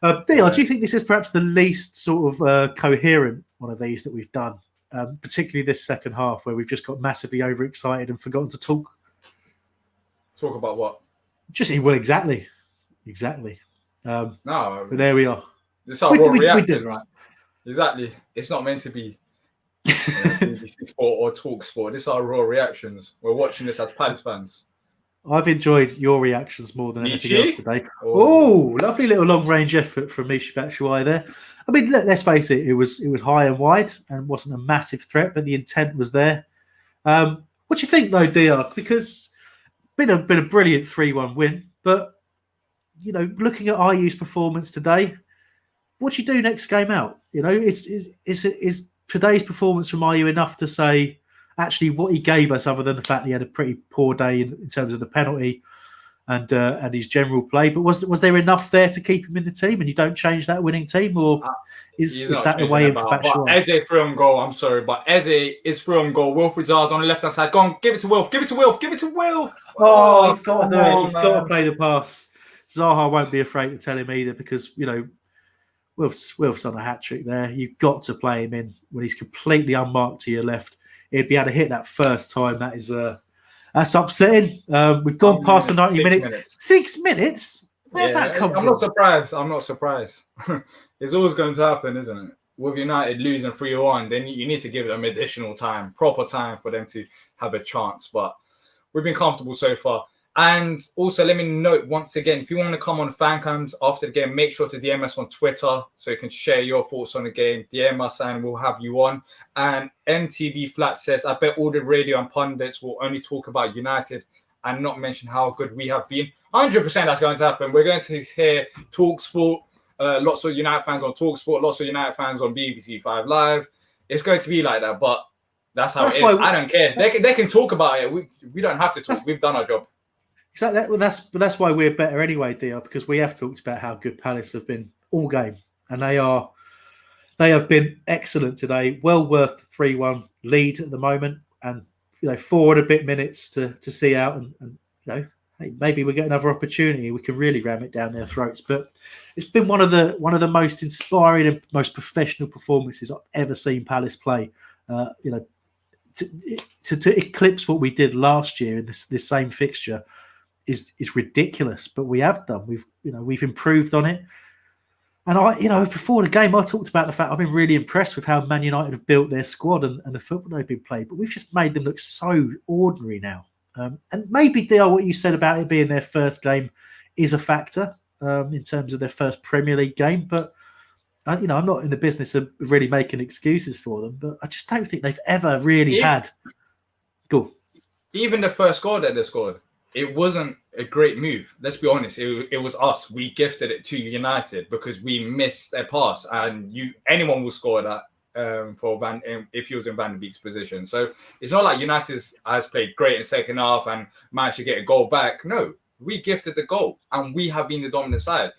Diyar, do you think this is perhaps the least sort of coherent one of these that we've done, particularly this second half where we've just got massively overexcited and forgotten to talk? Talk about what? Exactly. No, but there we are. This is our raw reactions. We did right. Exactly. It's not meant to be BBC Sport or Talk Sport. This is our raw reactions. We're watching this as Palace fans. I've enjoyed your reactions more than anything else today. Oh, lovely little long-range effort from Michy Batshuayi there. I mean, let's face it, it was high and wide and wasn't a massive threat, but the intent was there. What do you think, though, Diyar? Because been a brilliant 3-1 win, but looking at IU's performance today, what do you do next game out? Is today's performance from IU enough to say, actually, what he gave us, other than the fact that he had a pretty poor day in terms of the penalty and his general play, but was there enough there to keep him in the team, and you don't change that winning team, or is that the way of Batshuayi? Eze threw on goal. I'm sorry, but Eze is through on goal. Wilfried Zaha's on the left hand side. Go on, give it to Wilf. Give it to Wilf. Give it to Wilf. Oh, he's got to do it. He's got to play the pass. Zaha won't be afraid to tell him either, because Wilf's on a hat trick there. You've got to play him in when he's completely unmarked to your left. He'd be able to hit that first time. That is that's upsetting. We've gone past the 90 minutes. 6 minutes? Where's that come from? I'm not surprised. It's always going to happen, isn't it? With United losing 3-1, then you need to give them additional time, proper time for them to have a chance. But we've been comfortable so far. And also, let me note once again, if you want to come on fan cams after the game, make sure to DM us on Twitter so you can share your thoughts on the game. DM us and we'll have you on. And MTV Flat says, I bet all the radio and pundits will only talk about United and not mention how good we have been. 100% that's going to happen. We're going to hear Talk Sport, lots of United fans on Talk Sport, lots of United fans on BBC 5 Live. It's going to be like that, but that's how it is. I don't care. They can talk about it. We don't have to talk. We've done our job. Exactly. Well, that's why we're better anyway, Diyar, because we have talked about how good Palace have been all game, and they have been excellent today. Well worth the 3-1 lead at the moment, and 4 and a bit minutes to see out, and hey, maybe we get another opportunity. We can really ram it down their throats. But it's been one of the most inspiring and most professional performances I've ever seen Palace play. To eclipse what we did last year in this same fixture is ridiculous, but we have done. We've improved on it. And before the game, I talked about the fact I've been really impressed with how Man United have built their squad and the football they've been playing. But we've just made them look so ordinary now. And maybe, Diyar, what you said about it being their first game is a factor in terms of their first Premier League game. But I'm not in the business of really making excuses for them. But I just don't think they've ever really had. Go. Even the first goal that they scored, it wasn't a great move. Let's be honest. It was us. We gifted it to United because we missed a pass, and anyone will score that if he was in Van de Beek's position. So it's not like United has played great in the second half and managed to get a goal back. No, we gifted the goal, and we have been the dominant side.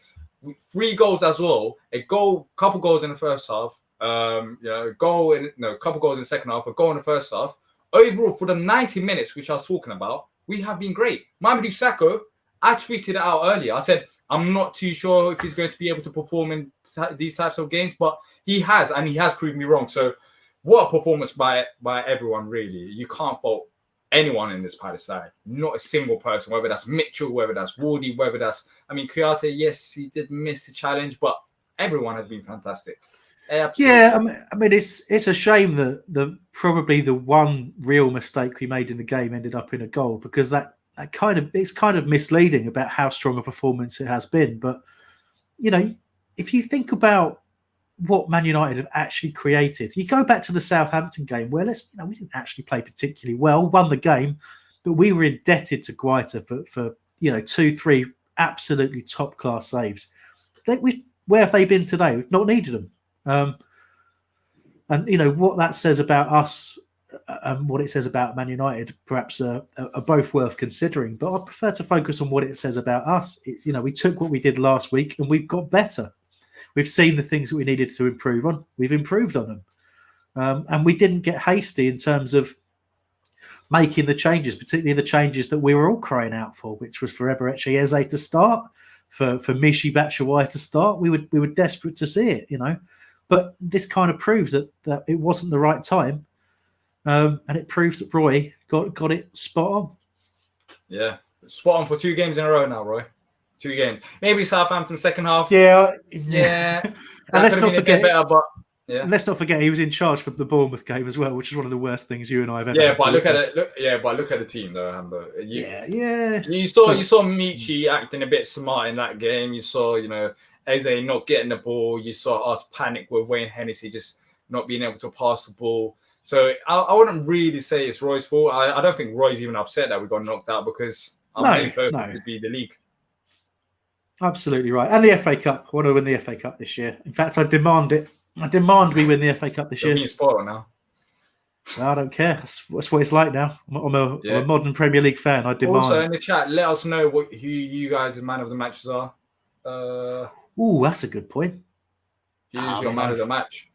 3 goals as well. Couple goals in the first half. Couple goals in the second half. A goal in the first half. Overall, for the 90 minutes which I was talking about, we have been great. Mamadou Sakho, I tweeted it out earlier. I said I'm not too sure if he's going to be able to perform in these types of games, but he has, and he has proved me wrong. So, what a performance by everyone! Really, you can't fault anyone in this Palace side. Not a single person, whether that's Mitchell, whether that's Wardy, whether that's Kouyaté. Yes, he did miss the challenge, but everyone has been fantastic. Absolutely. Yeah, I mean, it's a shame that probably the one real mistake we made in the game ended up in a goal, because it's kind of misleading about how strong a performance it has been. But if you think about what Man United have actually created, you go back to the Southampton game where we didn't actually play particularly well, won the game, but we were indebted to Guaita for 2-3 absolutely top class saves. Where have they been today? We've not needed them. And what that says about us and what it says about Man United perhaps are both worth considering. But I prefer to focus on what it says about us. We took what we did last week and we've got better. We've seen the things that we needed to improve on. We've improved on them. And we didn't get hasty in terms of making the changes, particularly the changes that we were all crying out for, which was for Eberechi Eze to start, for Michy Batshuayi to start. We were desperate to see it, But this kind of proves that it wasn't the right time. And it proves that Roy got it spot on. Yeah, spot on for 2 games in a row now, Roy. 2 games. Maybe Southampton second half. Yeah. And let's not forget better, but yeah. And let's not forget he was in charge for the Bournemouth game as well, which is one of the worst things you and I have ever. Yeah, but look at it. But look at the team though, Amber. Yeah. You saw Michy acting a bit smart in that game. You saw Eze not getting the ball. You saw us panic with Wayne Hennessy just not being able to pass the ball. So I wouldn't really say it's Roy's fault. I don't think Roy's even upset that we got knocked out, because our main focus would be the league. Absolutely right. And the FA Cup. I want to win the FA Cup this year. In fact, I demand it. I demand we win the FA Cup this year. You're being spoiled now. I don't care. That's what it's like now. I'm a modern Premier League fan. I demand. Also in the chat, let us know who you guys' man of the matches are. That's a good point. Who's your man of the match?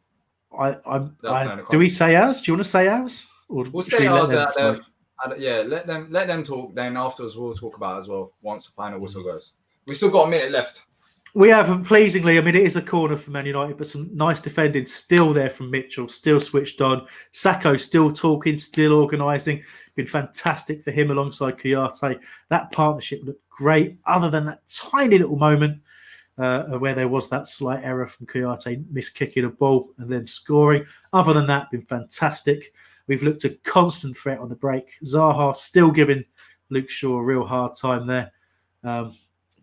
Do we say ours? Do you want to say ours? Or we'll say ours. Let them talk. Then afterwards, we'll talk about it as well once the final whistle goes. We still got a minute left. We haven't, pleasingly. I mean, it is a corner for Man United, but some nice defending still there from Mitchell, still switched on. Sakho still talking, still organising. Been fantastic for him alongside Kouyaté. That partnership looked great, other than that tiny little moment where there was that slight error from Kouyaté, miskicking a ball and then scoring. Other than that, been fantastic. We've looked a constant threat on the break. Zaha still giving Luke Shaw a real hard time there.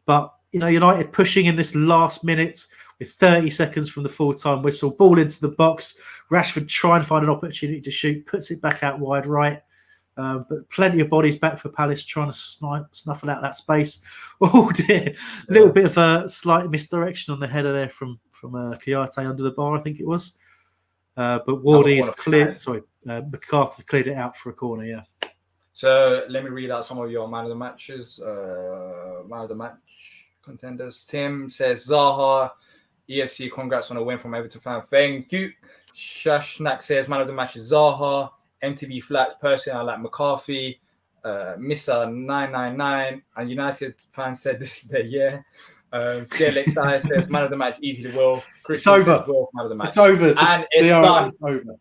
But United pushing in this last minute with 30 seconds from the full-time whistle. Ball into the box. Rashford trying to find an opportunity to shoot. Puts it back out wide right. But plenty of bodies back for Palace trying to snuffle out that space. Oh, dear. A little bit of a slight misdirection on the header there from Kouyaté under the bar, I think it was. But Wardy's cleared. McCarthy cleared it out for a corner, yeah. So let me read out some of your man of the matches. Man of the match contenders. Tim says Zaha, EFC, congrats on a win from Everton fan. Thank you. Shashnak says man of the match is Zaha. MTV Flats, personally, I like McCarthy. Mr. 999, and United fan said this is their year. CLXI says man of the match, easily Wolf. Christian says Wolf, man of the match. It's over. And it's done. It's over.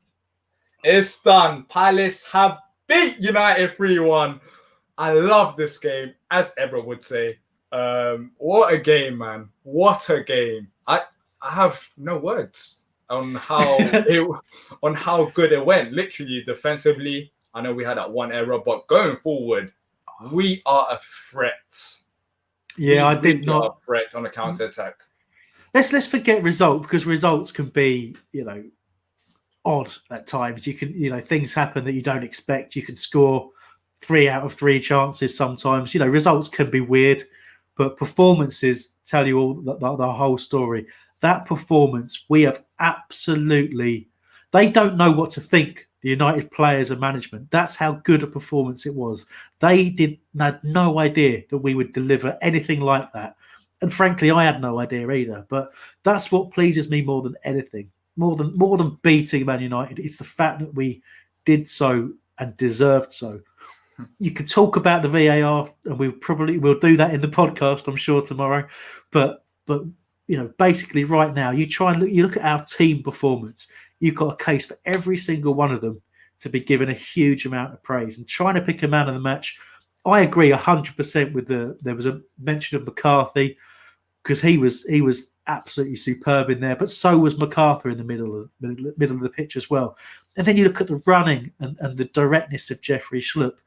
It's done. Palace have beat United 3-1. I love this game, as Ebra would say. What a game, man. What a game. I have no words on how good it went. Literally, defensively, I know we had that one error, but going forward, we are a threat. Yeah, I did not a threat on a counter attack. Let's forget results, because results can be, odd at times. You can, things happen that you don't expect. You can score 3 out of 3 chances sometimes. Results can be weird, but performances tell you all the whole story. That performance, we have absolutely... They don't know what to think, the United players and management. That's how good a performance it was. They had no idea that we would deliver anything like that. And frankly, I had no idea either. But that's what pleases me more than anything. More than beating Man United, it's the fact that we did so and deserved so. You could talk about the VAR, and we'll do that in the podcast, I'm sure, tomorrow. But basically, right now, you look at our team performance. You've got a case for every single one of them to be given a huge amount of praise. And trying to pick a man of the match, I agree 100% with there was a mention of McCarthy, because he was absolutely superb in there, but so was MacArthur in the middle of the pitch as well. And then you look at the running and the directness of Jeffrey Schlupp,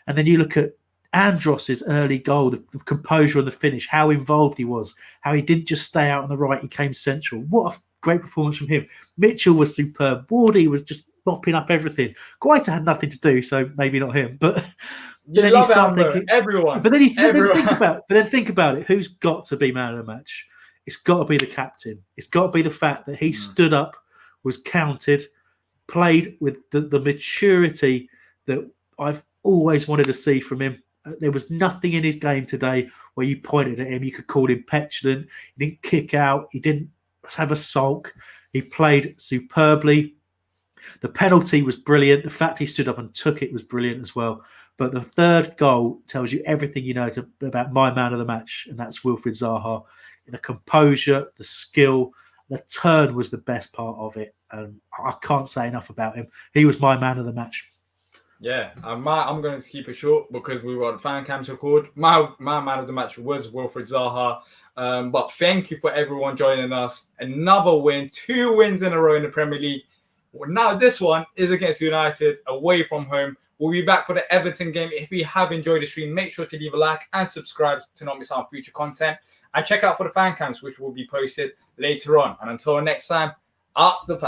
and then you look at Andros's early goal, the composure and the finish, how involved he was, how he didn't just stay out on the right, he came central. What a great performance from him. Mitchell was superb. Wardy was just mopping up everything. Guaita had nothing to do, so maybe not him, but then you start thinking everyone. But then think about it. Who's got to be man of the match? It's got to be the captain. It's got to be the fact that he stood up, was counted, played with the maturity that I've always wanted to see from him. There was nothing in his game today where you pointed at him. You could call him petulant. He didn't kick out. He didn't have a sulk. He played superbly. The penalty was brilliant. The fact he stood up and took it was brilliant as well. But the third goal tells you everything you know about my man of the match, and that's Wilfried Zaha. The composure, the skill, the turn was the best part of it. And I can't say enough about him. He was my man of the match. Yeah, I'm going to keep it short because we were on fan cams record. My man of the match was Wilfried Zaha. But thank you for everyone joining us. Another win, 2 wins in a row in the Premier League. Now this one is against United, away from home. We'll be back for the Everton game. If you have enjoyed the stream, make sure to leave a like and subscribe to not miss out on future content. And check out for the fan cams, which will be posted later on. And until next time, up the pad.